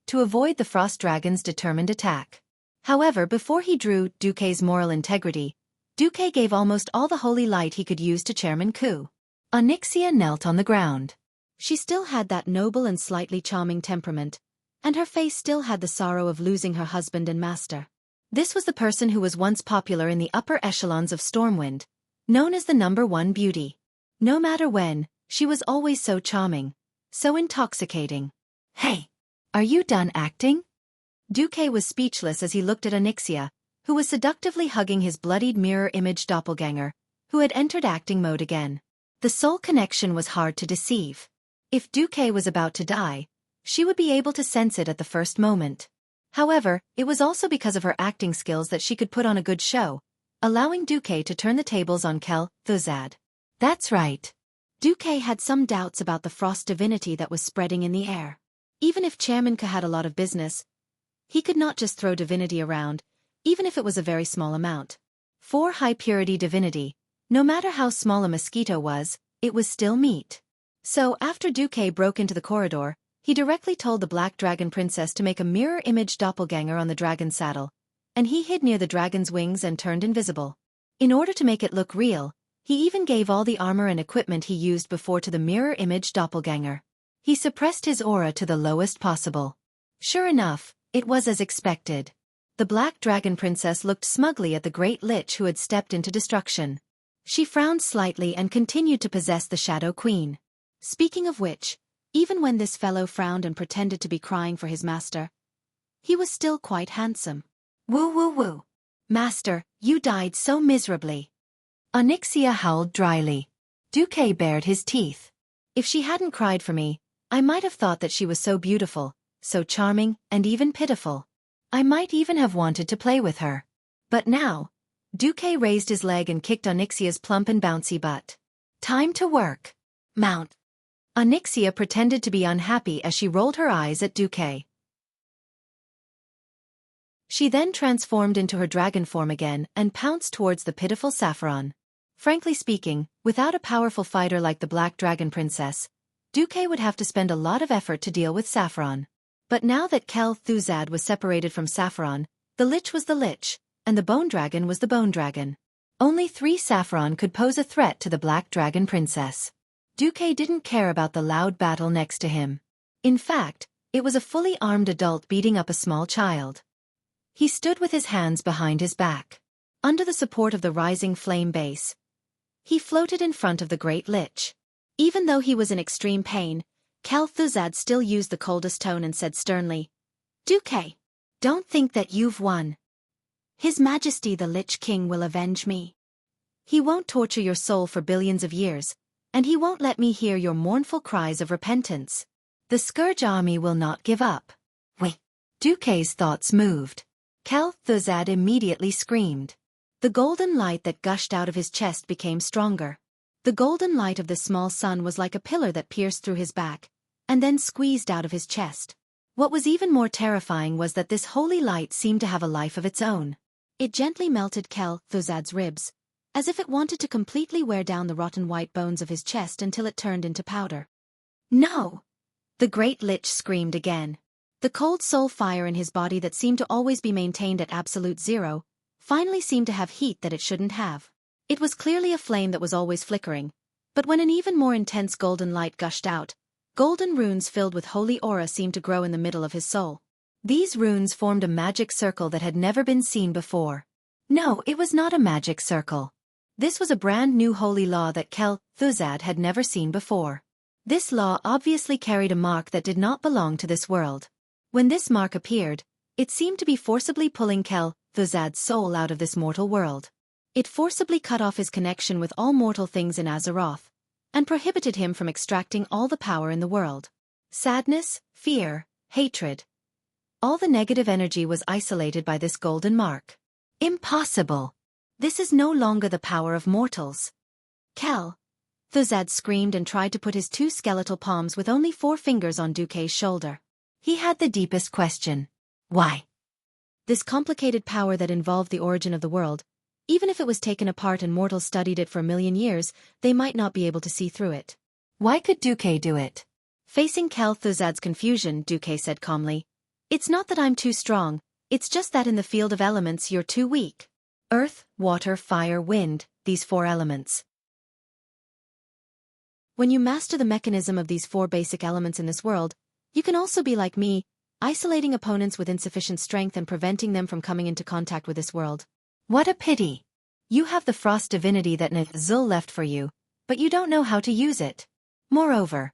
to avoid the frost dragon's determined attack. However, before he drew Xueqi's moral integrity, Xueqi gave almost all the holy light he could use to Chairman Ku. Onyxia knelt on the ground. She still had that noble and slightly charming temperament, and her face still had the sorrow of losing her husband and master. This was the person who was once popular in the upper echelons of Stormwind, known as the #1 beauty. No matter when, she was always so charming, so intoxicating. Hey! Are you done acting? Xueqi was speechless as he looked at Onyxia, who was seductively hugging his bloodied mirror image doppelganger, who had entered acting mode again. The soul connection was hard to deceive. If Xueqi was about to die, she would be able to sense it at the first moment. However, it was also because of her acting skills that she could put on a good show, allowing Xueqi to turn the tables on Xueqi. That's right. Xueqi had some doubts about the frost divinity that was spreading in the air. Even if Chairman Ku had a lot of business, he could not just throw divinity around, even if it was a very small amount. For high-purity divinity, no matter how small a mosquito was, it was still meat. So after Xueqi broke into the corridor, he directly told the Black Dragon Princess to make a mirror image doppelganger on the dragon's saddle, and he hid near the dragon's wings and turned invisible. In order to make it look real, he even gave all the armor and equipment he used before to the mirror image doppelganger. He suppressed his aura to the lowest possible. Sure enough, it was as expected. The Black Dragon Princess looked smugly at the great Lich who had stepped into destruction. She frowned slightly and continued to possess the Shadow Queen. Speaking of which, even when this fellow frowned and pretended to be crying for his master, he was still quite handsome. Woo. Master, you died so miserably. Onyxia howled dryly. Xueqi bared his teeth. If she hadn't cried for me, I might have thought that she was so beautiful, so charming, and even pitiful. I might even have wanted to play with her. But now, Xueqi raised his leg and kicked Onyxia's plump and bouncy butt. Time to work. Mount. Onyxia pretended to be unhappy as she rolled her eyes at Xueqi. She then transformed into her dragon form again and pounced towards the pitiful Saffron. Frankly speaking, without a powerful fighter like the Black Dragon Princess, Xueqi would have to spend a lot of effort to deal with Saffron. But now that Xueqi was separated from Saffron, the Lich was the Lich, and the Bone Dragon was the Bone Dragon. Only 3 Saffron could pose a threat to the Black Dragon Princess. Xueqi didn't care about the loud battle next to him. In fact, it was a fully armed adult beating up a small child. He stood with his hands behind his back. Under the support of the rising flame base, he floated in front of the great Lich. Even though he was in extreme pain, Kel'Thuzad still used the coldest tone and said sternly, "Duque, don't think that you've won. His Majesty the Lich King will avenge me. He won't torture your soul for billions of years, and he won't let me hear your mournful cries of repentance. The Scourge army will not give up." Wait. Duque's thoughts moved. Kel'Thuzad immediately screamed. The golden light that gushed out of his chest became stronger. The golden light of the small sun was like a pillar that pierced through his back, and then squeezed out of his chest. What was even more terrifying was that this holy light seemed to have a life of its own. It gently melted Kel'Thuzad's ribs, as if it wanted to completely wear down the rotten white bones of his chest until it turned into powder. "No!" The great Lich screamed again. The cold soul fire in his body that seemed to always be maintained at absolute zero, finally seemed to have heat that it shouldn't have. It was clearly a flame that was always flickering, but when an even more intense golden light gushed out, golden runes filled with holy aura seemed to grow in the middle of his soul. These runes formed a magic circle that had never been seen before. No, it was not a magic circle. This was a brand new holy law that Kel'Thuzad had never seen before. This law obviously carried a mark that did not belong to this world. When this mark appeared, it seemed to be forcibly pulling Kel'Thuzad's soul out of this mortal world. It forcibly cut off his connection with all mortal things in Azeroth, and prohibited him from extracting all the power in the world. Sadness, fear, hatred. All the negative energy was isolated by this golden mark. Impossible! This is no longer the power of mortals. Kel'Thuzad screamed and tried to put his two skeletal palms with only 4 fingers on Duque's shoulder. He had the deepest question. Why? This complicated power that involved the origin of the world, even if it was taken apart and mortals studied it for 1,000,000 years, they might not be able to see through it. Why could Duque do it? Facing Kel'Thuzad's confusion, Duque said calmly, "It's not that I'm too strong, it's just that in the field of elements you're too weak. Earth, water, fire, wind, these 4 elements. When you master the mechanism of these 4 basic elements in this world, you can also be like me, isolating opponents with insufficient strength and preventing them from coming into contact with this world. What a pity! You have the frost divinity that N'Zul left for you, but you don't know how to use it. Moreover,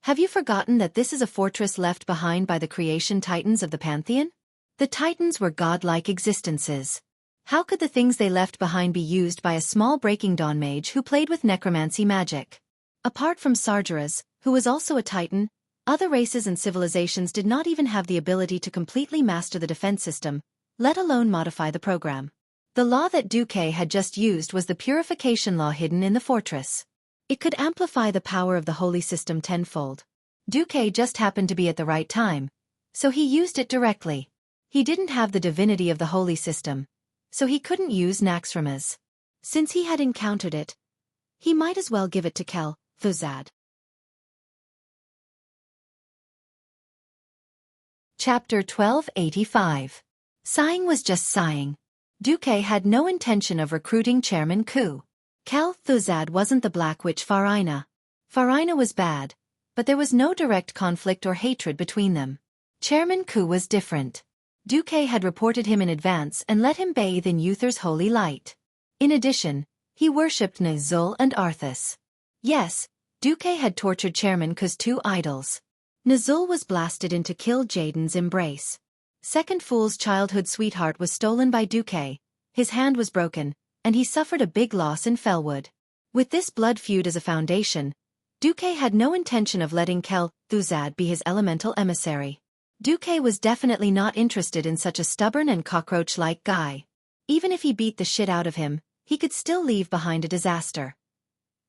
have you forgotten that this is a fortress left behind by the creation titans of the Pantheon? The titans were godlike existences. How could the things they left behind be used by a small Breaking Dawn mage who played with necromancy magic? Apart from Sargeras, who was also a titan, other races and civilizations did not even have the ability to completely master the defense system, let alone modify the program. The law that Duque had just used was the purification law hidden in the fortress. It could amplify the power of the holy system tenfold. Duque just happened to be at the right time, so he used it directly. He didn't have the divinity of the holy system, so he couldn't use Naxxramas. Since he had encountered it, he might as well give it to Kel'Thuzad. Chapter 1285. Sighing was just sighing. Duque had no intention of recruiting Chairman Ku. Kel'Thuzad wasn't the Black Witch Farina. Farina was bad, but there was no direct conflict or hatred between them. Chairman Ku was different. Duque had reported him in advance and let him bathe in Uther's holy light. In addition, he worshipped N'Zul and Arthas. Yes, Duque had tortured Chairman Ku's 2 idols. N'Zul was blasted into Kill Jaden's embrace. Second Fool's childhood sweetheart was stolen by Duque, his hand was broken, and he suffered a big loss in Felwood. With this blood feud as a foundation, Duque had no intention of letting Kel'Thuzad be his elemental emissary. Duque was definitely not interested in such a stubborn and cockroach-like guy. Even if he beat the shit out of him, he could still leave behind a disaster.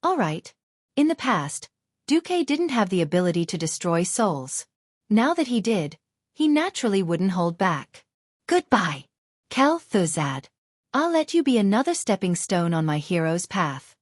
Alright. In the past, Duque didn't have the ability to destroy souls. Now that he did, he naturally wouldn't hold back. Goodbye, Kel'Thuzad. I'll let you be another stepping stone on my hero's path.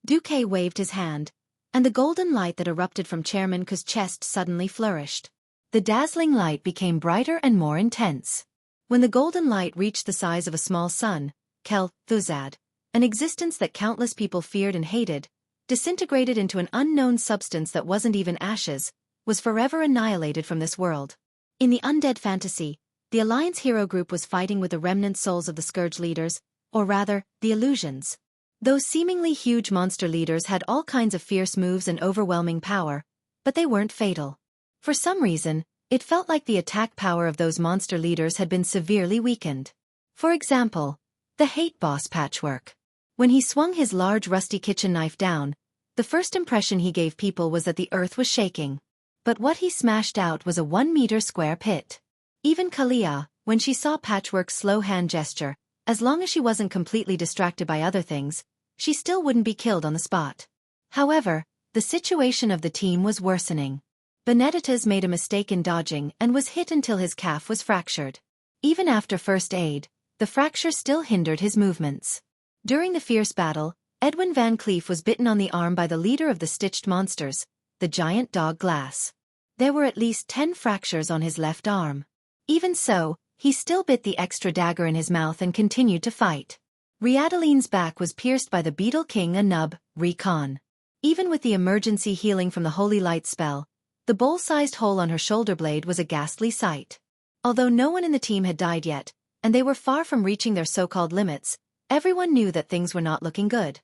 Duque waved his hand, and the golden light that erupted from Chairman Ku's chest suddenly flourished. The dazzling light became brighter and more intense. When the golden light reached the size of a small sun, Kel'Thuzad, an existence that countless people feared and hated, disintegrated into an unknown substance that wasn't even ashes, was forever annihilated from this world. In the undead fantasy, the Alliance hero group was fighting with the remnant souls of the Scourge leaders, or rather, the Illusions. Those seemingly huge monster leaders had all kinds of fierce moves and overwhelming power, but they weren't fatal. For some reason, it felt like the attack power of those monster leaders had been severely weakened. For example, the hate boss Patchwork. When he swung his large rusty kitchen knife down, the first impression he gave people was that the earth was shaking. But what he smashed out was a 1-meter square pit. Even Kalia, when she saw Patchwork's slow hand gesture, as long as she wasn't completely distracted by other things, she still wouldn't be killed on the spot. However, the situation of the team was worsening. Benedettas made a mistake in dodging and was hit until his calf was fractured. Even after first aid, the fracture still hindered his movements. During the fierce battle, Edwin Van Cleef was bitten on the arm by the leader of the stitched monsters, the giant dog Glass. There were at least 10 fractures on his left arm. Even so, he still bit the extra dagger in his mouth and continued to fight. Riadeline's back was pierced by the Beetle King Anub, Recon. Even with the emergency healing from the Holy Light spell, the bowl-sized hole on her shoulder blade was a ghastly sight. Although no one in the team had died yet, and they were far from reaching their so-called limits, everyone knew that things were not looking good.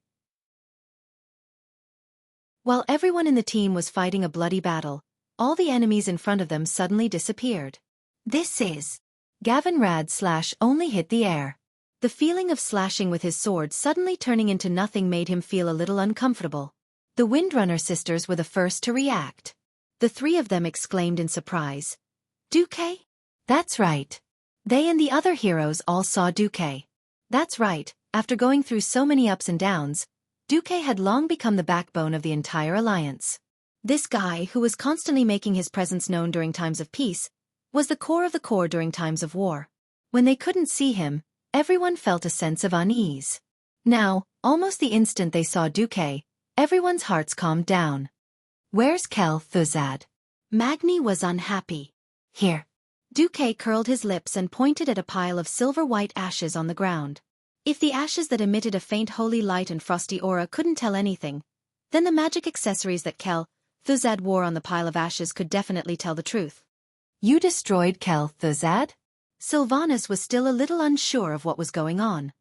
While everyone in the team was fighting a bloody battle, all the enemies in front of them suddenly disappeared. This is... Gavin Rad only hit the air. The feeling of slashing with his sword suddenly turning into nothing made him feel a little uncomfortable. The Windrunner sisters were the first to react. The 3 of them exclaimed in surprise. Duque? That's right. They and the other heroes all saw Duque. That's right, after going through so many ups and downs, Duque had long become the backbone of the entire alliance. This guy, who was constantly making his presence known during times of peace, was the core of the core during times of war. When they couldn't see him, everyone felt a sense of unease. Now, almost the instant they saw Duque, everyone's hearts calmed down. Where's Kel Thuzad? Magni was unhappy. Here. Duque curled his lips and pointed at a pile of silver-white ashes on the ground. If the ashes that emitted a faint holy light and frosty aura couldn't tell anything, then the magic accessories that Kel Thuzad wore on the pile of ashes could definitely tell the truth. You destroyed Kel Thuzad? Sylvanas was still a little unsure of what was going on.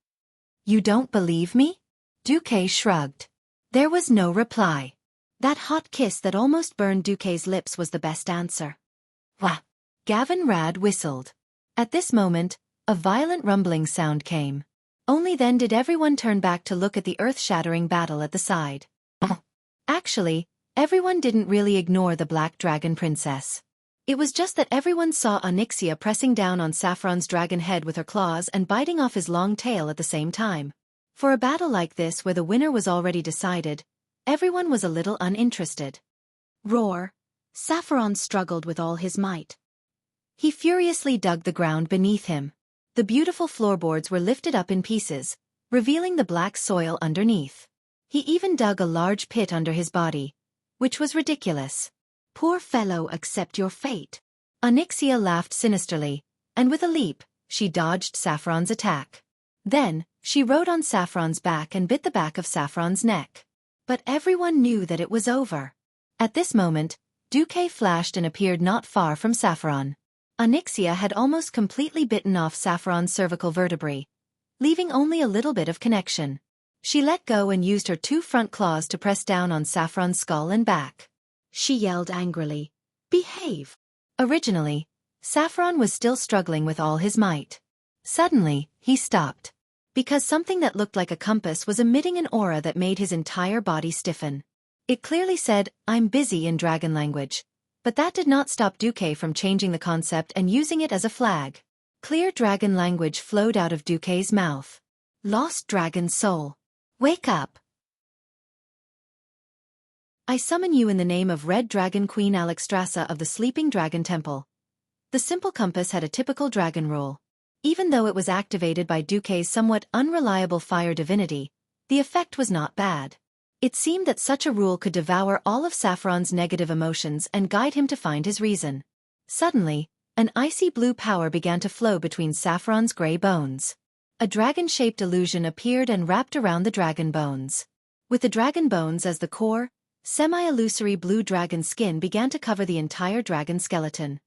You don't believe me? Duque shrugged. There was no reply. That hot kiss that almost burned Duque's lips was the best answer. Wah! Gavin Rad whistled. At this moment, a violent rumbling sound came. Only then did everyone turn back to look at the earth-shattering battle at the side. Actually, everyone didn't really ignore the Black Dragon Princess. It was just that everyone saw Onyxia pressing down on Saffron's dragon head with her claws and biting off his long tail at the same time. For a battle like this where the winner was already decided, everyone was a little uninterested. Roar! Saffron struggled with all his might. He furiously dug the ground beneath him. The beautiful floorboards were lifted up in pieces, revealing the black soil underneath. He even dug a large pit under his body, which was ridiculous. Poor fellow, accept your fate. Onyxia laughed sinisterly, and with a leap, she dodged Saffron's attack. Then, she rode on Saffron's back and bit the back of Saffron's neck. But everyone knew that it was over. At this moment, Duque flashed and appeared not far from Saffron. Onyxia had almost completely bitten off Saffron's cervical vertebrae, leaving only a little bit of connection. She let go and used her 2 front claws to press down on Saffron's skull and back. She yelled angrily, "Behave!" Originally, Saffron was still struggling with all his might. Suddenly, he stopped. Because something that looked like a compass was emitting an aura that made his entire body stiffen. It clearly said, "I'm busy" in dragon language. But that did not stop Duque from changing the concept and using it as a flag. Clear dragon language flowed out of Duque's mouth. Lost dragon soul. Wake up! I summon you in the name of Red Dragon Queen Alexstrasza of the Sleeping Dragon Temple. The simple compass had a typical dragon rule. Even though it was activated by Duque's somewhat unreliable fire divinity, the effect was not bad. It seemed that such a rule could devour all of Saffron's negative emotions and guide him to find his reason. Suddenly, an icy blue power began to flow between Saffron's gray bones. A dragon-shaped illusion appeared and wrapped around the dragon bones. With the dragon bones as the core, semi-illusory blue dragon skin began to cover the entire dragon skeleton.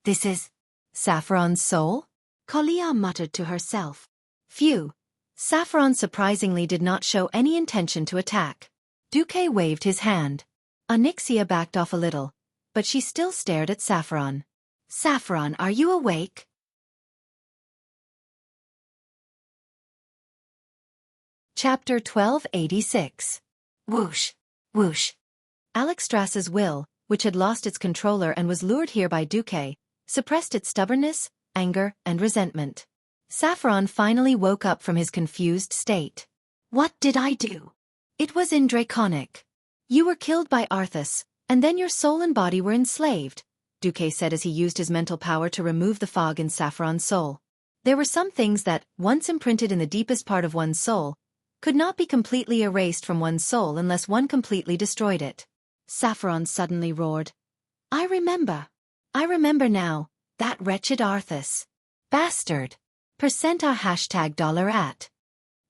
This is Saffron's soul? Kalia muttered to herself. Phew! Saffron surprisingly did not show any intention to attack. Duque waved his hand. Onyxia backed off a little, but she still stared at Saffron. Saffron, are you awake? Chapter 1286. Whoosh, whoosh. Alexstrasza's will, which had lost its controller and was lured here by Xueqi, suppressed its stubbornness, anger, and resentment. Saffron finally woke up from his confused state. What did I do? It was indraconic. You were killed by Arthas, and then your soul and body were enslaved, Xueqi said as he used his mental power to remove the fog in Saffron's soul. There were some things that, once imprinted in the deepest part of one's soul, could not be completely erased from one's soul unless one completely destroyed it. Saffron suddenly roared. I remember now, that wretched Arthas. Bastard. %our $at.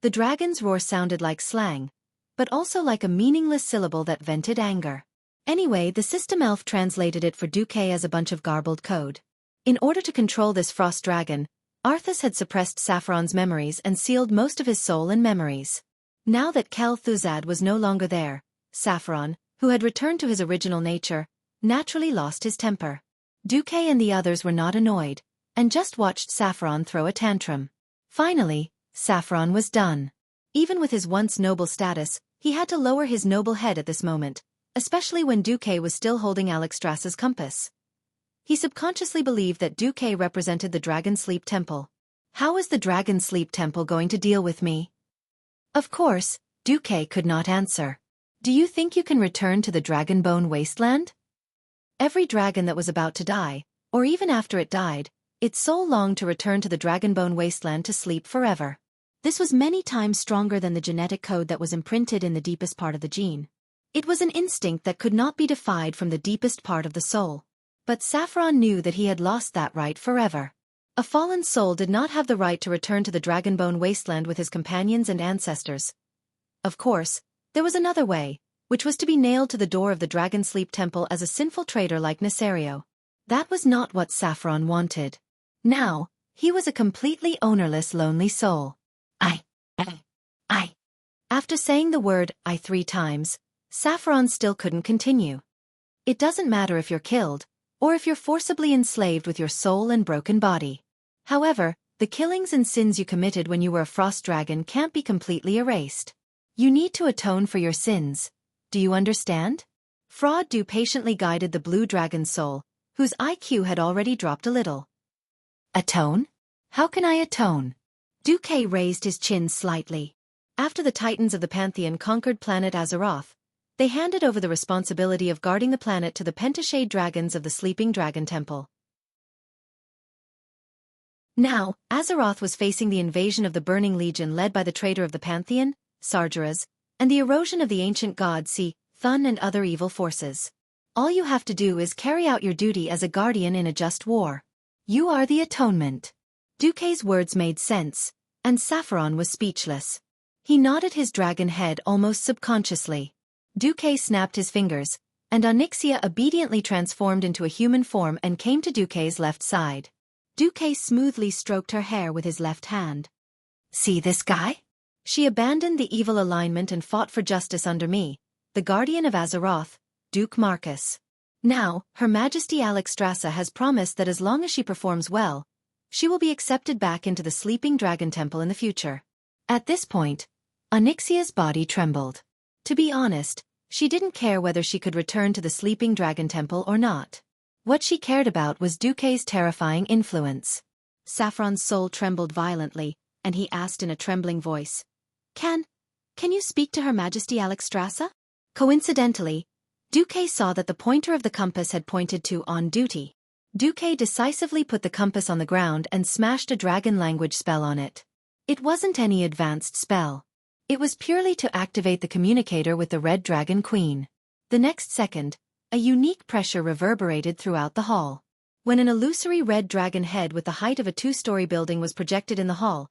The dragon's roar sounded like slang, but also like a meaningless syllable that vented anger. Anyway, the system elf translated it for Xueqi as a bunch of garbled code. In order to control this frost dragon, Arthas had suppressed Saffron's memories and sealed most of his soul and memories. Now that Kel-Thuzad was no longer there, Saffron, who had returned to his original nature, naturally lost his temper. Xueqi and the others were not annoyed, and just watched Saffron throw a tantrum. Finally, Saffron was done. Even with his once noble status, he had to lower his noble head at this moment, especially when Xueqi was still holding Alexstrasza's compass. He subconsciously believed that Xueqi represented the Dragon Sleep Temple. How is the Dragon Sleep Temple going to deal with me? Of course, Xueqi could not answer. Do you think you can return to the Dragonbone Wasteland? Every dragon that was about to die, or even after it died, its soul longed to return to the Dragonbone Wasteland to sleep forever. This was many times stronger than the genetic code that was imprinted in the deepest part of the gene. It was an instinct that could not be defied from the deepest part of the soul. But Saffron knew that he had lost that right forever. A fallen soul did not have the right to return to the Dragonbone Wasteland with his companions and ancestors. Of course, there was another way, which was to be nailed to the door of the Dragon Sleep Temple as a sinful traitor like Nesario. That was not what Saffron wanted. Now, he was a completely ownerless lonely soul. I. After saying the word I 3 times, Saffron still couldn't continue. It doesn't matter if you're killed, or if you're forcibly enslaved with your soul and broken body. However, the killings and sins you committed when you were a frost dragon can't be completely erased. You need to atone for your sins. Do you understand? Fraud-Do patiently guided the blue dragon's soul, whose IQ had already dropped a little. Atone? How can I atone? Xueqi raised his chin slightly. After the Titans of the Pantheon conquered planet Azeroth, they handed over the responsibility of guarding the planet to the Pentashade dragons of the Sleeping Dragon Temple. Now, Azeroth was facing the invasion of the Burning Legion led by the traitor of the Pantheon, Sargeras, and the erosion of the ancient god Thun and other evil forces. All you have to do is carry out your duty as a guardian in a just war. You are the atonement. Xueqi's words made sense, and Saffron was speechless. He nodded his dragon head almost subconsciously. Xueqi snapped his fingers, and Onyxia obediently transformed into a human form and came to Xueqi's left side. Xueqi smoothly stroked her hair with his left hand. See this guy? She abandoned the evil alignment and fought for justice under me, the guardian of Azeroth, Duke Marcus. Now, Her Majesty Alexstrasza has promised that as long as she performs well, she will be accepted back into the Sleeping Dragon Temple in the future. At this point, Onyxia's body trembled. To be honest, she didn't care whether she could return to the Sleeping Dragon Temple or not. What she cared about was Xueqi's terrifying influence. Saffron's soul trembled violently, and he asked in a trembling voice, Can you speak to Her Majesty Alexstrasza? Coincidentally, Xueqi saw that the pointer of the compass had pointed to on duty. Xueqi decisively put the compass on the ground and smashed a dragon language spell on it. It wasn't any advanced spell. It was purely to activate the communicator with the Red Dragon Queen. The next second, a unique pressure reverberated throughout the hall. When an illusory red dragon head with the height of a 2-story building was projected in the hall,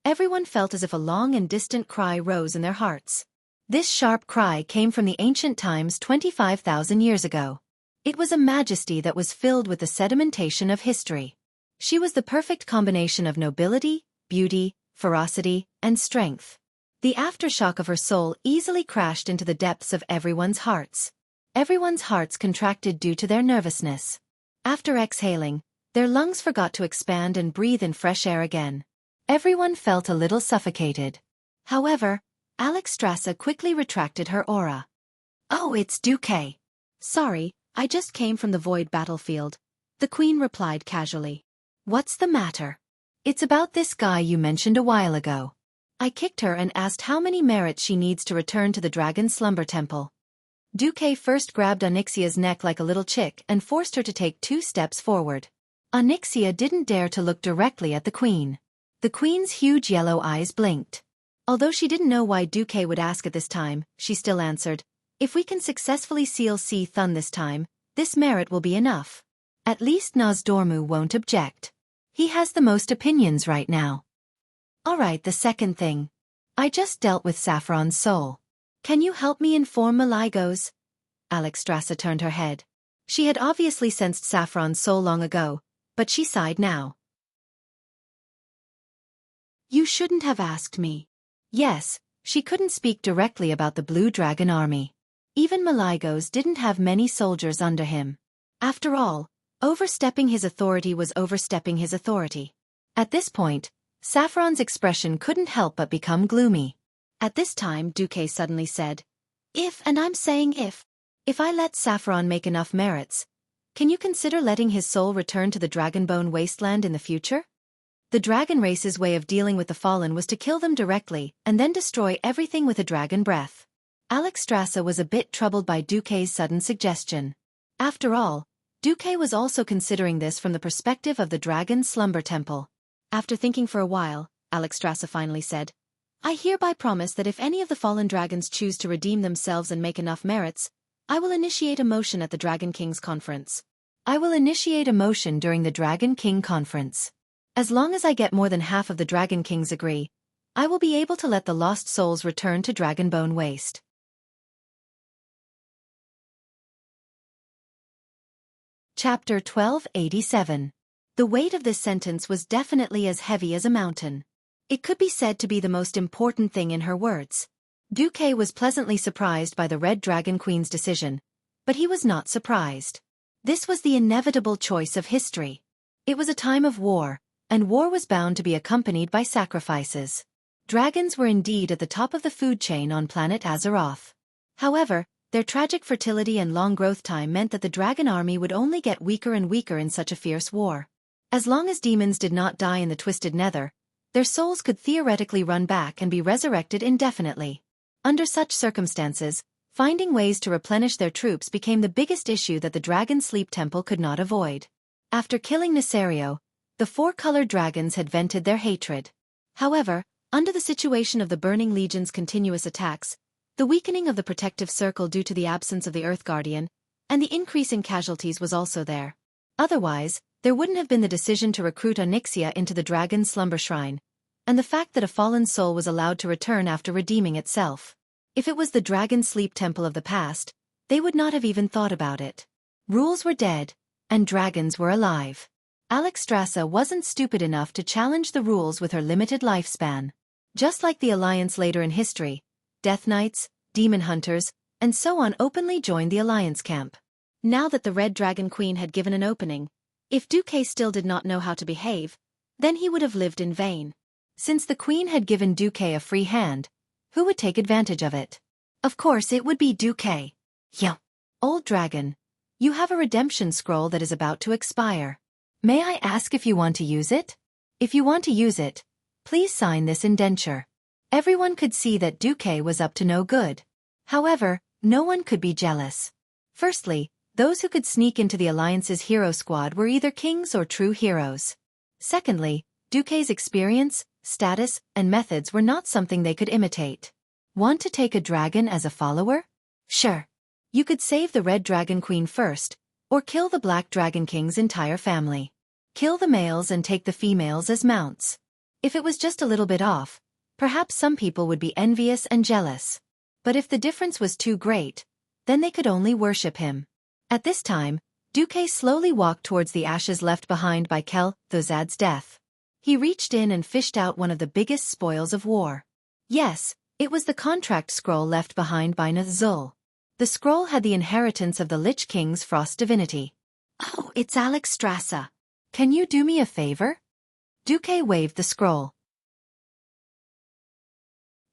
everyone felt as if a long and distant cry rose in their hearts. This sharp cry came from the ancient times 25,000 years ago. It was a majesty that was filled with the sedimentation of history. She was the perfect combination of nobility, beauty, ferocity, and strength. The aftershock of her soul easily crashed into the depths of everyone's hearts. Everyone's hearts contracted due to their nervousness. After exhaling, their lungs forgot to expand and breathe in fresh air again. Everyone felt a little suffocated. However, Alexstrasza quickly retracted her aura. "Oh, it's Xueqi. Sorry, I just came from the void battlefield," the queen replied casually. "What's the matter?" "It's about this guy you mentioned a while ago. I kicked her and asked how many merits she needs to return to the Dragon Slumber Temple." Xueqi first grabbed Onyxia's neck like a little chick and forced her to take 2 steps forward. Onyxia didn't dare to look directly at the queen. The queen's huge yellow eyes blinked. Although she didn't know why Xueqi would ask at this time, she still answered, "If we can successfully seal Si Thun this time, this merit will be enough. At least Nozdormu won't object. He has the most opinions right now." "Alright, the second thing. I just dealt with Saffron's soul. Can you help me inform Maligos?" Alexstrasza turned her head. She had obviously sensed Saffron's soul long ago, but she sighed now. "You shouldn't have asked me." Yes, she couldn't speak directly about the Blue Dragon army. Even Maligos didn't have many soldiers under him. After all, overstepping his authority was overstepping his authority. At this point, Saffron's expression couldn't help but become gloomy. At this time, Xueqi suddenly said, and I'm saying if I let Saffron make enough merits, can you consider letting his soul return to the Dragonbone wasteland in the future?" The dragon race's way of dealing with the fallen was to kill them directly and then destroy everything with a dragon breath. Alexstrasza was a bit troubled by Xueqi's sudden suggestion. After all, Xueqi was also considering this from the perspective of the Dragon Slumber Temple. After thinking for a while, Alexstrasza finally said, "I hereby promise that if any of the fallen dragons choose to redeem themselves and make enough merits, I will initiate a motion at the Dragon King's conference." "I will initiate a motion during the Dragon King conference. As long as I get more than half of the Dragon Kings agree, I will be able to let the lost souls return to Dragonbone Waste." Chapter 1287. The weight of this sentence was definitely as heavy as a mountain. It could be said to be the most important thing in her words. Xueqi was pleasantly surprised by the Red Dragon Queen's decision, but he was not surprised. This was the inevitable choice of history. It was a time of war, and war was bound to be accompanied by sacrifices. Dragons were indeed at the top of the food chain on planet Azeroth. However, their tragic fertility and long growth time meant that the dragon army would only get weaker and weaker in such a fierce war. As long as demons did not die in the Twisted Nether, their souls could theoretically run back and be resurrected indefinitely. Under such circumstances, finding ways to replenish their troops became the biggest issue that the Dragon Sleep Temple could not avoid. After killing Nesario, the 4-colored dragons had vented their hatred. However, under the situation of the Burning Legion's continuous attacks, the weakening of the protective circle due to the absence of the Earth Guardian, and the increase in casualties was also there. Otherwise, there wouldn't have been the decision to recruit Onyxia into the Dragon's Slumber Shrine, and the fact that a fallen soul was allowed to return after redeeming itself. If it was the Dragon Sleep Temple of the past, they would not have even thought about it. Rules were dead, and dragons were alive. Alexstrasza wasn't stupid enough to challenge the rules with her limited lifespan. Just like the Alliance later in history, Death Knights, Demon Hunters, and so on openly joined the Alliance camp. Now that the Red Dragon Queen had given an opening, if Xueqi still did not know how to behave, then he would have lived in vain. Since the Queen had given Xueqi a free hand, who would take advantage of it? Of course it would be Xueqi. Yeah. Old dragon, you have a redemption scroll that is about to expire. May I ask if you want to use it? If you want to use it, please sign this indenture. Everyone could see that Xueqi was up to no good. However, no one could be jealous. Firstly, those who could sneak into the Alliance's hero squad were either kings or true heroes. Secondly, Xueqi's experience, status, and methods were not something they could imitate. Want to take a dragon as a follower? Sure. You could save the Red Dragon Queen first, or kill the Black Dragon King's entire family. Kill the males and take the females as mounts. If it was just a little bit off, perhaps some people would be envious and jealous. But if the difference was too great, then they could only worship him. At this time, Xueqi slowly walked towards the ashes left behind by Thozad's death. He reached in and fished out one of the biggest spoils of war. Yes, it was the contract scroll left behind by Nazul. The scroll had the inheritance of the Lich King's frost divinity. "Oh, it's Alex Strassa. Can you do me a favor?" Duque waved the scroll.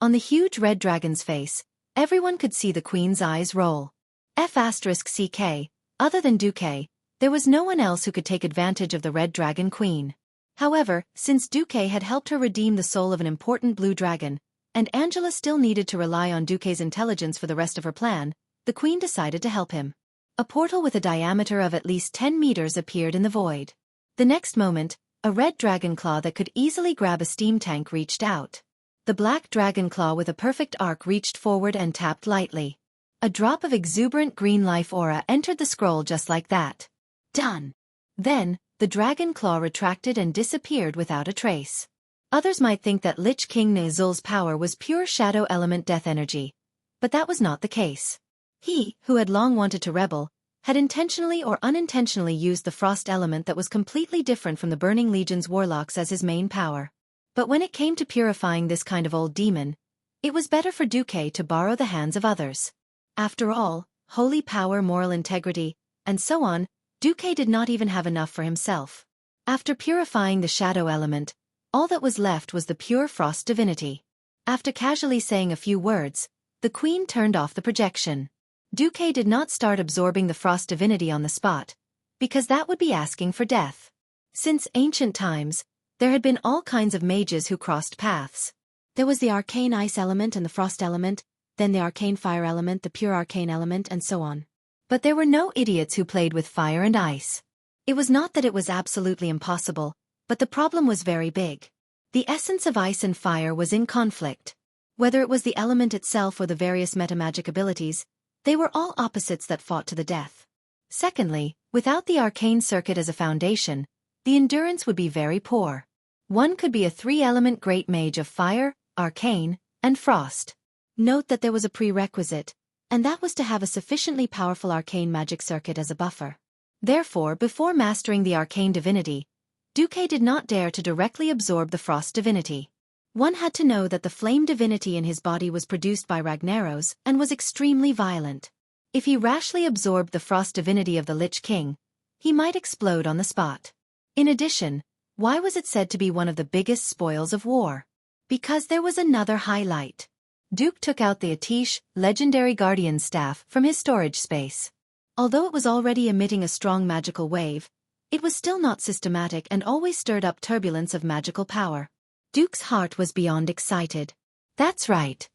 On the huge red dragon's face, everyone could see the queen's eyes roll. F***CK, other than Duque, there was no one else who could take advantage of the red dragon queen. However, since Duque had helped her redeem the soul of an important blue dragon, and Angela still needed to rely on Duque's intelligence for the rest of her plan, the queen decided to help him. A portal with a diameter of at least 10 meters appeared in the void. The next moment, a red dragon claw that could easily grab a steam tank reached out. The black dragon claw with a perfect arc reached forward and tapped lightly. A drop of exuberant green life aura entered the scroll just like that. Done. Then, the dragon claw retracted and disappeared without a trace. Others might think that Lich King Nezul's power was pure shadow element death energy, but that was not the case. He, who had long wanted to rebel, had intentionally or unintentionally used the frost element that was completely different from the Burning Legion's warlocks as his main power. But when it came to purifying this kind of old demon, it was better for Duque to borrow the hands of others. After all, holy power, moral integrity, and so on, Duque did not even have enough for himself. After purifying the shadow element, all that was left was the pure frost divinity. After casually saying a few words, the queen turned off the projection. Duque did not start absorbing the frost divinity on the spot, because that would be asking for death. Since ancient times, there had been all kinds of mages who crossed paths. There was the arcane ice element and the frost element, then the arcane fire element, the pure arcane element, and so on. But there were no idiots who played with fire and ice. It was not that it was absolutely impossible, but the problem was very big. The essence of ice and fire was in conflict. Whether it was the element itself or the various metamagic abilities, they were all opposites that fought to the death. Secondly, without the arcane circuit as a foundation, the endurance would be very poor. One could be a 3-element great mage of fire, arcane, and frost. Note that there was a prerequisite, and that was to have a sufficiently powerful arcane magic circuit as a buffer. Therefore, before mastering the arcane divinity, Duque did not dare to directly absorb the frost divinity. One had to know that the flame divinity in his body was produced by Ragnaros and was extremely violent. If he rashly absorbed the frost divinity of the Lich King, he might explode on the spot. In addition, why was it said to be one of the biggest spoils of war? Because there was another highlight. Duke took out the Atish, legendary guardian staff, from his storage space. Although it was already emitting a strong magical wave, it was still not systematic and always stirred up turbulence of magical power. Duke's heart was beyond excited. That's right.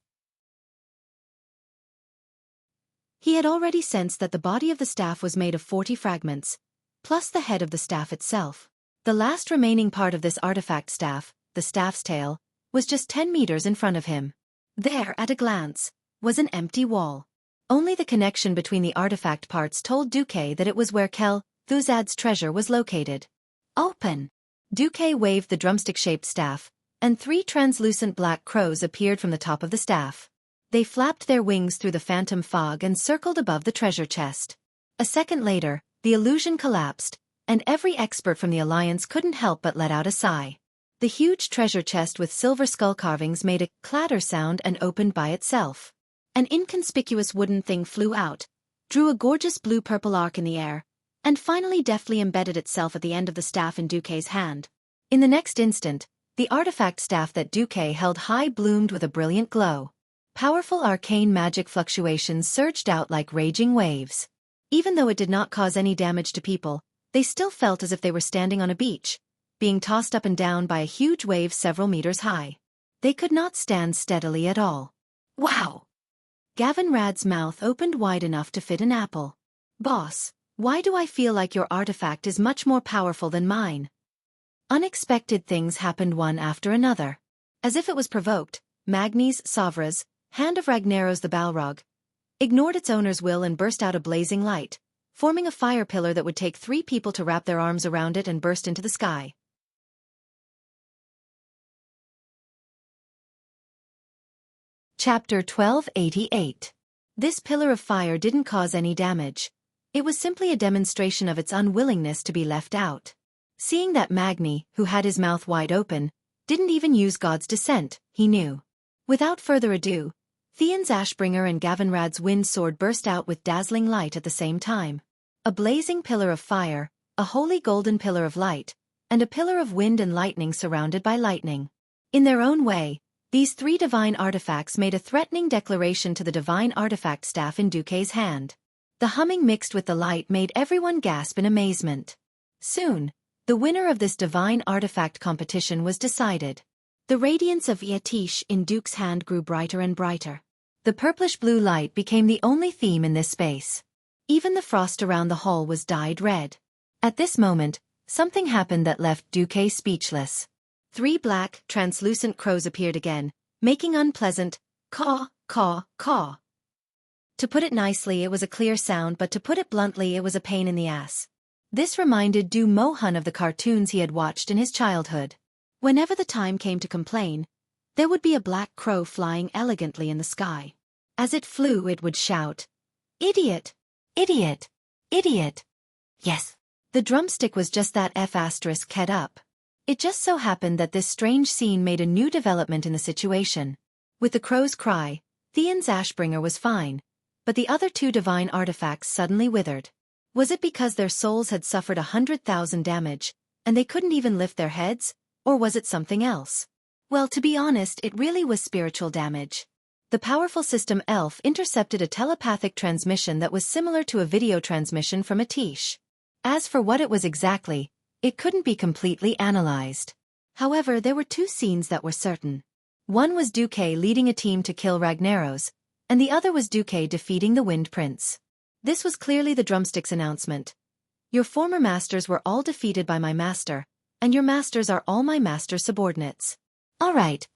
He had already sensed that the body of the staff was made of 40 fragments, plus the head of the staff itself. The last remaining part of this artifact staff, the staff's tail, was just 10 meters in front of him. There, at a glance, was an empty wall. Only the connection between the artifact parts told Duque that it was where Kel Thuzad's treasure was located. Open! Duque waved the drumstick-shaped staff, and 3 translucent black crows appeared from the top of the staff. They flapped their wings through the phantom fog and circled above the treasure chest. A second later, the illusion collapsed, and every expert from the Alliance couldn't help but let out a sigh. The huge treasure chest with silver skull carvings made a clatter sound and opened by itself. An inconspicuous wooden thing flew out, drew a gorgeous blue-purple arc in the air, and finally deftly embedded itself at the end of the staff in Duque's hand. In the next instant, the artifact staff that Duque held high bloomed with a brilliant glow. Powerful arcane magic fluctuations surged out like raging waves. Even though it did not cause any damage to people, they still felt as if they were standing on a beach, being tossed up and down by a huge wave several meters high. They could not stand steadily at all. Wow! Gavin Rad's mouth opened wide enough to fit an apple. Boss, why do I feel like your artifact is much more powerful than mine? Unexpected things happened one after another. As if it was provoked, Magnes Savra's, hand of Ragnaros the Balrog, ignored its owner's will and burst out a blazing light, forming a fire pillar that would take 3 people to wrap their arms around it and burst into the sky. Chapter 1288. This pillar of fire didn't cause any damage. It was simply a demonstration of its unwillingness to be left out. Seeing that Magni, who had his mouth wide open, didn't even use God's descent, he knew. Without further ado, Theon's Ashbringer and Gavinrad's wind sword burst out with dazzling light at the same time. A blazing pillar of fire, a holy golden pillar of light, and a pillar of wind and lightning surrounded by lightning. In their own way, these three divine artifacts made a threatening declaration to the divine artifact staff in Xueqi's hand. The humming mixed with the light made everyone gasp in amazement. Soon, the winner of this divine artifact competition was decided. The radiance of Yatish in Duke's hand grew brighter and brighter. The purplish-blue light became the only theme in this space. Even the frost around the hall was dyed red. At this moment, something happened that left Xueqi speechless. 3 black, translucent crows appeared again, making unpleasant caw, caw, caw. To put it nicely, it was a clear sound, but to put it bluntly, it was a pain in the ass. This reminded Du Mohan of the cartoons he had watched in his childhood. Whenever the time came to complain, there would be a black crow flying elegantly in the sky. As it flew, it would shout, "Idiot! Idiot! Idiot!" Yes. The drumstick was just that F*** head up. It just so happened that this strange scene made a new development in the situation. With the crow's cry, Theon's Ashbringer was fine, but the other 2 divine artifacts suddenly withered. Was it because their souls had suffered 100,000 damage, and they couldn't even lift their heads, or was it something else? Well, to be honest, it really was spiritual damage. The powerful system ELF intercepted a telepathic transmission that was similar to a video transmission from Atish. As for what it was exactly, it couldn't be completely analyzed. However, there were 2 scenes that were certain. One was Xueqi leading a team to kill Ragnaros, and the other was Xueqi defeating the Wind Prince. This was clearly the drumstick's announcement. Your former masters were all defeated by my master, and your masters are all my master's subordinates. All right.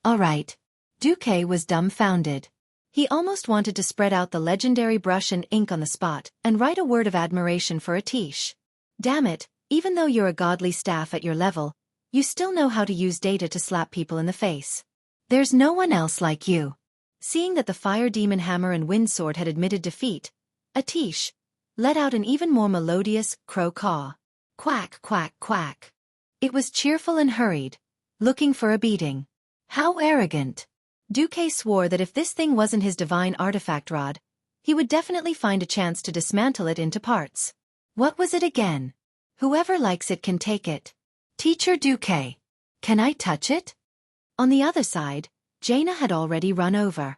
Xueqi was dumbfounded. He almost wanted to spread out the legendary brush and ink on the spot and write a word of admiration for Atish. Damn it, even though you're a godly staff at your level, you still know how to use data to slap people in the face. There's no one else like you. Seeing that the fire demon hammer and wind sword had admitted defeat, Atish let out an even more melodious crow caw. Quack, quack, quack. It was cheerful and hurried, looking for a beating. How arrogant. Xueqi swore that if this thing wasn't his divine artifact rod, he would definitely find a chance to dismantle it into parts. What was it again? Whoever likes it can take it. Teacher Xueqi. Can I touch it? On the other side, Jaina had already run over.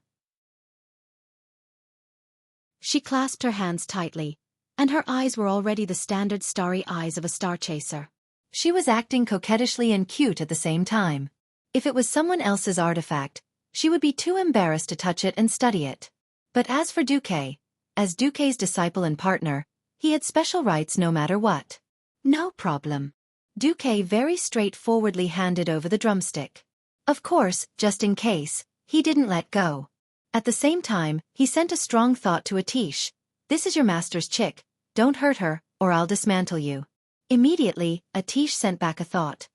She clasped her hands tightly, and her eyes were already the standard starry eyes of a star chaser. She was acting coquettishly and cute at the same time. If it was someone else's artifact, she would be too embarrassed to touch it and study it. But as for Xueqi, as Xueqi's disciple and partner, he had special rights no matter what. No problem. Xueqi very straightforwardly handed over the drumstick. Of course, just in case, he didn't let go. At the same time, he sent a strong thought to Atish. This is your master's chick, don't hurt her, or I'll dismantle you. Immediately, Atish sent back a thought.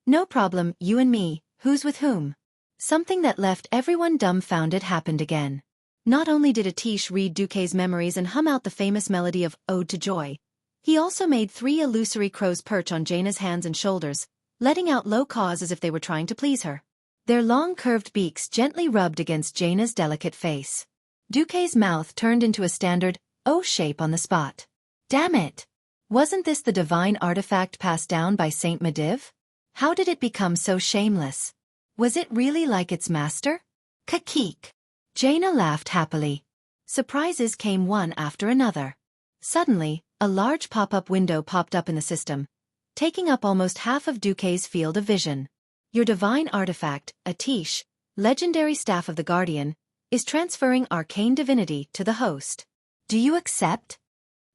No problem, you and me, who's with whom? Something that left everyone dumbfounded happened again. Not only did Atish read Xueqi's memories and hum out the famous melody of Ode to Joy, he also made 3 illusory crows perch on Jaina's hands and shoulders, letting out low caws as if they were trying to please her. Their long curved beaks gently rubbed against Jaina's delicate face. Xueqi's mouth turned into a standard O shape on the spot. Damn it! Wasn't this the divine artifact passed down by Saint Medivh? How did it become so shameless? Was it really like its master? Kakik. Jaina laughed happily. Surprises came one after another. Suddenly, a large pop-up window popped up in the system, taking up almost half of Xueqi's field of vision. Your divine artifact, Atish, legendary staff of the Guardian, is transferring arcane divinity to the host. Do you accept?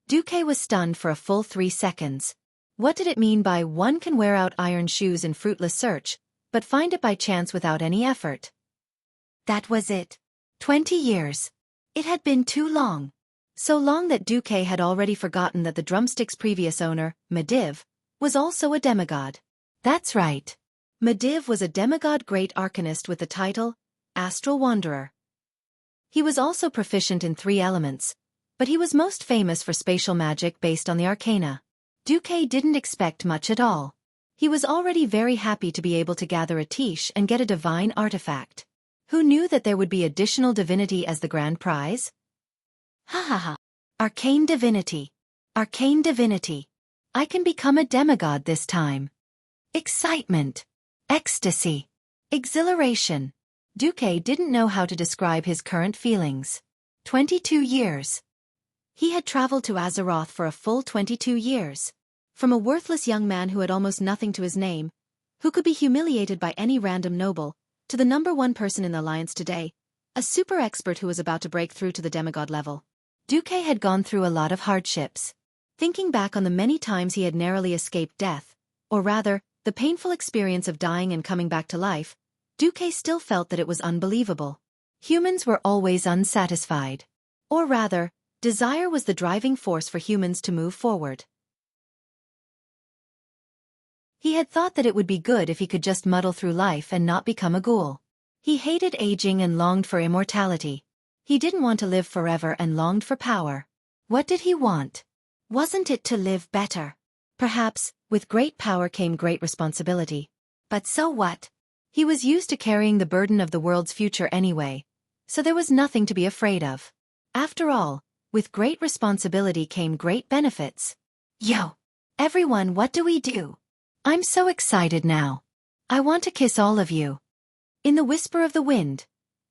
Xueqi was stunned for a full 3 seconds. What did it mean by one can wear out iron shoes in fruitless search, but find it by chance without any effort? That was it. 20 years. It had been too long. So long that Xueqi had already forgotten that the drumstick's previous owner, Medivh, was also a demigod. That's right. Medivh was a demigod great arcanist with the title, Astral Wanderer. He was also proficient in 3 elements, but he was most famous for spatial magic based on the arcana. Xueqi didn't expect much at all. He was already very happy to be able to gather Atish and get a divine artifact. Who knew that there would be additional divinity as the grand prize? Ha ha ha. Arcane divinity. Arcane divinity. I can become a demigod this time. Excitement. Ecstasy. Exhilaration. Xueqi didn't know how to describe his current feelings. 22 years. He had traveled to Azeroth for a full 22 years. From a worthless young man who had almost nothing to his name, who could be humiliated by any random noble, to the #1 person in the Alliance today, a super expert who was about to break through to the demigod level. Xueqi had gone through a lot of hardships. Thinking back on the many times he had narrowly escaped death, or rather, the painful experience of dying and coming back to life, Xueqi still felt that it was unbelievable. Humans were always unsatisfied. Or rather, desire was the driving force for humans to move forward. He had thought that it would be good if he could just muddle through life and not become a ghoul. He hated aging and longed for immortality. He didn't want to live forever and longed for power. What did he want? Wasn't it to live better? Perhaps, with great power came great responsibility. But so what? He was used to carrying the burden of the world's future anyway, so there was nothing to be afraid of. After all, with great responsibility came great benefits. Yo! Everyone, what do we do? I'm so excited now. I want to kiss all of you. In the whisper of the wind,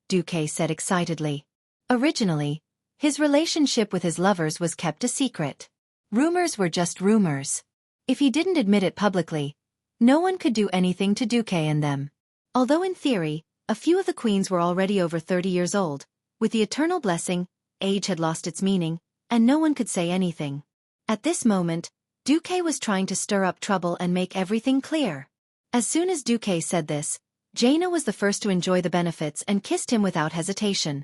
Xueqi said excitedly. Originally, his relationship with his lovers was kept a secret. Rumors were just rumors. If he didn't admit it publicly, no one could do anything to Xueqi and them. Although in theory, a few of the queens were already over 30 years old, with the eternal blessing, age had lost its meaning, and no one could say anything. At this moment, Xueqi was trying to stir up trouble and make everything clear. As soon as Xueqi said this, Jaina was the first to enjoy the benefits and kissed him without hesitation.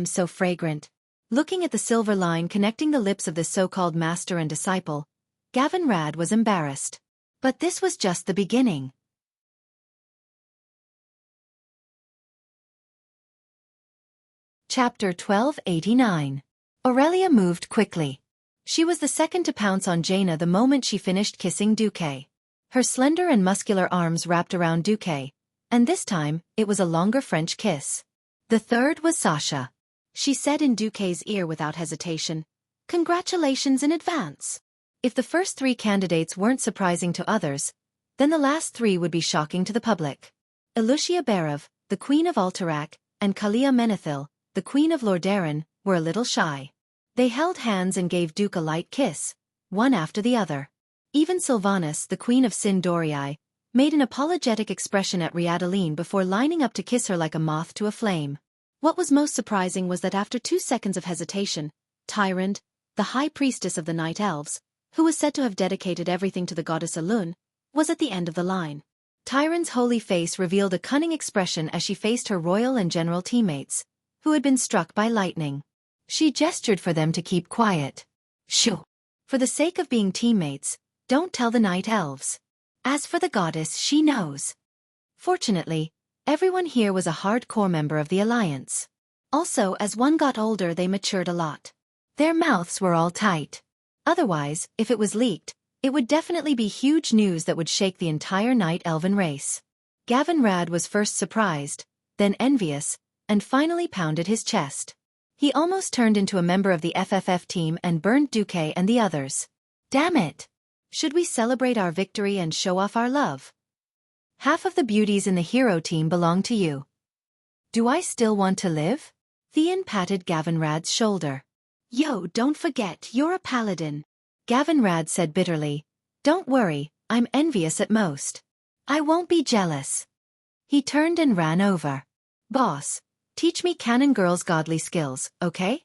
So fragrant. Looking at the silver line connecting the lips of this so-called master and disciple, Gavin Rad was embarrassed. But this was just the beginning. Chapter 1289. Aurelia moved quickly. She was the second to pounce on Jaina the moment she finished kissing Xueqi. Her slender and muscular arms wrapped around Xueqi, and this time, it was a longer French kiss. The third was Sasha. She said in Xueqi's ear without hesitation, "Congratulations in advance." If the first 3 candidates weren't surprising to others, then the last 3 would be shocking to the public. Elucia Barav, the Queen of Alterac, and Kalia Menethil, the Queen of Lordaeron, were a little shy. They held hands and gave Duke a light kiss, one after the other. Even Sylvanas, the Queen of Sin Dorii, made an apologetic expression at Riadaline before lining up to kiss her like a moth to a flame. What was most surprising was that after 2 seconds of hesitation, Tyrande, the High Priestess of the Night Elves, who was said to have dedicated everything to the goddess Elune, was at the end of the line. Tyrande's holy face revealed a cunning expression as she faced her royal and general teammates, who had been struck by lightning. She gestured for them to keep quiet. Shoo! For the sake of being teammates, don't tell the Night Elves. As for the goddess, she knows. Fortunately, everyone here was a hardcore member of the Alliance. Also, as one got older, they matured a lot. Their mouths were all tight. Otherwise, if it was leaked, it would definitely be huge news that would shake the entire Night Elven race. Gavin Rad was first surprised, then envious, and finally pounded his chest. He almost turned into a member of the FFF team and burned Xueqi and the others. Damn it! Should we celebrate our victory and show off our love? Half of the beauties in the hero team belong to you. Do I still want to live? Theon patted Gavin Rad's shoulder. Yo, don't forget, you're a paladin. Gavin Rad said bitterly. Don't worry, I'm envious at most. I won't be jealous. He turned and ran over. Boss, teach me Canon Girl's godly skills, okay?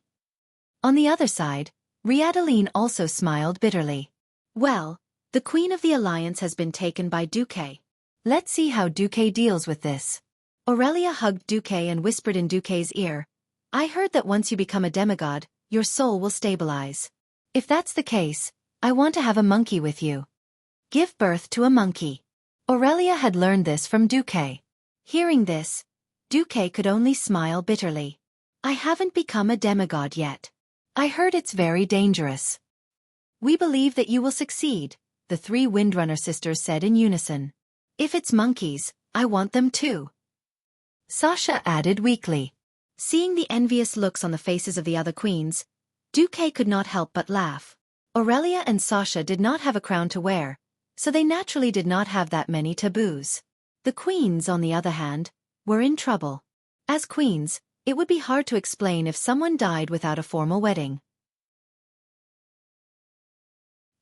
On the other side, Riadaline also smiled bitterly. Well, the Queen of the Alliance has been taken by Xueqi. Let's see how Xueqi deals with this. Aurelia hugged Xueqi and whispered in Xueqi's ear, I heard that once you become a demigod, your soul will stabilize. If that's the case, I want to have a monkey with you. Give birth to a monkey. Aurelia had learned this from Xueqi. Hearing this, Xueqi could only smile bitterly. I haven't become a demigod yet. I heard it's very dangerous. We believe that you will succeed, the 3 Windrunner sisters said in unison. If it's monkeys, I want them too. Sasha added weakly. Seeing the envious looks on the faces of the other queens, Xueqi could not help but laugh. Aurelia and Sasha did not have a crown to wear, so they naturally did not have that many taboos. The queens, on the other hand, were in trouble. As queens, it would be hard to explain if someone died without a formal wedding.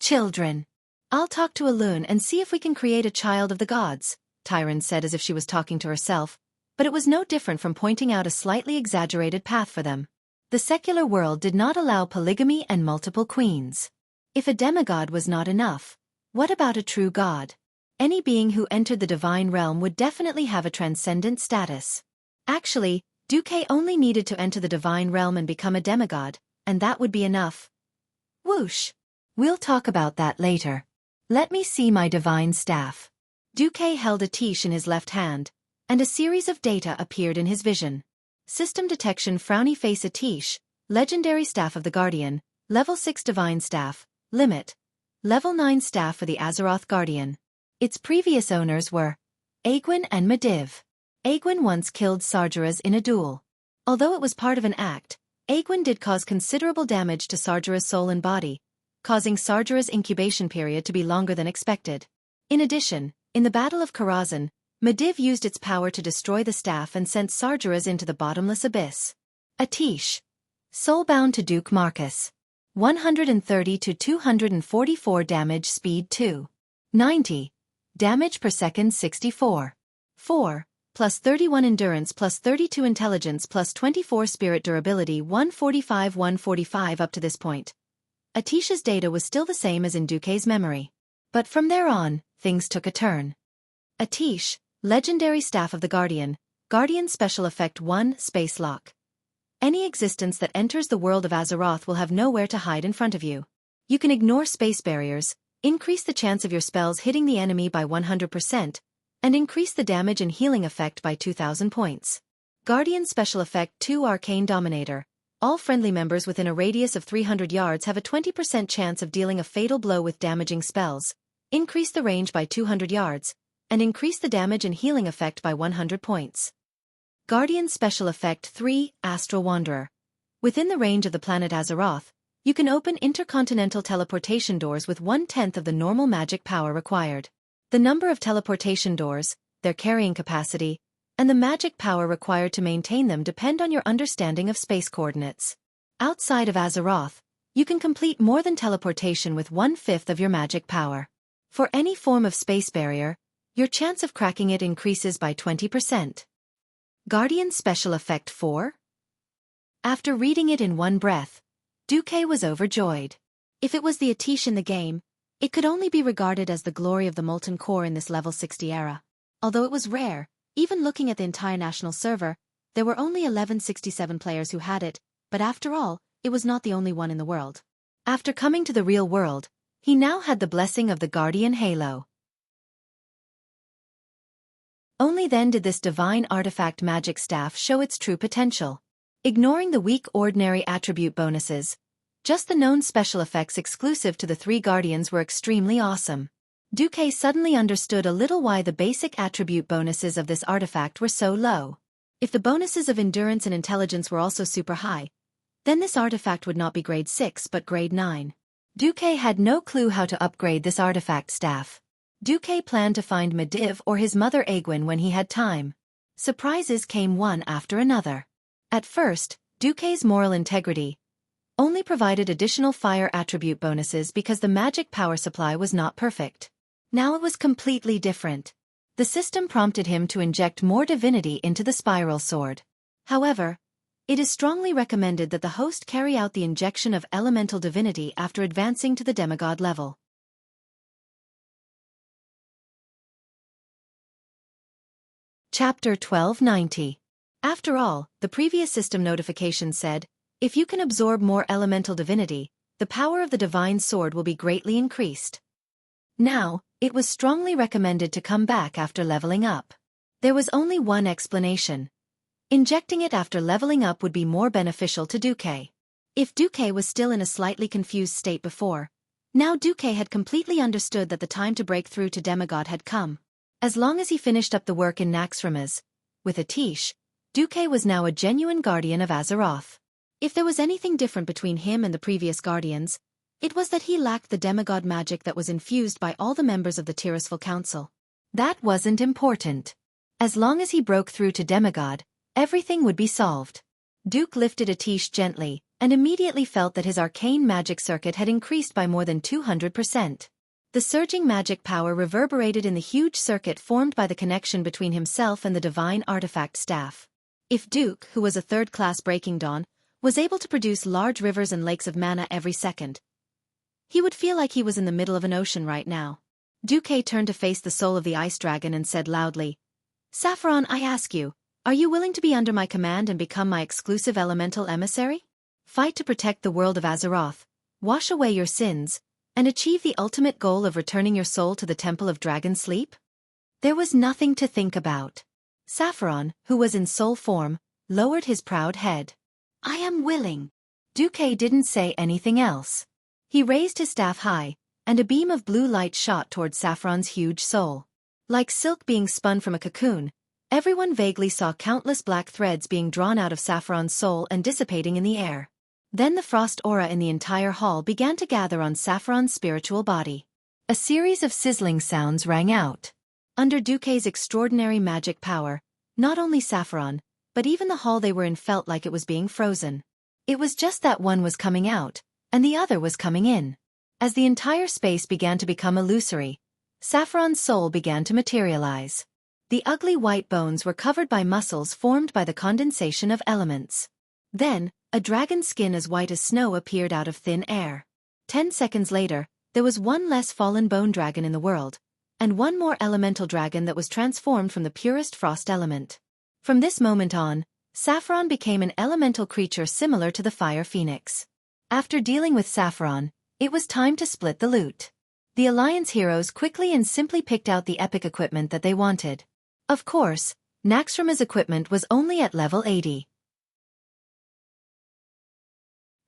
Children. I'll talk to Elune and see if we can create a child of the gods, Tyron said as if she was talking to herself, but it was no different from pointing out a slightly exaggerated path for them. The secular world did not allow polygamy and multiple queens. If a demigod was not enough, what about a true god? Any being who entered the divine realm would definitely have a transcendent status. Actually, Xueqi only needed to enter the divine realm and become a demigod, and that would be enough. Whoosh! We'll talk about that later. Let me see my divine staff. Xueqi held a tish in his left hand, and a series of data appeared in his vision. System detection frowny face a tish, legendary staff of the guardian, level 6 divine staff, limit, level 9 staff for the Azeroth guardian. Its previous owners were Aegwynn and Medivh. Aegwynn once killed Sargeras in a duel. Although it was part of an act, Aegwynn did cause considerable damage to Sargeras' soul and body, causing Sargeras' incubation period to be longer than expected. In addition, in the Battle of Karazhan, Medivh used its power to destroy the staff and sent Sargeras into the bottomless abyss. Atish. Soulbound to Duke Marcus. 130 to 244 damage speed 2. 90. Damage per second 64. 4. Plus 31 endurance plus 32 intelligence plus 24 spirit durability 145 up to this point. Atish's data was still the same as in Xueqi's memory. But from there on, things took a turn. Atish, legendary staff of the Guardian, Guardian special effect 1, space lock. Any existence that enters the world of Azeroth will have nowhere to hide in front of you. You can ignore space barriers, increase the chance of your spells hitting the enemy by 100%, and increase the damage and healing effect by 2,000 points. Guardian special effect 2 Arcane Dominator. All friendly members within a radius of 300 yards have a 20% chance of dealing a fatal blow with damaging spells, increase the range by 200 yards, and increase the damage and healing effect by 100 points. Guardian special effect 3 Astral Wanderer. Within the range of the planet Azeroth, you can open intercontinental teleportation doors with 1/10 of the normal magic power required. The number of teleportation doors, their carrying capacity, and the magic power required to maintain them depend on your understanding of space coordinates. Outside of Azeroth, you can complete more than teleportation with 1/5 of your magic power. For any form of space barrier, your chance of cracking it increases by 20%. Guardian special effect 4? After reading it in one breath, Xueqi was overjoyed. If it was the Atish in the game, it could only be regarded as the glory of the Molten Core in this level 60 era. Although it was rare, even looking at the entire national server, there were only 1167 players who had it, but after all, it was not the only one in the world. After coming to the real world, he now had the blessing of the Guardian Halo. Only then did this divine artifact magic staff show its true potential. Ignoring the weak ordinary attribute bonuses, just the known special effects exclusive to the 3 Guardians were extremely awesome. Xueqi suddenly understood a little why the basic attribute bonuses of this artifact were so low. If the bonuses of endurance and intelligence were also super high, then this artifact would not be grade 6 but grade 9. Xueqi had no clue how to upgrade this artifact staff. Xueqi planned to find Medivh or his mother Aegwynn when he had time. Surprises came one after another. At first, Xueqi's moral integrity only provided additional fire attribute bonuses because the magic power supply was not perfect. Now it was completely different. The system prompted him to inject more divinity into the spiral sword. However, it is strongly recommended that the host carry out the injection of elemental divinity after advancing to the demigod level. Chapter 1290. After all, the previous system notification said, if you can absorb more elemental divinity, the power of the divine sword will be greatly increased. Now, it was strongly recommended to come back after leveling up. There was only one explanation. Injecting it after leveling up would be more beneficial to Xueqi. If Xueqi was still in a slightly confused state before, now Xueqi had completely understood that the time to break through to demigod had come. As long as he finished up the work in Naxxramas, with Atish, Duque was now a genuine guardian of Azeroth. If there was anything different between him and the previous guardians, it was that he lacked the demigod magic that was infused by all the members of the Tirisfal Council. That wasn't important. As long as he broke through to demigod, everything would be solved. Duke lifted Atish gently, and immediately felt that his arcane magic circuit had increased by more than 200%. The surging magic power reverberated in the huge circuit formed by the connection between himself and the divine artifact staff. If Duke, who was a third-class Breaking Dawn, was able to produce large rivers and lakes of mana every second, he would feel like he was in the middle of an ocean right now. Duque turned to face the soul of the ice dragon and said loudly, "Saffron, I ask you, are you willing to be under my command and become my exclusive elemental emissary? Fight to protect the world of Azeroth, wash away your sins, and achieve the ultimate goal of returning your soul to the Temple of Dragon Sleep?" There was nothing to think about. Saffron, who was in soul form, lowered his proud head. "I am willing." Duque didn't say anything else. He raised his staff high, and a beam of blue light shot towards Saffron's huge soul. Like silk being spun from a cocoon, everyone vaguely saw countless black threads being drawn out of Saffron's soul and dissipating in the air. Then the frost aura in the entire hall began to gather on Saffron's spiritual body. A series of sizzling sounds rang out. Under Duque's extraordinary magic power, not only Saffron, but even the hall they were in felt like it was being frozen. It was just that one was coming out, and the other was coming in. As the entire space began to become illusory, Saffron's soul began to materialize. The ugly white bones were covered by muscles formed by the condensation of elements. Then, a dragon's skin as white as snow appeared out of thin air. 10 seconds later, there was one less fallen bone dragon in the world, and one more elemental dragon that was transformed from the purest frost element. From this moment on, Saffron became an elemental creature similar to the fire phoenix. After dealing with Saffron, it was time to split the loot. The Alliance heroes quickly and simply picked out the epic equipment that they wanted. Of course, Naxxrama's equipment was only at level 80.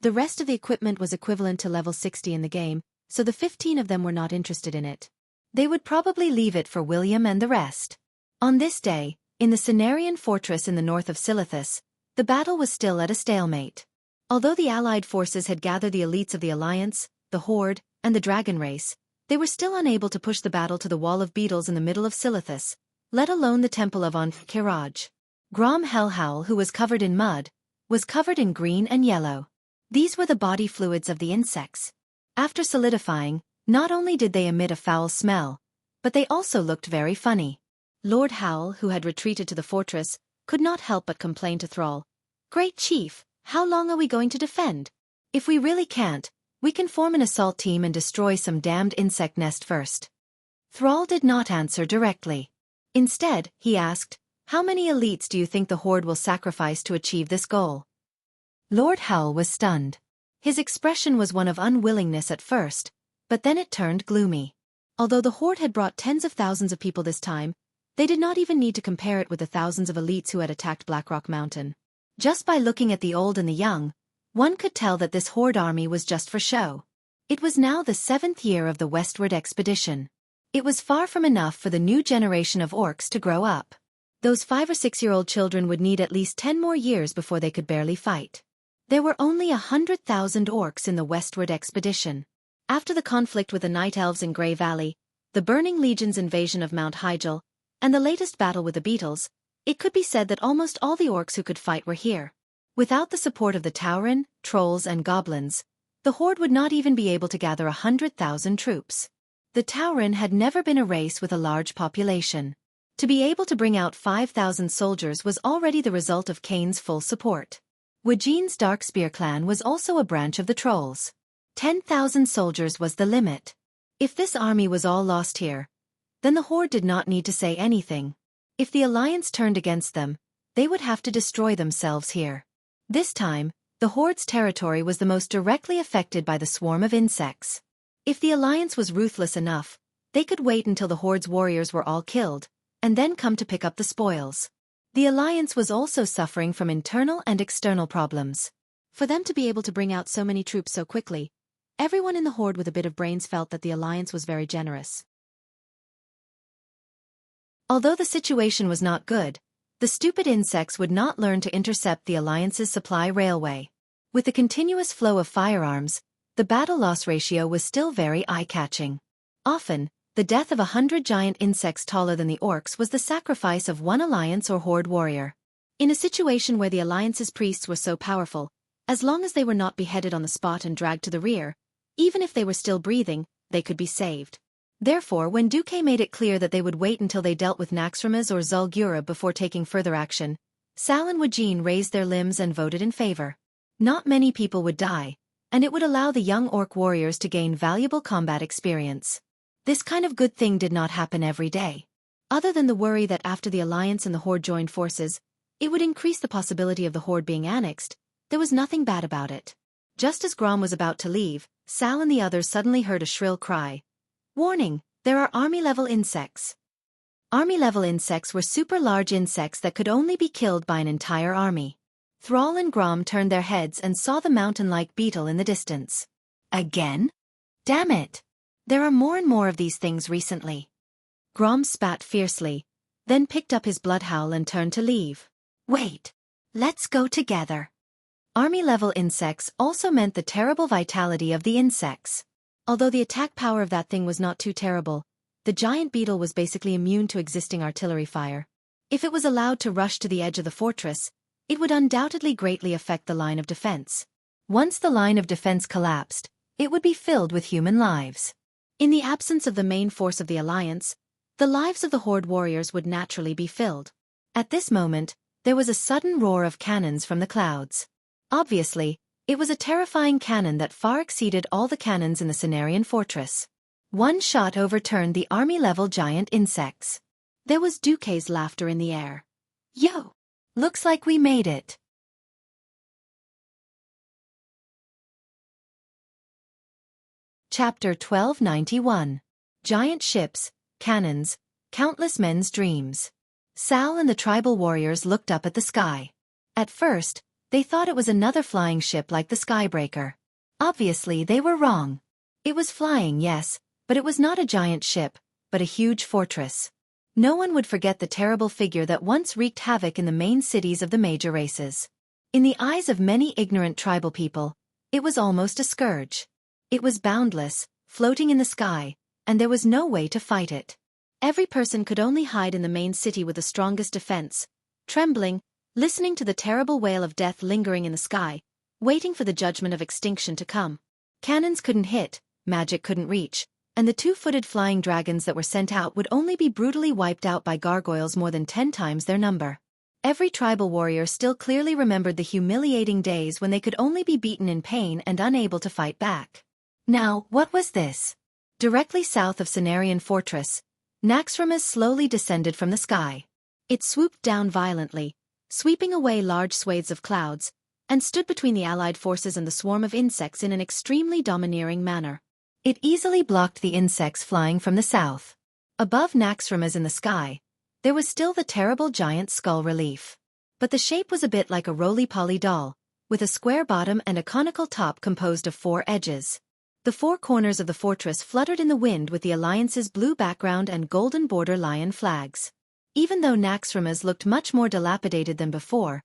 The rest of the equipment was equivalent to level 60 in the game, so the 15 of them were not interested in it. They would probably leave it for William and the rest. On this day, in the Cenarian fortress in the north of Silithus, the battle was still at a stalemate. Although the Allied forces had gathered the elites of the Alliance, the Horde, and the Dragon race, they were still unable to push the battle to the wall of beetles in the middle of Silithus, let alone the temple of Ankh-Kiraj. Grom Hellhowl, who was covered in mud, was covered in green and yellow. These were the body fluids of the insects. After solidifying, not only did they emit a foul smell, but they also looked very funny. Lord Howl, who had retreated to the fortress, could not help but complain to Thrall, "Great Chief, how long are we going to defend? If we really can't, we can form an assault team and destroy some damned insect nest first." Thrall did not answer directly. Instead, he asked, "How many elites do you think the Horde will sacrifice to achieve this goal?" Lord Howl was stunned. His expression was one of unwillingness at first, but then it turned gloomy. Although the Horde had brought tens of thousands of people this time, they did not even need to compare it with the thousands of elites who had attacked Blackrock Mountain. Just by looking at the old and the young, one could tell that this Horde army was just for show. It was now the 7th year of the westward expedition. It was far from enough for the new generation of orcs to grow up. Those 5- or 6-year-old children would need at least 10 more years before they could barely fight. There were only 100,000 orcs in the westward expedition. After the conflict with the Night Elves in Grey Valley, the Burning Legion's invasion of Mount Hyjal, and the latest battle with the beetles, it could be said that almost all the orcs who could fight were here. Without the support of the Tauren, trolls and goblins, the Horde would not even be able to gather 100,000 troops. The Tauren had never been a race with a large population. To be able to bring out 5,000 soldiers was already the result of Kane's full support. Wajin's Darkspear clan was also a branch of the trolls. 10,000 soldiers was the limit. If this army was all lost here, then the Horde did not need to say anything. If the Alliance turned against them, they would have to destroy themselves here. This time, the Horde's territory was the most directly affected by the swarm of insects. If the Alliance was ruthless enough, they could wait until the Horde's warriors were all killed, and then come to pick up the spoils. The Alliance was also suffering from internal and external problems. For them to be able to bring out so many troops so quickly, everyone in the Horde with a bit of brains felt that the Alliance was very generous. Although the situation was not good, The stupid insects would not learn to intercept the Alliance's supply railway. With the continuous flow of firearms, the battle-loss ratio was still very eye-catching. Often, the death of 100 giant insects taller than the orcs was the sacrifice of one Alliance or Horde warrior. In a situation where the Alliance's priests were so powerful, as long as they were not beheaded on the spot and dragged to the rear, even if they were still breathing, they could be saved. Therefore, when Xueqi made it clear that they would wait until they dealt with Naxxramas or Zul'Gurub before taking further action, Sal and Wajin raised their limbs and voted in favor. Not many people would die, and it would allow the young orc warriors to gain valuable combat experience. This kind of good thing did not happen every day. Other than the worry that after the Alliance and the Horde joined forces, it would increase the possibility of the Horde being annexed, there was nothing bad about it. Just as Grom was about to leave, Sal and the others suddenly heard a shrill cry. Warning, there are army-level insects. Army-level insects were super-large insects that could only be killed by an entire army. Thrall and Grom turned their heads and saw the mountain-like beetle in the distance. Again? Damn it! There are more and more of these things recently. Grom spat fiercely, then picked up his bloodhowl and turned to leave. Wait. Let's go together. Army-level insects also meant the terrible vitality of the insects. Although the attack power of that thing was not too terrible, the giant beetle was basically immune to existing artillery fire. If it was allowed to rush to the edge of the fortress, it would undoubtedly greatly affect the line of defense. Once the line of defense collapsed, it would be filled with human lives. In the absence of the main force of the Alliance, the lives of the Horde warriors would naturally be filled. At this moment, there was a sudden roar of cannons from the clouds. Obviously, it was a terrifying cannon that far exceeded all the cannons in the Cenarian fortress. One shot overturned the army-level giant insects. There was Xueqi's laughter in the air. Yo! Looks like we made it. Chapter 1291. Giant ships, cannons, countless men's dreams. Sal and the tribal warriors looked up at the sky. At first, they thought it was another flying ship like the Skybreaker. Obviously, they were wrong. It was flying, yes, but it was not a giant ship, but a huge fortress. No one would forget the terrible figure that once wreaked havoc in the main cities of the major races. In the eyes of many ignorant tribal people, it was almost a scourge. It was boundless, floating in the sky, and there was no way to fight it. Every person could only hide in the main city with the strongest defense, trembling, listening to the terrible wail of death lingering in the sky, waiting for the judgment of extinction to come. Cannons couldn't hit, magic couldn't reach, and the two-footed flying dragons that were sent out would only be brutally wiped out by gargoyles more than 10 times their number. Every tribal warrior still clearly remembered the humiliating days when they could only be beaten in pain and unable to fight back. Now, what was this? Directly south of Cenarian Fortress, Naxxramas slowly descended from the sky. It swooped down violently, sweeping away large swathes of clouds, and stood between the allied forces and the swarm of insects in an extremely domineering manner. It easily blocked the insects flying from the south. Above Naxxramas in the sky, there was still the terrible giant skull relief. But the shape was a bit like a roly-poly doll, with a square bottom and a conical top composed of 4 edges. The 4 corners of the fortress fluttered in the wind with the Alliance's blue background and golden border lion flags. Even though Naxxramas looked much more dilapidated than before,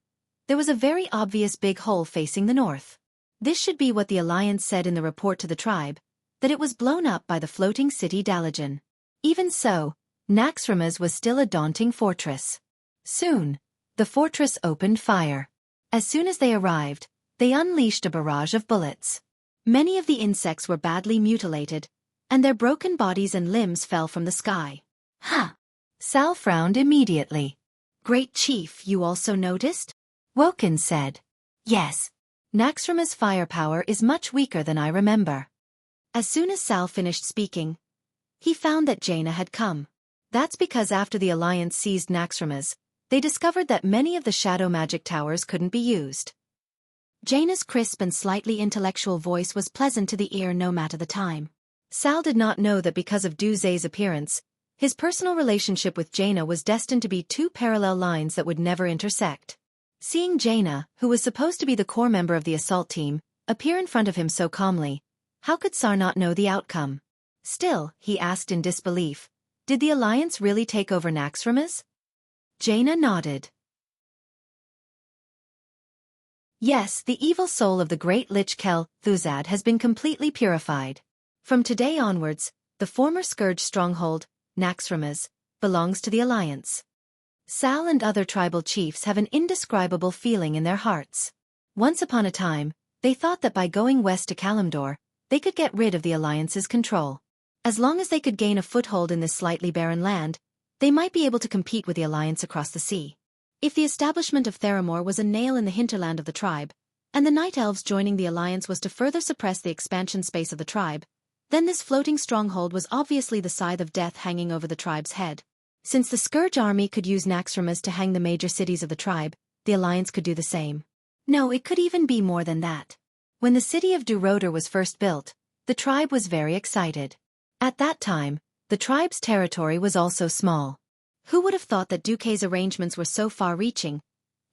there was a very obvious big hole facing the north. This should be what the Alliance said in the report to the tribe, that it was blown up by the floating city Dalajan. Even so, Naxxramas was still a daunting fortress. Soon, the fortress opened fire. As soon as they arrived, they unleashed a barrage of bullets. Many of the insects were badly mutilated, and their broken bodies and limbs fell from the sky. Huh! Sal frowned immediately. Great Chief, you also noticed? Woken said. Yes. Naxxramas' firepower is much weaker than I remember. As soon as Sal finished speaking, he found that Jaina had come. That's because after the Alliance seized Naxxramas, they discovered that many of the shadow magic towers couldn't be used. Jaina's crisp and slightly intellectual voice was pleasant to the ear no matter the time. Sal did not know that because of Du Zay's appearance, his personal relationship with Jaina was destined to be 2 parallel lines that would never intersect. Seeing Jaina, who was supposed to be the core member of the assault team, appear in front of him so calmly, how could Sar not know the outcome? Still, he asked in disbelief, did the Alliance really take over Naxxramas? Jaina nodded. Yes, the evil soul of the great Lich Kel, Thuzad, has been completely purified. From today onwards, the former Scourge stronghold, Naxxramas, belongs to the Alliance. Sal and other tribal chiefs have an indescribable feeling in their hearts. Once upon a time, they thought that by going west to Kalimdor, they could get rid of the Alliance's control. As long as they could gain a foothold in this slightly barren land, they might be able to compete with the Alliance across the sea. If the establishment of Theramore was a nail in the hinterland of the tribe, and the Night Elves joining the Alliance was to further suppress the expansion space of the tribe, then this floating stronghold was obviously the scythe of death hanging over the tribe's head. Since the Scourge army could use Naxxramas to hang the major cities of the tribe, the Alliance could do the same. No, it could even be more than that. When the city of Duroder was first built, the tribe was very excited. At that time, the tribe's territory was also small. Who would have thought that Duque's arrangements were so far-reaching,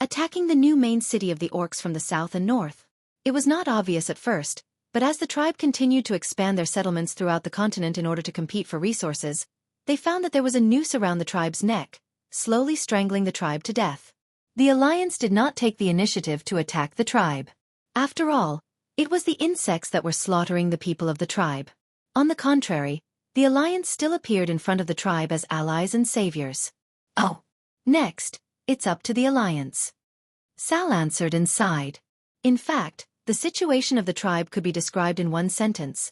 attacking the new main city of the Orcs from the south and north? It was not obvious at first, but as the tribe continued to expand their settlements throughout the continent in order to compete for resources, they found that there was a noose around the tribe's neck, slowly strangling the tribe to death. The Alliance did not take the initiative to attack the tribe. After all, it was the insects that were slaughtering the people of the tribe. On the contrary, the Alliance still appeared in front of the tribe as allies and saviors. Oh. Next, it's up to the Alliance. Sal answered and sighed. In fact, the situation of the tribe could be described in one sentence.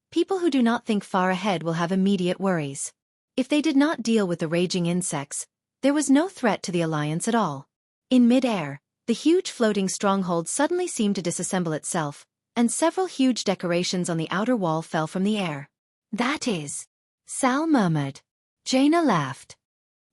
People who do not think far ahead will have immediate worries. If they did not deal with the raging insects, there was no threat to the Alliance at all. In mid-air, the huge floating stronghold suddenly seemed to disassemble itself, and several huge decorations on the outer wall fell from the air. That is, Sal murmured. Jaina laughed.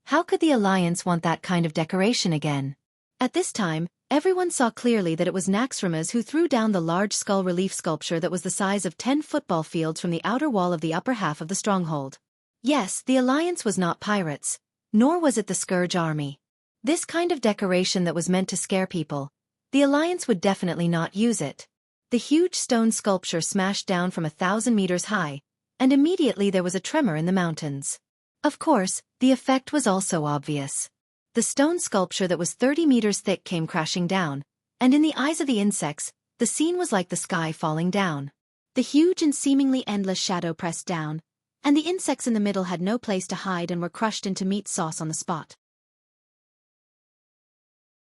How could the Alliance want that kind of decoration again? At this time, everyone saw clearly that it was Naxxramas who threw down the large skull relief sculpture that was the size of 10 football fields from the outer wall of the upper half of the stronghold. Yes, the Alliance was not pirates, nor was it the Scourge army. This kind of decoration that was meant to scare people, the Alliance would definitely not use it. The huge stone sculpture smashed down from 1,000 meters high, and immediately there was a tremor in the mountains. Of course, the effect was also obvious. The stone sculpture that was 30 meters thick came crashing down, and in the eyes of the insects, the scene was like the sky falling down. The huge and seemingly endless shadow pressed down, and the insects in the middle had no place to hide and were crushed into meat sauce on the spot.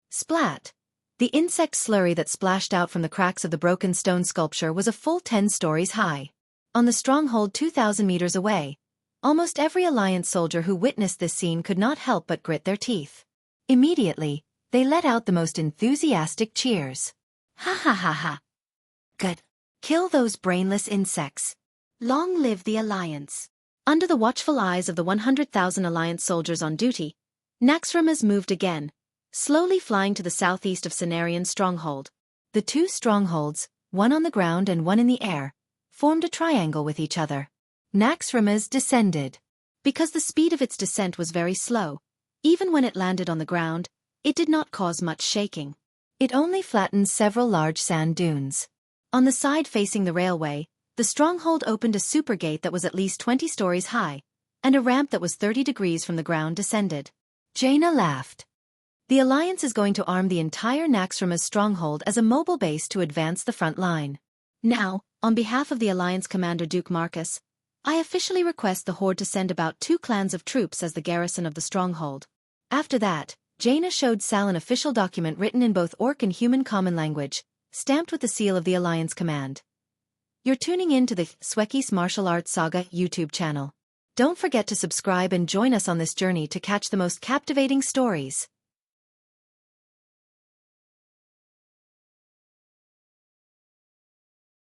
Splat! The insect slurry that splashed out from the cracks of the broken stone sculpture was a full 10 stories high. On the stronghold 2,000 meters away, almost every Alliance soldier who witnessed this scene could not help but grit their teeth. Immediately, they let out the most enthusiastic cheers. Ha ha ha ha! Good. Kill those brainless insects. Long live the Alliance. Under the watchful eyes of the 100,000 Alliance soldiers on duty, Naxxramas moved again, slowly flying to the southeast of Cenarian's stronghold. The two strongholds, one on the ground and one in the air, formed a triangle with each other. Naxxramas descended. Because the speed of its descent was very slow, even when it landed on the ground, it did not cause much shaking. It only flattened several large sand dunes. On the side facing the railway, the stronghold opened a super gate that was at least 20 stories high, and a ramp that was 30 degrees from the ground descended. Jaina laughed. The Alliance is going to arm the entire Naxxramas stronghold as a mobile base to advance the front line. Now, on behalf of the Alliance Commander Duke Marcus, I officially request the Horde to send about 2 clans of troops as the garrison of the stronghold. After that, Jaina showed Sal an official document written in both Orc and human common language, stamped with the seal of the Alliance Command. You're tuning in to the Xueqi's Martial Arts Saga YouTube channel. Don't forget to subscribe and join us on this journey to catch the most captivating stories.